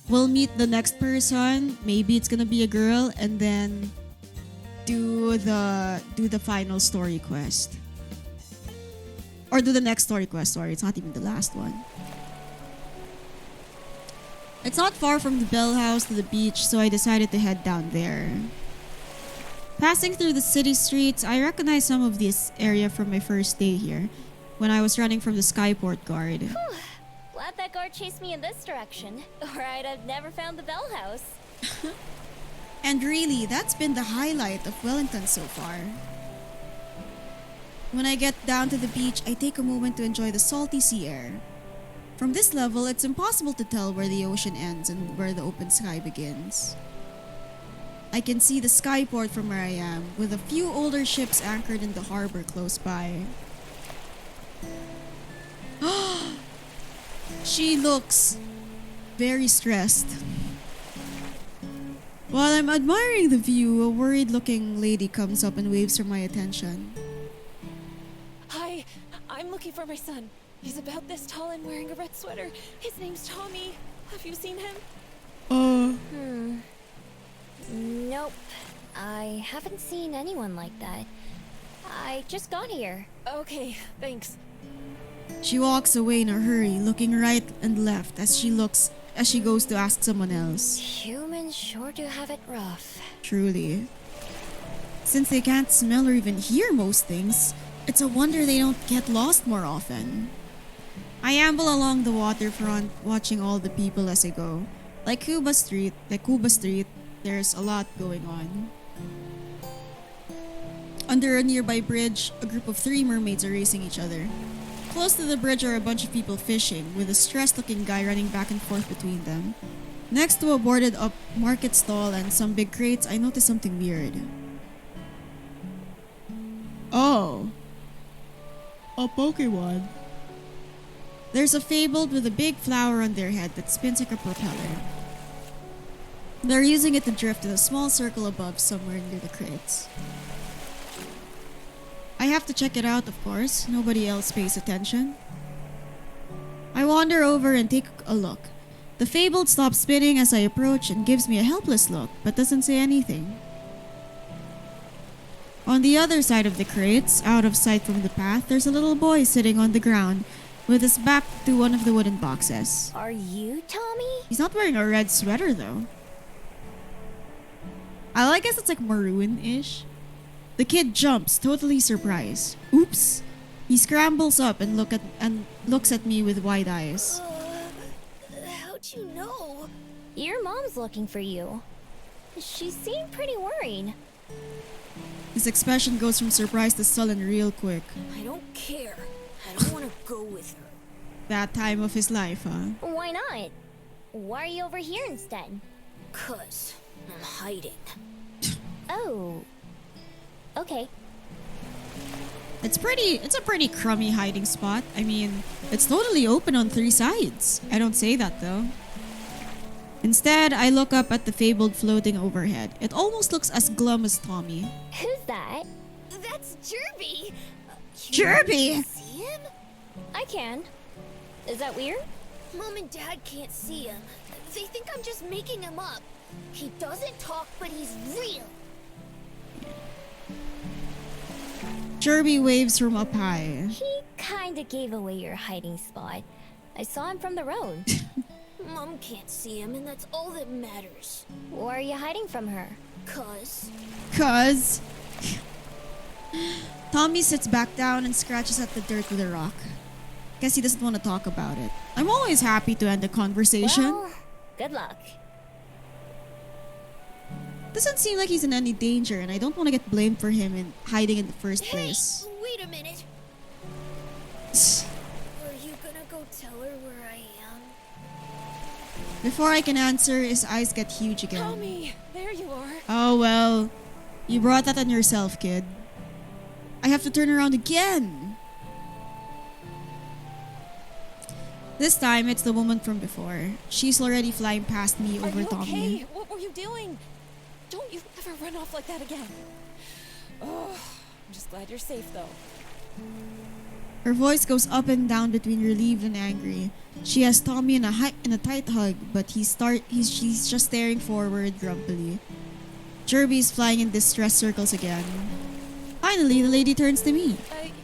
[SPEAKER 1] we'll meet the next person. Maybe it's gonna be a girl, and then do the final story quest, or do the next story quest. Sorry, it's not even the last one. It's not far from the Bell House to the beach, so I decided to head down there. Passing through the city streets, I recognize some of this area from my first day here, when I was running from the Skyport guard.
[SPEAKER 8] Whew. Glad that guard chased me in this direction, or I'd have never found the Bell House.
[SPEAKER 1] And really, that's been the highlight of Wellington so far. When I get down to the beach, I take a moment to enjoy the salty sea air. From this level, it's impossible to tell where the ocean ends and where the open sky begins. I can see the skyport from where I am, with a few older ships anchored in the harbor close by. She looks very stressed. While I'm admiring the view, a worried-looking lady comes up and waves for my attention.
[SPEAKER 5] Hi, I'm looking for my son. He's about this tall and wearing a red sweater. His name's Tommy. Have you seen him?
[SPEAKER 8] Nope. I haven't seen anyone like that. I just got here.
[SPEAKER 5] Okay, thanks.
[SPEAKER 1] She walks away in a hurry, looking right and left as she goes to ask someone else.
[SPEAKER 8] Humans sure do have it rough.
[SPEAKER 1] Truly. Since they can't smell or even hear most things, it's a wonder they don't get lost more often. I amble along the waterfront, watching all the people as I go. Like Cuba Street, there's a lot going on. Under a nearby bridge, a group of 3 mermaids are racing each other. Close to the bridge are a bunch of people fishing, with a stressed-looking guy running back and forth between them. Next to a boarded-up market stall and some big crates, I notice something weird. Oh. A Pokemon. There's a fabled with a big flower on their head that spins like a propeller. They're using it to drift in a small circle above somewhere near the crates. I have to check it out, of course. Nobody else pays attention. I wander over and take a look. The fabled stops spinning as I approach and gives me a helpless look, but doesn't say anything. On the other side of the crates, out of sight from the path, there's a little boy sitting on the ground with his back to one of the wooden boxes.
[SPEAKER 8] Are you Tommy?
[SPEAKER 1] He's not wearing a red sweater though. I guess it's like maroon-ish. The kid jumps, totally surprised. Oops! He scrambles up and looks at me with wide eyes.
[SPEAKER 8] How'd you know? Your mom's looking for you. She seemed pretty worried.
[SPEAKER 1] His expression goes from surprise to sullen real quick.
[SPEAKER 8] I don't care. I don't want to go with her.
[SPEAKER 1] That time of his life, huh?
[SPEAKER 8] Why not? Why are you over here instead? 'Cause I'm hiding. Oh. Okay.
[SPEAKER 1] It's a pretty crummy hiding spot. I mean, it's totally open on 3 sides. I don't say that though. Instead, I look up at the fabled floating overhead. It almost looks as glum as Tommy.
[SPEAKER 8] Who's that? That's Jerby!
[SPEAKER 1] Jerby!
[SPEAKER 8] See him? I can. Is that weird? Mom and Dad can't see him. They think I'm just making him up. He doesn't talk, but he's real.
[SPEAKER 1] Jerby waves from up high.
[SPEAKER 8] He kinda gave away your hiding spot. I saw him from the road. Mom can't see him, and that's all that matters. Why are you hiding from her?
[SPEAKER 1] 'Cause... Tommy sits back down and scratches at the dirt with a rock. Guess he doesn't want to talk about it. I'm always happy to end a conversation.
[SPEAKER 8] Well, good luck.
[SPEAKER 1] Doesn't seem like he's in any danger, and I don't want to get blamed for him in hiding in the first place.
[SPEAKER 8] Hey, wait a minute. Are you gonna go tell her where I am?
[SPEAKER 1] Before I can answer, his eyes get huge again.
[SPEAKER 5] Tommy, there you are.
[SPEAKER 1] Oh well, you brought that on yourself, kid. I have to turn around again. This time, it's the woman from before. She's already flying past me over
[SPEAKER 5] Are you
[SPEAKER 1] Tommy.
[SPEAKER 5] okay? What were you doing? Don't you ever run off like that again. Oh, I'm just glad you're safe though.
[SPEAKER 1] Her voice goes up and down between relieved and angry. She has Tommy in a tight hug, but she's just staring forward grumpily. Jerby's flying in distress circles again. Finally, the lady turns to me.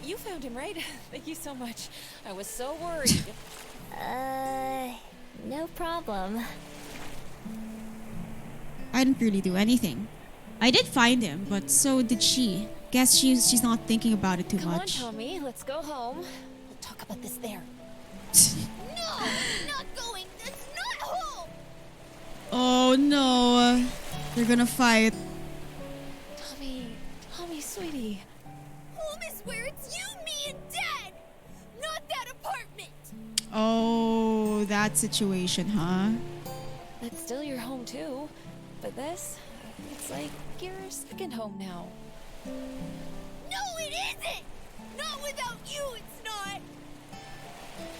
[SPEAKER 5] You found him, right? Thank you so much. I was so worried.
[SPEAKER 8] No problem.
[SPEAKER 1] I didn't really do anything. I did find him, but so did she. Guess she's not thinking about it too much.
[SPEAKER 5] Come on, Tommy, let's go home. We'll talk about this there.
[SPEAKER 8] No, not going. That's not home.
[SPEAKER 1] Oh no. They're gonna fight.
[SPEAKER 5] Tommy, sweetie.
[SPEAKER 8] Home is where it's you, me, and Dad! Not that apartment!
[SPEAKER 1] Oh, that situation, huh?
[SPEAKER 5] That's still your home too. But this, it's like your second home now.
[SPEAKER 8] No, it isn't! Not without you, it's not!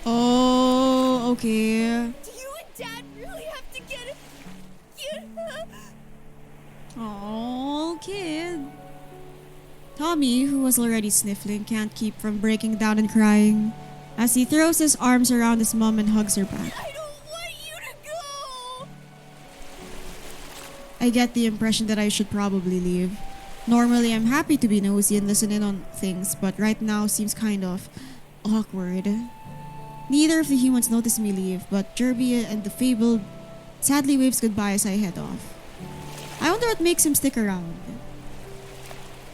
[SPEAKER 1] Oh, okay.
[SPEAKER 8] Do you and Dad really have to get it?
[SPEAKER 1] Oh, kid. Tommy, who was already sniffling, can't keep from breaking down and crying as he throws his arms around his mom and hugs her back.
[SPEAKER 8] I don't want you to go!
[SPEAKER 1] I get the impression that I should probably leave. Normally, I'm happy to be nosy and listen in on things, but right now seems kind of awkward. Neither of the humans notice me leave, but Jerby and the Fabled sadly waves goodbye as I head off. I wonder what makes him stick around.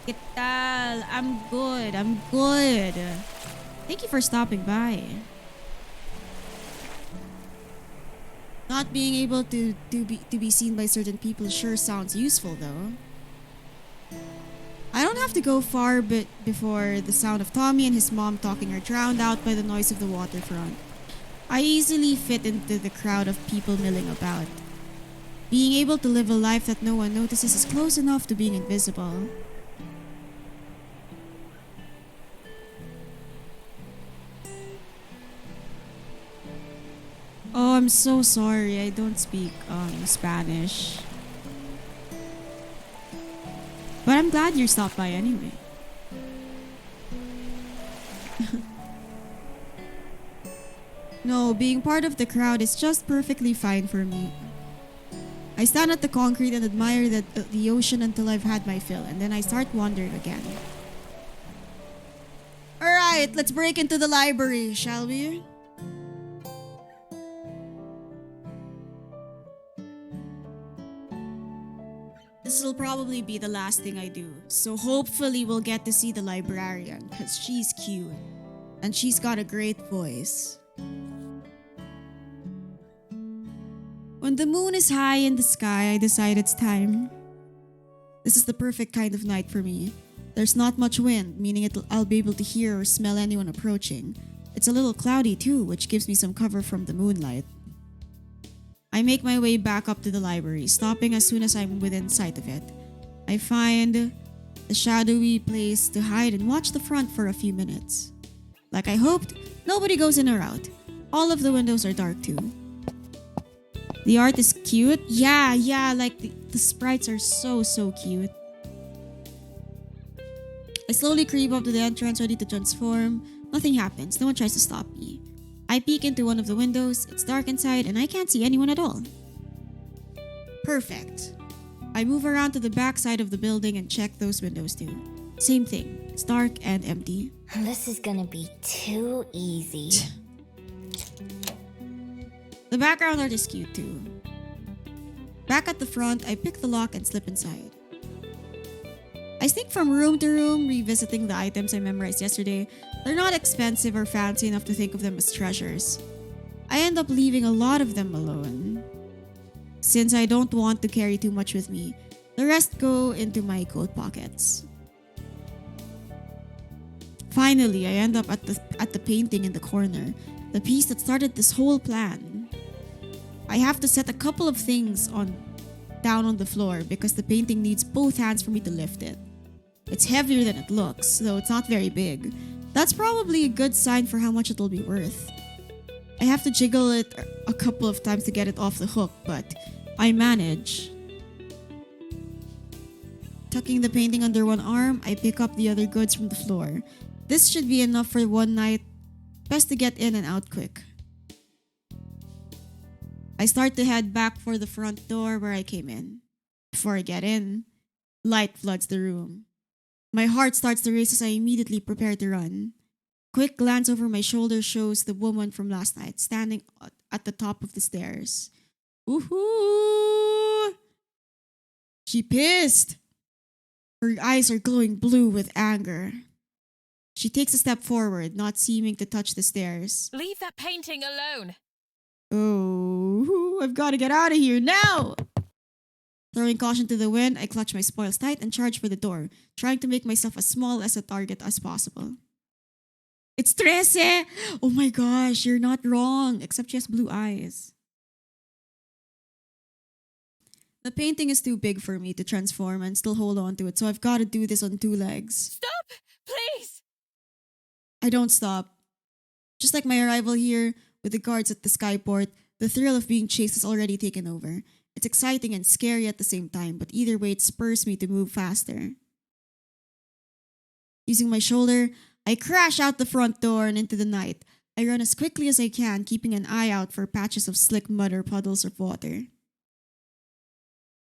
[SPEAKER 1] ¿Qué tal? I'm good. Thank you for stopping by. Not being able to be seen by certain people sure sounds useful though. I don't have to go far before the sound of Tommy and his mom talking are drowned out by the noise of the waterfront. I easily fit into the crowd of people milling about. Being able to live a life that no one notices is close enough to being invisible. Oh, I'm so sorry. I don't speak Spanish. But I'm glad you stopped by anyway. No, being part of the crowd is just perfectly fine for me. I stand at the concrete and admire the ocean until I've had my fill, and then I start wandering again. Alright, let's break into the library, shall we? This will probably be the last thing I do, so hopefully we'll get to see the librarian, because she's cute. And she's got a great voice. When the moon is high in the sky, I decide it's time. This is the perfect kind of night for me. There's not much wind, meaning I'll be able to hear or smell anyone approaching. It's a little cloudy too, which gives me some cover from the moonlight. I make my way back up to the library, stopping as soon as I'm within sight of it. I find a shadowy place to hide and watch the front for a few minutes. Like I hoped, nobody goes in or out. All of the windows are dark too. The art is cute. Yeah, like the sprites are so cute. I slowly creep up to the entrance, ready to transform. Nothing happens. No one tries to stop me. I peek into one of the windows. It's dark inside and I can't see anyone at all. Perfect. I move around to the back side of the building and check those windows too. Same thing. It's dark and empty.
[SPEAKER 8] This is gonna be too easy.
[SPEAKER 1] The background art is cute too. Back at the front, I pick the lock and slip inside. I sneak from room to room, revisiting the items I memorized yesterday. They're not expensive or fancy enough to think of them as treasures. I end up leaving a lot of them alone. Since I don't want to carry too much with me, the rest go into my coat pockets. Finally, I end up at the painting in the corner, the piece that started this whole plan. I have to set a couple of things down on the floor because the painting needs both hands for me to lift it. It's heavier than it looks, though it's not very big. That's probably a good sign for how much it'll be worth. I have to jiggle it a couple of times to get it off the hook, but I manage. Tucking the painting under one arm, I pick up the other goods from the floor. This should be enough for one night. Best to get in and out quick. I start to head back for the front door where I came in. Before I get in, light floods the room. My heart starts to race as I immediately prepare to run. Quick glance over my shoulder shows the woman from last night standing at the top of the stairs. Woohoo! She pissed. Her eyes are glowing blue with anger. She takes a step forward, not seeming to touch the stairs.
[SPEAKER 9] Leave that painting alone.
[SPEAKER 1] Oh, I've got to get out of here now! Throwing caution to the wind, I clutch my spoils tight and charge for the door, trying to make myself as small as a target as possible. It's Trece! Oh my gosh, you're not wrong, except she has blue eyes. The painting is too big for me to transform and still hold on to it, so I've got to do this on two legs.
[SPEAKER 5] Stop! Please!
[SPEAKER 1] I don't stop. Just like my arrival here with the guards at the skyport, the thrill of being chased has already taken over. It's exciting and scary at the same time, but either way it spurs me to move faster. Using my shoulder, I crash out the front door and into the night. I run as quickly as I can, keeping an eye out for patches of slick mud or puddles of water.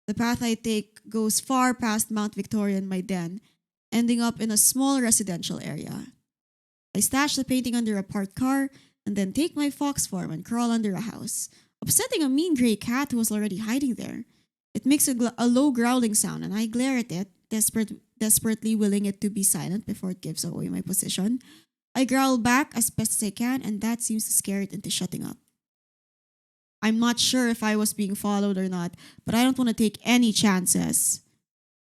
[SPEAKER 1] The path I take goes far past Mount Victoria and my den, ending up in a small residential area. I stash the painting under a parked car and then take my fox form and crawl under a house, upsetting a mean gray cat who was already hiding there. It makes a low growling sound and I glare at it, desperately willing it to be silent before it gives away my position. I growl back as best as I can and that seems to scare it into shutting up. I'm not sure if I was being followed or not, but I don't want to take any chances.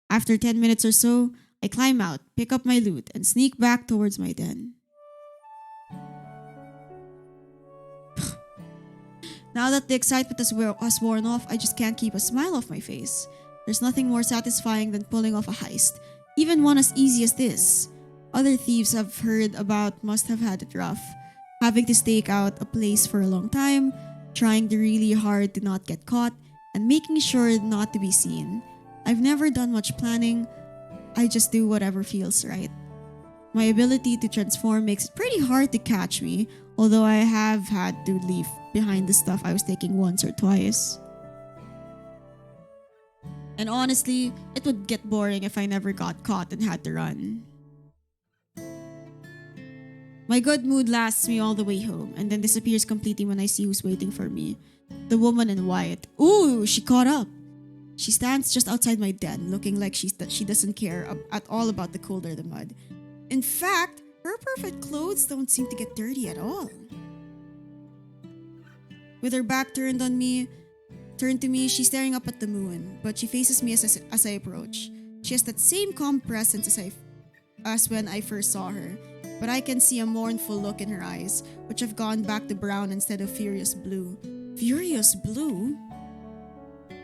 [SPEAKER 1] After 10 minutes or so, I climb out, pick up my loot, and sneak back towards my den. Now that the excitement has worn off, I just can't keep a smile off my face. There's nothing more satisfying than pulling off a heist, even one as easy as this. Other thieves I've heard about must have had it rough, having to stake out a place for a long time, trying really hard to not get caught, and making sure not to be seen. I've never done much planning, I just do whatever feels right. My ability to transform makes it pretty hard to catch me, although I have had to leave behind the stuff I was taking once or twice. And honestly, it would get boring if I never got caught and had to run. My good mood lasts me all the way home and then disappears completely when I see who's waiting for me. The woman in white. Ooh, she caught up. She stands just outside my den, looking like she doesn't care at all about the cold or the mud. In fact, her perfect clothes don't seem to get dirty at all. With her back turned to me, she's staring up at the moon, but she faces me as I approach. She has that same calm presence as when I first saw her, but I can see a mournful look in her eyes, which have gone back to brown instead of furious blue. Furious blue?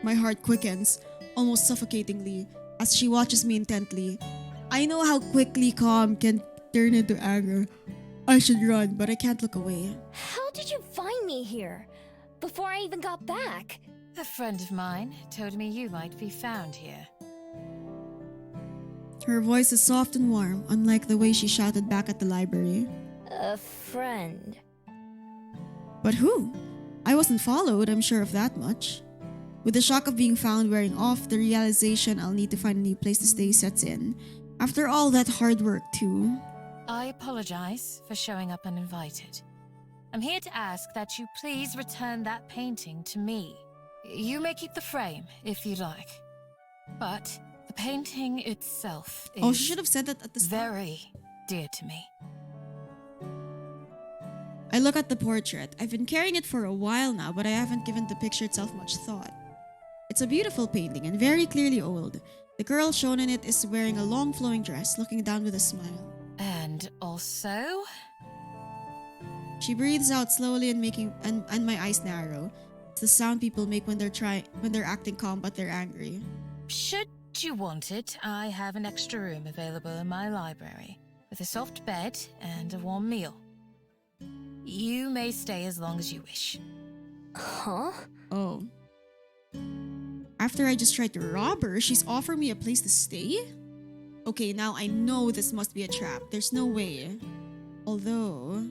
[SPEAKER 1] My heart quickens, almost suffocatingly, as she watches me intently. I know how quickly calm can turn into anger. I should run, but I can't look away.
[SPEAKER 8] How did you find me here? Before I even got back?
[SPEAKER 9] A friend of mine told me you might be found here.
[SPEAKER 1] Her voice is soft and warm, unlike the way she shouted back at the library.
[SPEAKER 8] A friend.
[SPEAKER 1] But who? I wasn't followed, I'm sure of that much. With the shock of being found wearing off, the realization I'll need to find a new place to stay sets in. After all that hard work, too.
[SPEAKER 9] I apologize for showing up uninvited. I'm here to ask that you please return that painting to me. You may keep the frame if you like, but the painting itself is
[SPEAKER 1] Oh, she should have said that at the start.
[SPEAKER 9] very dear to me.
[SPEAKER 1] I look at the portrait. I've been carrying it for a while now, but I haven't given the picture itself much thought. It's a beautiful painting and very clearly old. The girl shown in it is wearing a long flowing dress, looking down with a smile.
[SPEAKER 9] And also,
[SPEAKER 1] she breathes out slowly and my eyes narrow. It's the sound people make when they're acting calm but they're angry.
[SPEAKER 9] should you want it, I have an extra room available in my library with a soft bed and a warm meal. You may stay as long as you wish.
[SPEAKER 8] Huh?
[SPEAKER 1] Oh. After I just tried to rob her, she's offered me a place to stay? Okay, now I know this must be a trap. There's no way. Although,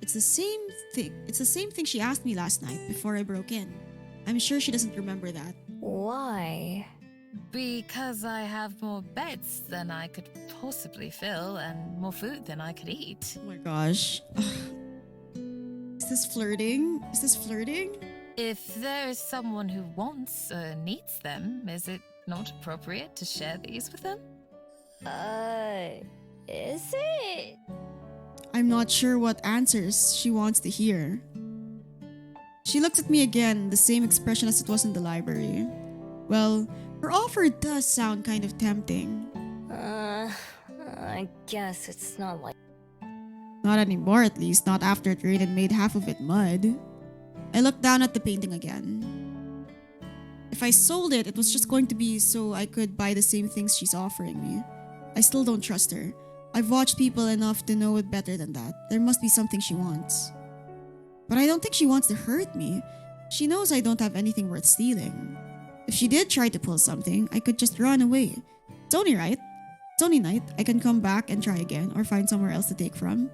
[SPEAKER 1] it's the same thing. It's the same thing she asked me last night before I broke in. I'm sure she doesn't remember that.
[SPEAKER 8] Why?
[SPEAKER 9] Because I have more beds than I could possibly fill and more food than I could eat.
[SPEAKER 1] Oh my gosh. Is this flirting? Is this flirting?
[SPEAKER 9] If there is someone who wants or needs them, is it not appropriate to share these with them?
[SPEAKER 8] Is it?
[SPEAKER 1] I'm not sure what answers she wants to hear. She looks at me again, the same expression as it was in the library. Well, Her offer does sound kind of tempting.
[SPEAKER 8] I guess it's not like.
[SPEAKER 1] Not anymore, at least. Not after it rained and made half of it mud. I looked down at the painting again. If I sold it, it was just going to be so I could buy the same things she's offering me. I still don't trust her. I've watched people enough to know it better than that. There must be something she wants. But I don't think she wants to hurt me. She knows I don't have anything worth stealing. If she did try to pull something, I could just run away. It's only right. It's only night. I can come back and try again or find somewhere else to take from.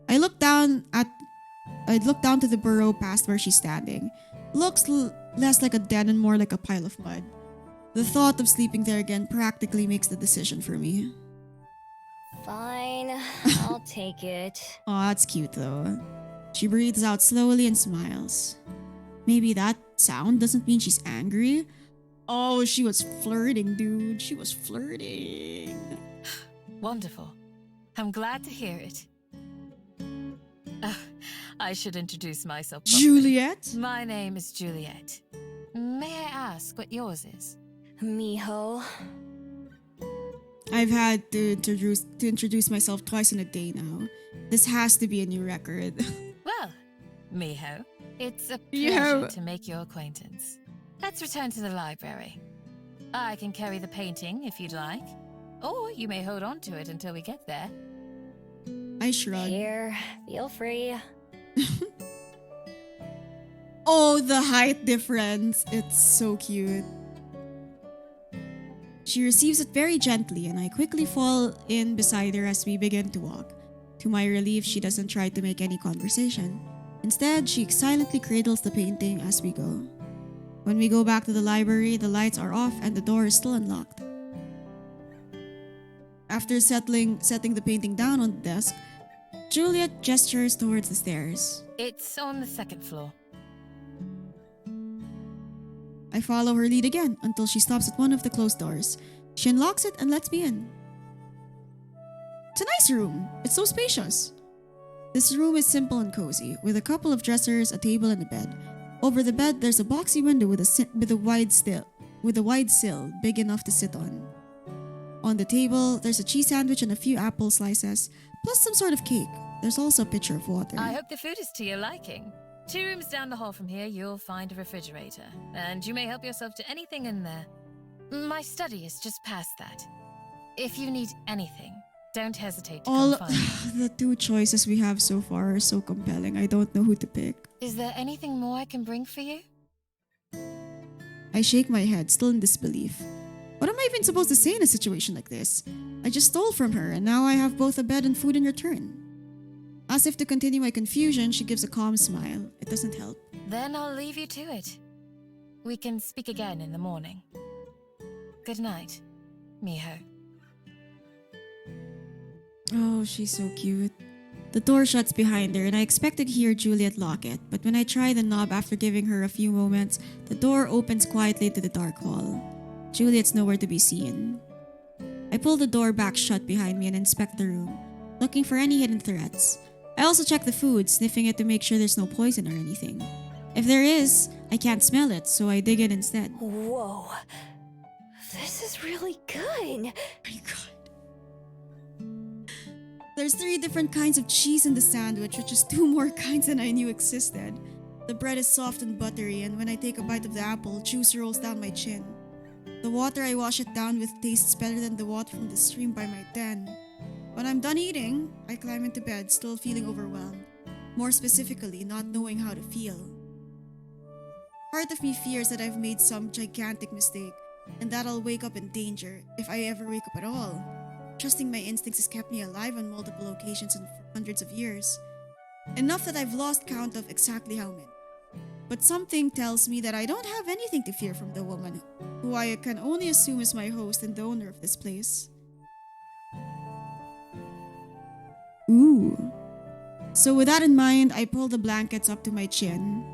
[SPEAKER 1] I looked down to the burrow past where she's standing. Looks less like a den and more like a pile of mud. The thought of sleeping there again practically makes the decision for me.
[SPEAKER 8] Fine, I'll take it.
[SPEAKER 1] Aw, that's cute though. She breathes out slowly and smiles. Maybe that sound doesn't mean she's angry. Oh, she was flirting, dude. She was flirting.
[SPEAKER 9] Wonderful. I'm glad to hear it. I should introduce myself properly.
[SPEAKER 1] Juliet?
[SPEAKER 9] My name is Juliet. May I ask what yours is?
[SPEAKER 8] Miho.
[SPEAKER 1] I've had to introduce myself twice in a day now. This has to be a new record.
[SPEAKER 9] Well, Miho, it's a
[SPEAKER 1] Miho.
[SPEAKER 9] pleasure to make your acquaintance. Let's return to the library. I can carry the painting if you'd like, or you may hold on to it until we get there.
[SPEAKER 1] I shrug.
[SPEAKER 8] Here, feel free.
[SPEAKER 1] Oh, the height difference. It's so cute. She receives it very gently and I quickly fall in beside her as we begin to walk. To my relief, she doesn't try to make any conversation. Instead, she silently cradles the painting as we go. When we go back to the library, the lights are off and the door is still unlocked. After setting the painting down on the desk, Juliet gestures towards the stairs.
[SPEAKER 9] It's on the second floor.
[SPEAKER 1] I follow her lead again until she stops at one of the closed doors. She unlocks it and lets me in. It's a nice room. It's so spacious. This room is simple and cozy, with a couple of dressers, a table, and a bed. Over the bed, there's a boxy window with a wide sill big enough to sit on. On the table, there's a cheese sandwich and a few apple slices, plus some sort of cake. There's also a pitcher of water.
[SPEAKER 9] I hope the food is to your liking. 2 rooms down the hall from here, you'll find a refrigerator, and you may help yourself to anything in there. My study is just past that. If you need anything, don't hesitate to
[SPEAKER 1] All
[SPEAKER 9] come find me.
[SPEAKER 1] the two choices we have so far are so compelling. I don't know who to pick.
[SPEAKER 9] Is there anything more I can bring for you?
[SPEAKER 1] I shake my head, still in disbelief. What am I even supposed to say in a situation like this? I just stole from her, and now I have both a bed and food in return. As if to continue my confusion, she gives a calm smile. It doesn't help.
[SPEAKER 9] Then I'll leave you to it. We can speak again in the morning. Good night, Miho.
[SPEAKER 1] Oh, she's so cute. The door shuts behind her, and I expected to hear Juliet lock it, but when I try the knob after giving her a few moments, the door opens quietly to the dark hall. Juliet's nowhere to be seen. I pull the door back shut behind me and inspect the room, looking for any hidden threats. I also check the food, sniffing it to make sure there's no poison or anything. If there is, I can't smell it, so I dig in instead.
[SPEAKER 8] Whoa. This is really good.
[SPEAKER 1] Oh my god. There's 3 different kinds of cheese in the sandwich, which is 2 more kinds than I knew existed. The bread is soft and buttery, and when I take a bite of the apple, juice rolls down my chin. The water I wash it down with tastes better than the water from the stream by my den. When I'm done eating, I climb into bed, still feeling overwhelmed. More specifically, not knowing how to feel. Part of me fears that I've made some gigantic mistake, and that I'll wake up in danger, if I ever wake up at all. Trusting my instincts has kept me alive on multiple occasions and for hundreds of years. Enough that I've lost count of exactly how many. But something tells me that I don't have anything to fear from the woman, who I can only assume is my host and the owner of this place. Ooh. So with that in mind, I pull the blankets up to my chin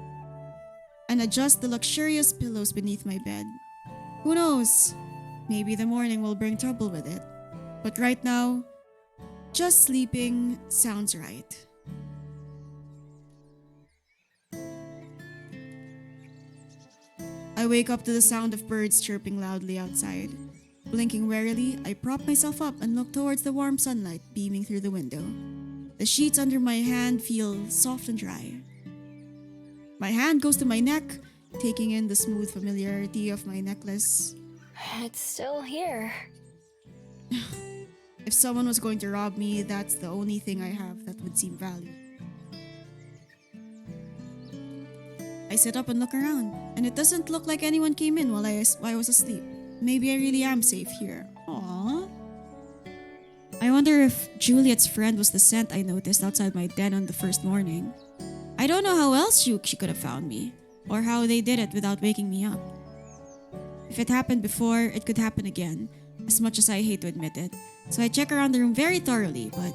[SPEAKER 1] and adjust the luxurious pillows beneath my bed. Who knows? Maybe the morning will bring trouble with it. But right now, just sleeping sounds right. I I wake up to the sound of birds chirping loudly outside. Blinking warily, I prop myself up and look towards the warm sunlight beaming through the window. The sheets under my hand feel soft and dry. My hand goes to my neck, taking in the smooth familiarity of my necklace.
[SPEAKER 8] It's still here.
[SPEAKER 1] If someone was going to rob me, that's the only thing I have that would seem valuable. I sit up and look around, and it doesn't look like anyone came in while I was asleep. Maybe I really am safe here. Aww. I wonder if Juliet's friend was the scent I noticed outside my den on the first morning. I don't know how else she could have found me, or how they did it without waking me up. If it happened before, it could happen again, as much as I hate to admit it. So I check around the room very thoroughly, but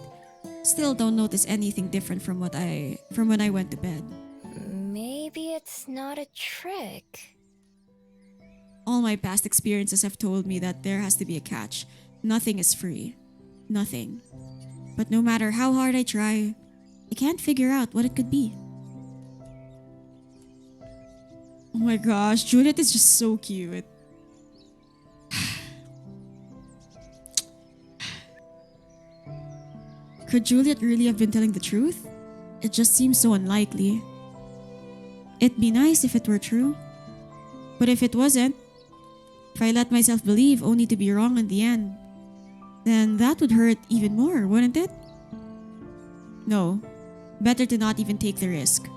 [SPEAKER 1] still don't notice anything different from when I went to bed.
[SPEAKER 8] Maybe it's not a trick.
[SPEAKER 1] All my past experiences have told me that there has to be a catch. Nothing is free. Nothing. But no matter how hard I try, I can't figure out what it could be. Oh my gosh, Juliet is just so cute. Could Juliet really have been telling the truth? It just seems so unlikely. It'd be nice if it were true. But if it wasn't, if I let myself believe only to be wrong in the end, then that would hurt even more, wouldn't it? No, better to not even take the risk.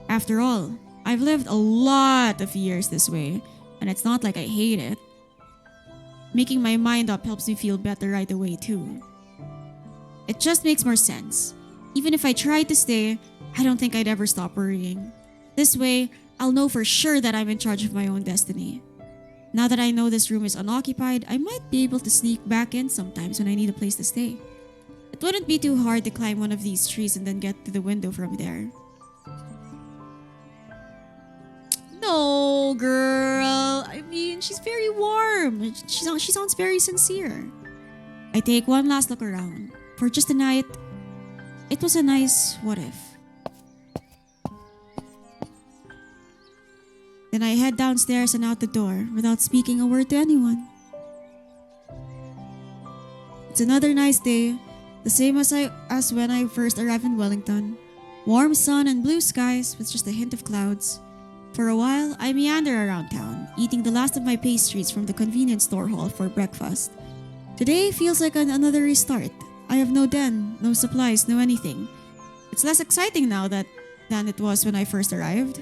[SPEAKER 1] After all, I've lived a lot of years this way, and it's not like I hate it. Making my mind up helps me feel better right away too. It just makes more sense. Even if I tried to stay, I don't think I'd ever stop worrying. This way, I'll know for sure that I'm in charge of my own destiny. Now that I know this room is unoccupied, I might be able to sneak back in sometimes when I need a place to stay. It wouldn't be too hard to climb one of these trees and then get to the window from there. No, girl. I mean, she's very warm. She sounds very sincere. I take one last look around. For just a night, it was a nice what if. Then I head downstairs and out the door without speaking a word to anyone. It's another nice day, the same as when I first arrived in Wellington. Warm sun and blue skies with just a hint of clouds. For a while, I meander around town, eating the last of my pastries from the convenience store hall for breakfast. Today feels like another restart. I have no den, no supplies, no anything. It's less exciting now than it was when I first arrived.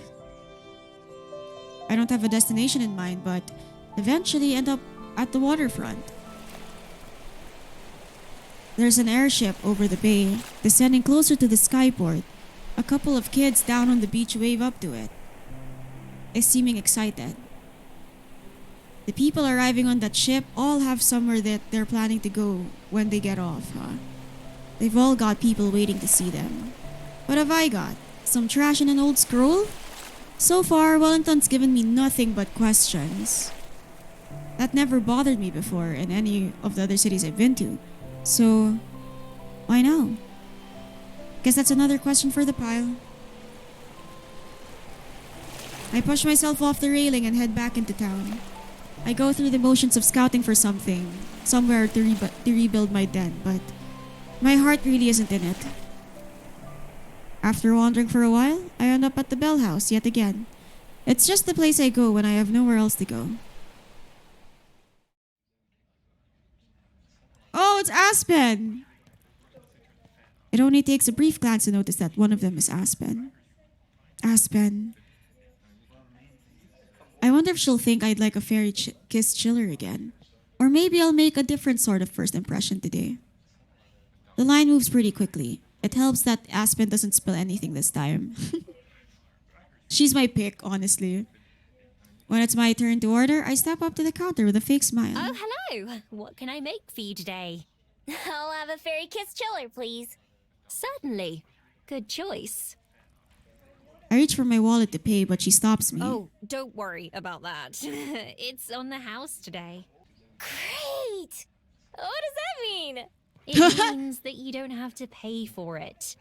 [SPEAKER 1] I don't have a destination in mind, but eventually end up at the waterfront. There's an airship over the bay, descending closer to the skyport. A couple of kids down on the beach wave up to it, seeming excited. The people arriving on that ship all have somewhere that they're planning to go when they get off, huh? They've all got people waiting to see them. What have I got? Some trash in an old scroll? So far, Wellington's given me nothing but questions. That never bothered me before in any of the other cities I've been to. So, why now? Guess that's another question for the pile. I push myself off the railing and head back into town. I go through the motions of scouting for something, somewhere to rebuild my den, but my heart really isn't in it. After wandering for a while, I end up at the Bell House yet again. It's just the place I go when I have nowhere else to go. Oh, it's Aspen! It only takes a brief glance to notice that one of them is Aspen. Aspen. I wonder if she'll think I'd like a fairy kiss chiller again. Or maybe I'll make a different sort of first impression today. The line moves pretty quickly. It helps that Aspen doesn't spill anything this time. She's my pick, honestly. When it's my turn to order, I step up to the counter with a fake smile.
[SPEAKER 2] Oh, hello. What can I make for you today?
[SPEAKER 8] I'll have a fairy kiss chiller, please.
[SPEAKER 2] Certainly. Good choice.
[SPEAKER 1] I reach for my wallet to pay, but she stops me.
[SPEAKER 2] Oh, don't worry about that. It's on the house today.
[SPEAKER 8] Great! What does that mean?
[SPEAKER 2] It means that you don't have to pay for it.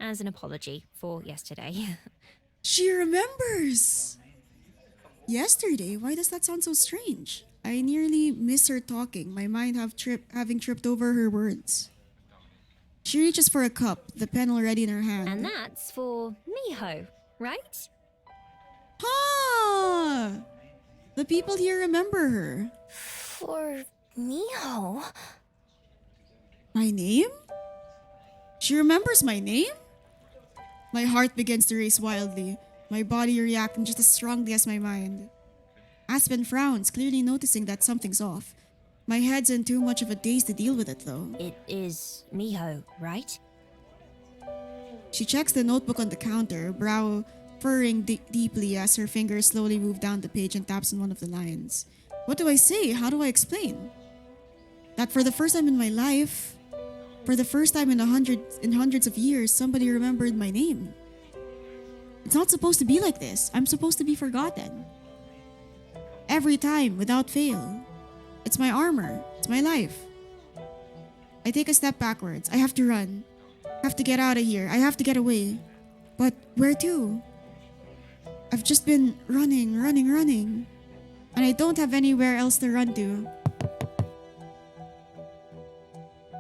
[SPEAKER 2] As an apology for yesterday.
[SPEAKER 1] She remembers! Yesterday? Why does that sound so strange? I nearly miss her talking, my mind having tripped over her words. She reaches for a cup, the pen already in her hand.
[SPEAKER 2] And that's for Miho, right?
[SPEAKER 1] Ah! The people here remember her.
[SPEAKER 8] For Miho?
[SPEAKER 1] My name? She remembers my name? My heart begins to race wildly, my body reacting just as strongly as my mind. Aspen frowns, clearly noticing that something's off. My head's in too much of a daze to deal with it, though.
[SPEAKER 2] It is Miho, right?
[SPEAKER 1] She checks the notebook on the counter, brow furrowing deeply as her fingers slowly move down the page and taps on one of the lines. What do I say? How do I explain? That for the first time in my life, for the first time in hundreds of years, somebody remembered my name. It's not supposed to be like this. I'm supposed to be forgotten. Every time, without fail. It's my armor. It's my life. I take a step backwards. I have to run. I have to get out of here. I have to get away. But where to? I've just been running. And I don't have anywhere else to run to.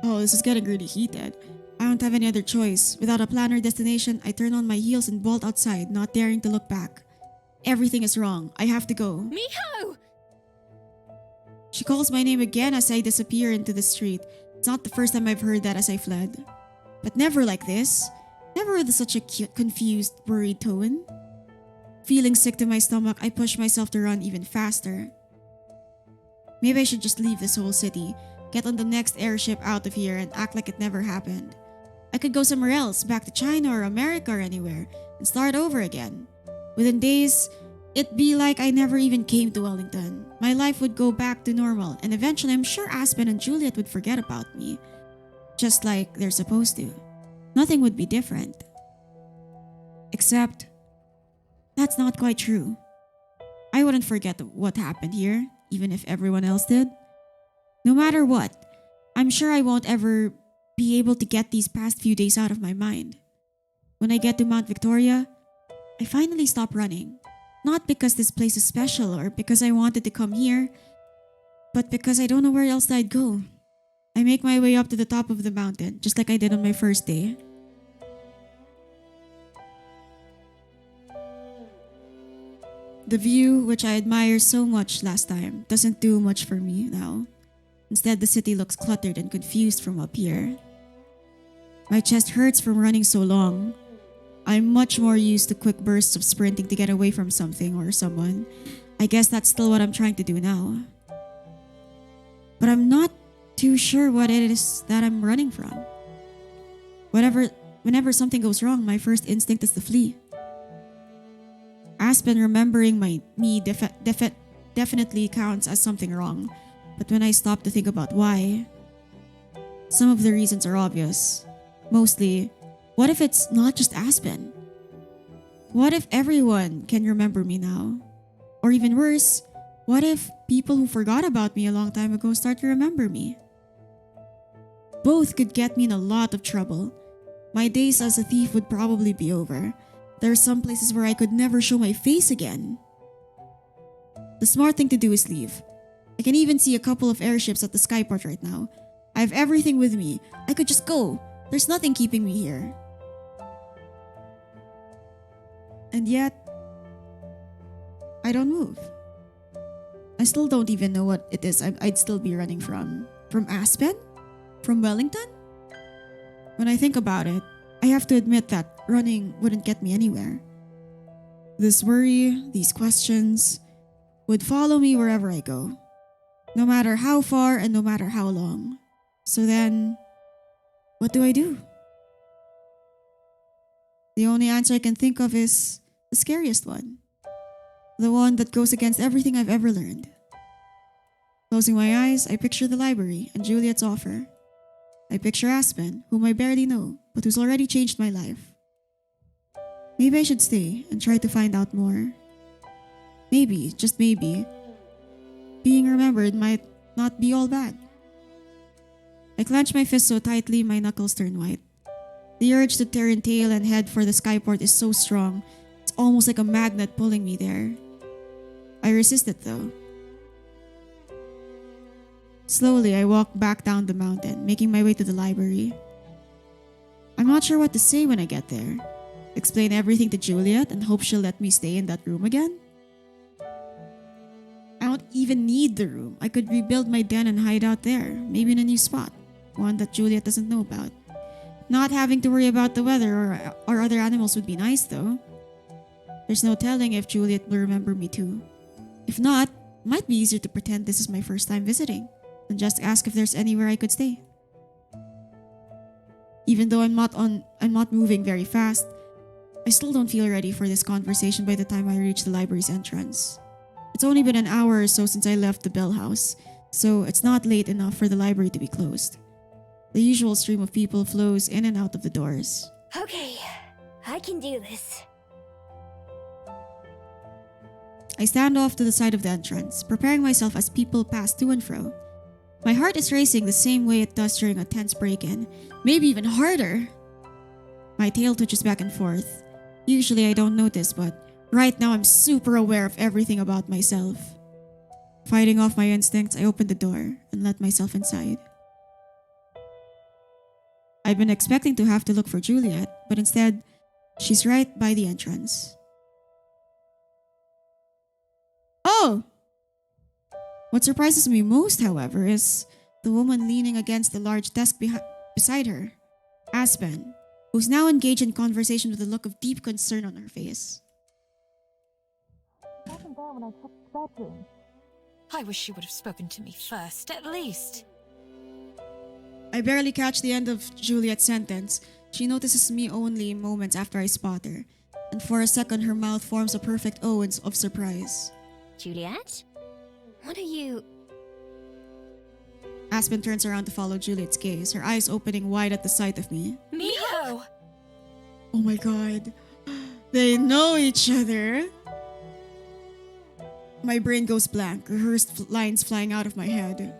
[SPEAKER 1] Oh, this is getting really heated. I don't have any other choice. Without a plan or destination, I turn on my heels and bolt outside, not daring to look back. Everything is wrong. I have to go.
[SPEAKER 5] Miho!
[SPEAKER 1] She calls my name again as I disappear into the street. It's not the first time I've heard that as I fled. But never like this. Never with such a confused, worried tone. Feeling sick to my stomach, I push myself to run even faster. Maybe I should just leave this whole city, get on the next airship out of here, and act like it never happened. I could go somewhere else, back to China or America or anywhere, and start over again. Within days, it'd be like I never even came to Wellington. My life would go back to normal, and eventually I'm sure Aspen and Juliet would forget about me. Just like they're supposed to. Nothing would be different. Except, that's not quite true. I wouldn't forget what happened here, even if everyone else did. No matter what, I'm sure I won't ever be able to get these past few days out of my mind. When I get to Mount Victoria, I finally stop running. Not because this place is special or because I wanted to come here, but because I don't know where else I'd go. I make my way up to the top of the mountain, just like I did on my first day. The view, which I admired so much last time, doesn't do much for me now. Instead, the city looks cluttered and confused from up here. My chest hurts from running so long. I'm much more used to quick bursts of sprinting to get away from something or someone. I guess that's still what I'm trying to do now. But I'm not too sure what it is that I'm running from. Whenever something goes wrong, my first instinct is to flee. Aspen remembering me definitely counts as something wrong. But when I stop to think about why, some of the reasons are obvious. Mostly, what if it's not just Aspen? What if everyone can remember me now? Or even worse, what if people who forgot about me a long time ago start to remember me? Both could get me in a lot of trouble. My days as a thief would probably be over. There are some places where I could never show my face again. The smart thing to do is leave. I can even see a couple of airships at the skyport right now. I have everything with me. I could just go. There's nothing keeping me here. And yet, I don't move. I still don't even know what it is I'd still be running from. From Aspen? From Wellington? When I think about it, I have to admit that running wouldn't get me anywhere. This worry, these questions, would follow me wherever I go. No matter how far and no matter how long. So then, what do I do? The only answer I can think of is the scariest one. The one that goes against everything I've ever learned. Closing my eyes, I picture the library and Juliet's offer. I picture Aspen, whom I barely know, but who's already changed my life. Maybe I should stay and try to find out more. Maybe, just maybe, being remembered might not be all bad. I clench my fist so tightly my knuckles turn white. The urge to turn tail and head for the skyport is so strong, it's almost like a magnet pulling me there. I resisted though. Slowly, I walked back down the mountain, making my way to the library. I'm not sure what to say when I get there. Explain everything to Juliet and hope she'll let me stay in that room again? I don't even need the room. I could rebuild my den and hide out there, maybe in a new spot, one that Juliet doesn't know about. Not having to worry about the weather or other animals would be nice though. There's no telling if Juliet will remember me too. If not, it might be easier to pretend this is my first time visiting and just ask if there's anywhere I could stay. Even though I'm not moving very fast, I still don't feel ready for this conversation by the time I reach the library's entrance. It's only been an hour or so since I left the Bell House, so it's not late enough for the library to be closed. The usual stream of people flows in and out of the doors.
[SPEAKER 8] Okay, I can do this.
[SPEAKER 1] I stand off to the side of the entrance, preparing myself as people pass to and fro. My heart is racing the same way it does during a tense break-in, maybe even harder. My tail twitches back and forth. Usually I don't notice, but right now I'm super aware of everything about myself. Fighting off my instincts, I open the door and let myself inside. I'd been expecting to have to look for Juliet, but instead, she's right by the entrance. Oh! What surprises me most, however, is the woman leaning against the large desk beside her, Aspen, who's now engaged in conversation with a look of deep concern on her face.
[SPEAKER 4] Wasn't there when I checked the bedroom.
[SPEAKER 9] I wish she would have spoken to me first, at least.
[SPEAKER 1] I barely catch the end of Juliet's sentence. She notices me only moments after I spot her, and for a second her mouth forms a perfect O of surprise.
[SPEAKER 2] Juliet? What are you...
[SPEAKER 1] Aspen turns around to follow Juliet's gaze, her eyes opening wide at the sight of me.
[SPEAKER 9] Miho!
[SPEAKER 1] Oh my god. They know each other. My brain goes blank, rehearsed lines flying out of my head.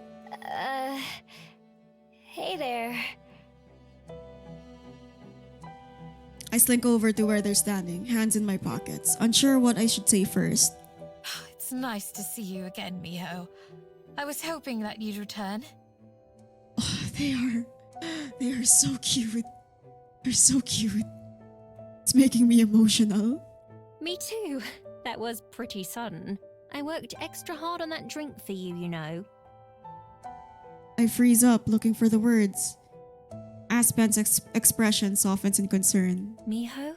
[SPEAKER 8] Hey there.
[SPEAKER 1] I slink over to where they're standing, hands in my pockets, unsure what I should say first.
[SPEAKER 9] It's nice to see you again, Miho. I was hoping that you'd return.
[SPEAKER 1] Oh, they are so cute. They're so cute. It's making me emotional.
[SPEAKER 2] Me too. That was pretty sudden. I worked extra hard on that drink for you, you know.
[SPEAKER 1] I freeze up, looking for the words. Aspen's expression softens in concern.
[SPEAKER 2] Miho?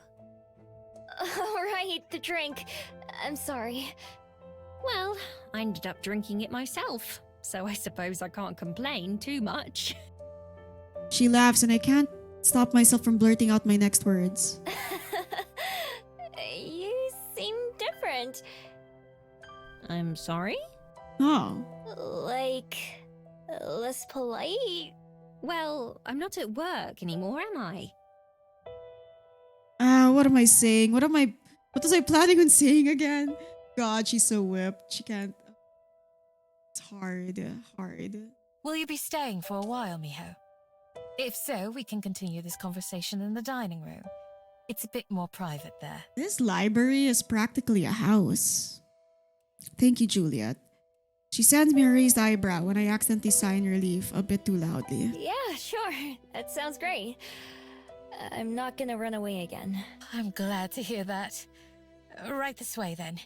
[SPEAKER 8] Alright, the drink. I'm sorry.
[SPEAKER 2] Well, I ended up drinking it myself, so I suppose I can't complain too much.
[SPEAKER 1] She laughs and I can't stop myself from blurting out my next words.
[SPEAKER 8] You seem different.
[SPEAKER 2] I'm sorry?
[SPEAKER 1] Oh.
[SPEAKER 8] Like, less polite?
[SPEAKER 2] Well, I'm not at work anymore, am I?
[SPEAKER 1] What am I saying? What was I planning on saying again? God, she's so whipped. She can't. It's hard.
[SPEAKER 9] Will you be staying for a while, Miho? If so, we can continue this conversation in the dining room. It's a bit more private there.
[SPEAKER 1] This library is practically a house. Thank you, Juliet. She sends me a raised eyebrow when I accidentally sigh in relief a bit too loudly.
[SPEAKER 8] Yeah, sure. That sounds great. I'm not gonna run away again.
[SPEAKER 9] I'm glad to hear that. Right this way, then.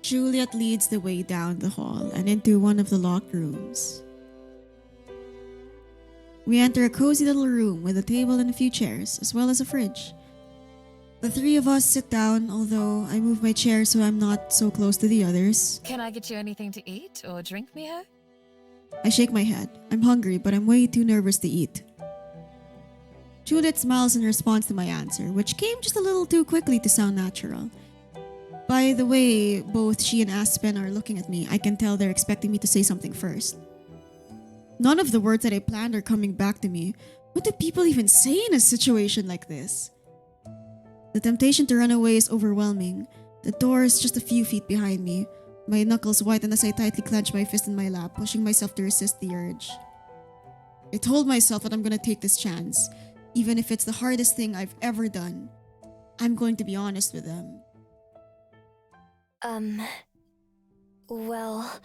[SPEAKER 1] Juliet leads the way down the hall and into one of the locked rooms. We enter a cozy little room with a table and a few chairs, as well as a fridge. The three of us sit down, although I move my chair so I'm not so close to the others.
[SPEAKER 9] Can I get you anything to eat or drink, Miho?
[SPEAKER 1] I shake my head. I'm hungry, but I'm way too nervous to eat. Juliet smiles in response to my answer, which came just a little too quickly to sound natural. By the way both she and Aspen are looking at me, I can tell they're expecting me to say something first. None of the words that I planned are coming back to me. What do people even say in a situation like this? The temptation to run away is overwhelming. The door is just a few feet behind me. My knuckles whiten as I tightly clench my fist in my lap, pushing myself to resist the urge. I told myself that I'm gonna take this chance. Even if it's the hardest thing I've ever done, I'm going to be honest with them.
[SPEAKER 8] Well,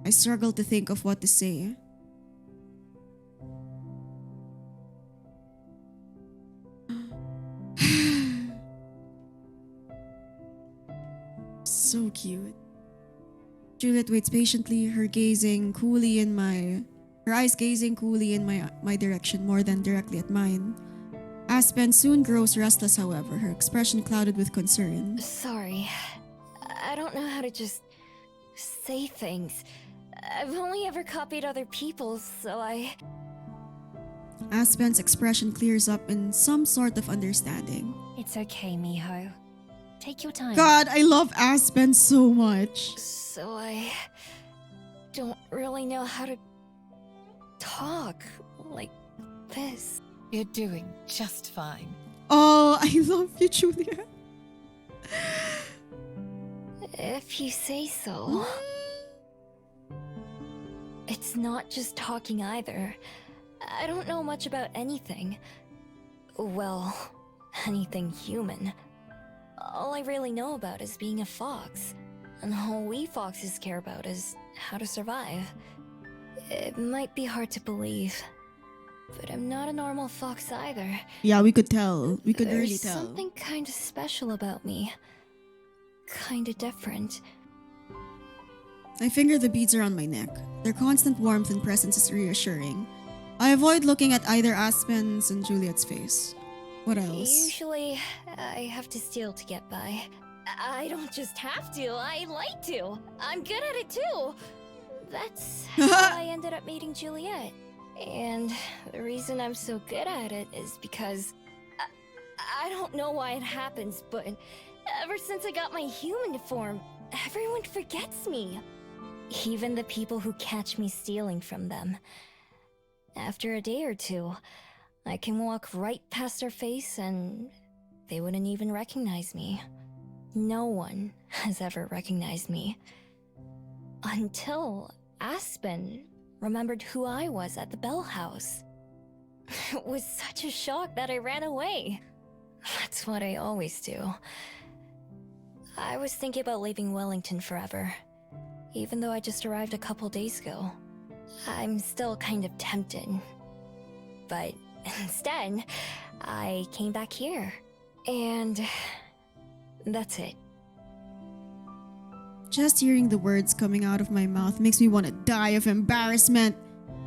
[SPEAKER 1] I struggle to think of what to say. So cute. Juliet waits patiently, her eyes gazing coolly in my direction more than directly at mine. Aspen soon grows restless, however, her expression clouded with concern.
[SPEAKER 8] sorry. I don't know how to just say things. I've only ever copied other people's, so I...
[SPEAKER 1] Aspen's expression clears up in some sort of understanding.
[SPEAKER 2] It's okay, Miho. Take your time.
[SPEAKER 1] God, I love Aspen so much.
[SPEAKER 8] So I don't really know how to talk like this.
[SPEAKER 9] You're doing just fine.
[SPEAKER 1] Oh, I love you, Julia.
[SPEAKER 8] If you say so. It's not just talking either. I don't know much about anything. Well, anything human. All I really know about is being a fox. And all we foxes care about is how to survive. It might be hard to believe, but I'm not a normal fox either.
[SPEAKER 1] Yeah, we could tell. We could really
[SPEAKER 8] There's
[SPEAKER 1] tell.
[SPEAKER 8] something kind of special about me. Kind of different.
[SPEAKER 1] I finger the beads around my neck. Their constant warmth and presence is reassuring. I avoid looking at either Aspen's and Juliet's face. What else?
[SPEAKER 8] Usually, I have to steal to get by. I don't just have to, I like to. I'm good at it too. That's how I ended up meeting Juliet. And the reason I'm so good at it is because I don't know why it happens, but ever since I got my human form, everyone forgets me. Even the people who catch me stealing from them. After a day or two, I can walk right past their face and they wouldn't even recognize me. No one has ever recognized me. Until Aspen remembered who I was at the Bell House. It was such a shock that I ran away. That's what I always do. I was thinking about leaving Wellington forever, even though I just arrived a couple days ago. I'm still kind of tempted. But instead, I came back here. And that's it.
[SPEAKER 1] Just hearing the words coming out of my mouth makes me want to die of embarrassment.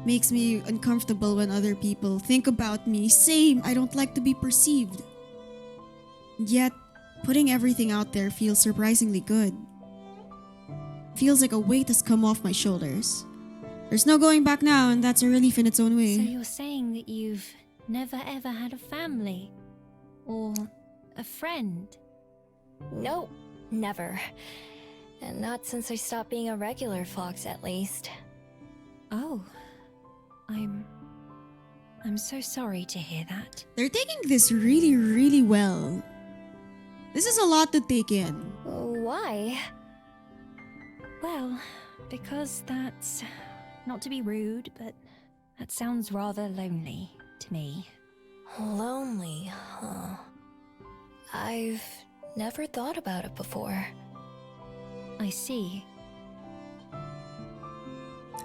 [SPEAKER 1] Makes me uncomfortable when other people think about me. Same, I don't like to be perceived. Yet, putting everything out there feels surprisingly good. Feels like a weight has come off my shoulders. There's no going back now, and that's a relief in its own way.
[SPEAKER 2] So you're saying that you've never ever had a family? Or a friend?
[SPEAKER 8] Nope, never. And not since I stopped being a regular fox, at least.
[SPEAKER 2] Oh. I'm so sorry to hear that.
[SPEAKER 1] They're taking this really, really well. This is a lot to take in.
[SPEAKER 8] Why?
[SPEAKER 2] Well, because that's... not to be rude, but that sounds rather lonely to me.
[SPEAKER 8] Lonely, huh? I've never thought about it before.
[SPEAKER 2] I see.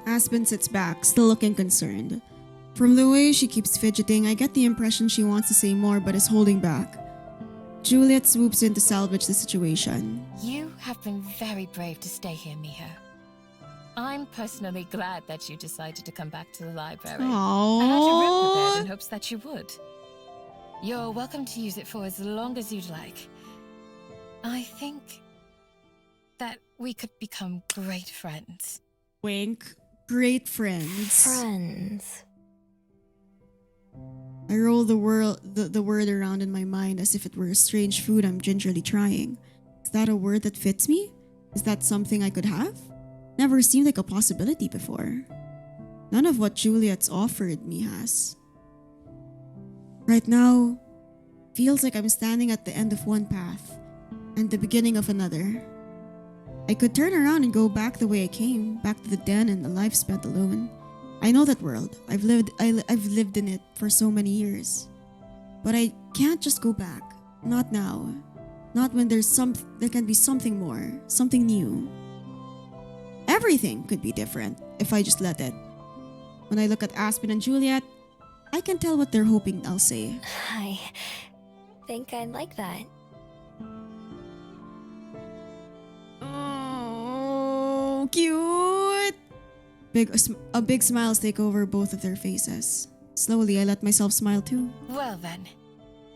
[SPEAKER 1] Aspen sits back, still looking concerned. From the way she keeps fidgeting, I get the impression she wants to say more but is holding back. Juliet swoops in to salvage the situation.
[SPEAKER 9] You have been very brave to stay here, Miho. I'm personally glad that you decided to come back to the library.
[SPEAKER 1] Aww.
[SPEAKER 9] I had your room prepared in hopes that you would. You're welcome to use it for as long as you'd like. I think that we could become great friends.
[SPEAKER 1] Wink. Great friends.
[SPEAKER 8] Friends.
[SPEAKER 1] I roll the word around in my mind as if it were a strange food I'm gingerly trying. Is that a word that fits me? Is that something I could have? Never seemed like a possibility before. None of what Juliet's offered me has. Right now, feels like I'm standing at the end of one path and the beginning of another. I could turn around and go back the way I came, back to the den and the life spent alone. I know that world. I've lived in it for so many years. But I can't just go back. Not now. Not when there can be something more, something new. Everything could be different if I just let it. When I look at Aspen and Juliet, I can tell what they're hoping I'll say.
[SPEAKER 8] I think I like that.
[SPEAKER 1] Oh, cute! Big smiles take over both of their faces. Slowly, I let myself smile too.
[SPEAKER 9] Well then,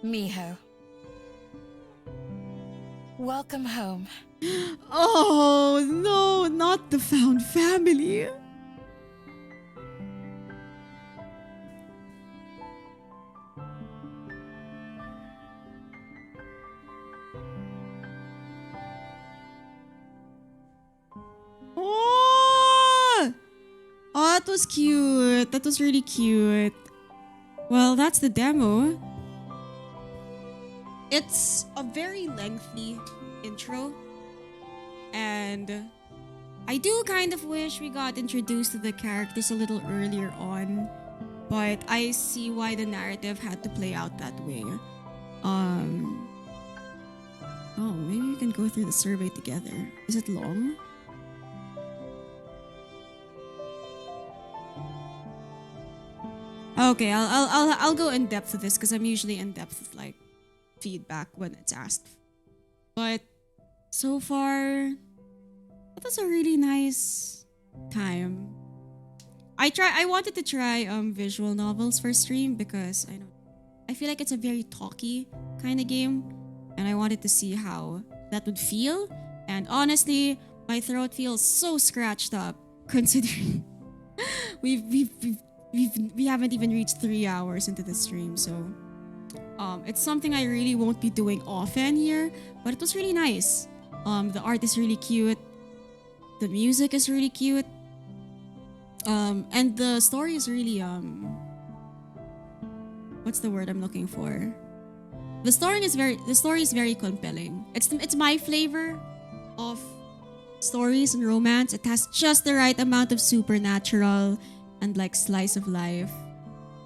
[SPEAKER 9] Miho. Welcome home.
[SPEAKER 1] Oh no, not the found family. Oh! Oh, that was cute. That was really cute. Well, that's the demo. It's a very lengthy intro. And I do kind of wish we got introduced to the characters a little earlier on. But I see why the narrative had to play out that way. Oh, maybe we can go through the survey together. Is it long? Okay, I'll go in depth with this because I'm usually in depth with like feedback when it's asked. But so far, it was a really nice time. I wanted to try visual novels for stream because I feel like it's a very talky kind of game, and I wanted to see how that would feel. And honestly, my throat feels so scratched up considering we haven't even reached 3 hours into the stream, so it's something I really won't be doing often here, but it was really nice. The art is really cute, the music is really cute, and the story is really what's the word I'm looking for? The story is very compelling. It's my flavor of stories and romance. It has just the right amount of supernatural and like slice of life.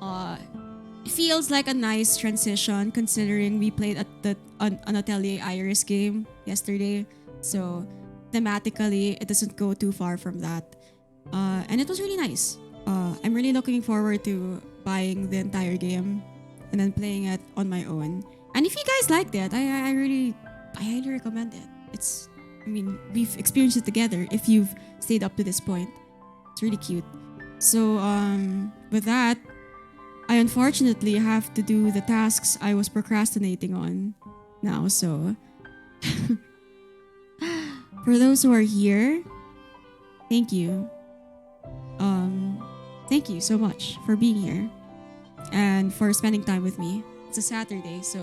[SPEAKER 1] It feels like a nice transition considering we played at an Atelier Iris game yesterday. So thematically, it doesn't go too far from that. And it was really nice. I'm really looking forward to buying the entire game and then playing it on my own. And if you guys liked it, I highly recommend it. We've experienced it together if you've stayed up to this point. It's really cute. So, with that, I unfortunately have to do the tasks I was procrastinating on now. So, for those who are here, thank you. Thank you so much for being here and for spending time with me. It's a Saturday, so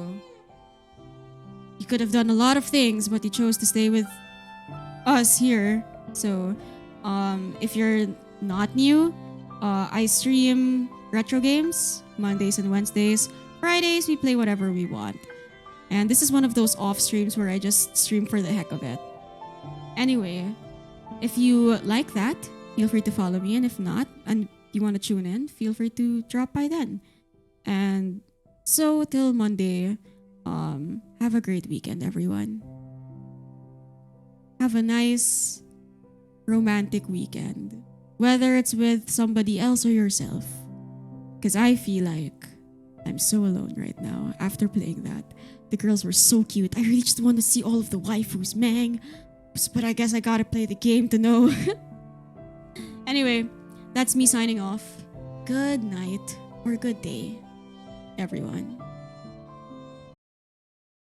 [SPEAKER 1] you could have done a lot of things, but you chose to stay with us here. So, if you're not new, I stream retro games Mondays and Wednesdays. Fridays, we play whatever we want. And this is one of those off streams where I just stream for the heck of it. Anyway, if you like that, feel free to follow me. And if not, and you want to tune in, feel free to drop by then. And so, till Monday, have a great weekend, everyone. Have a nice romantic weekend. Whether it's with somebody else or yourself. Because I feel like I'm so alone right now after playing that. The girls were so cute. I really just want to see all of the waifus, man. But I guess I gotta play the game to know. Anyway, that's me signing off. Good night or good day, everyone.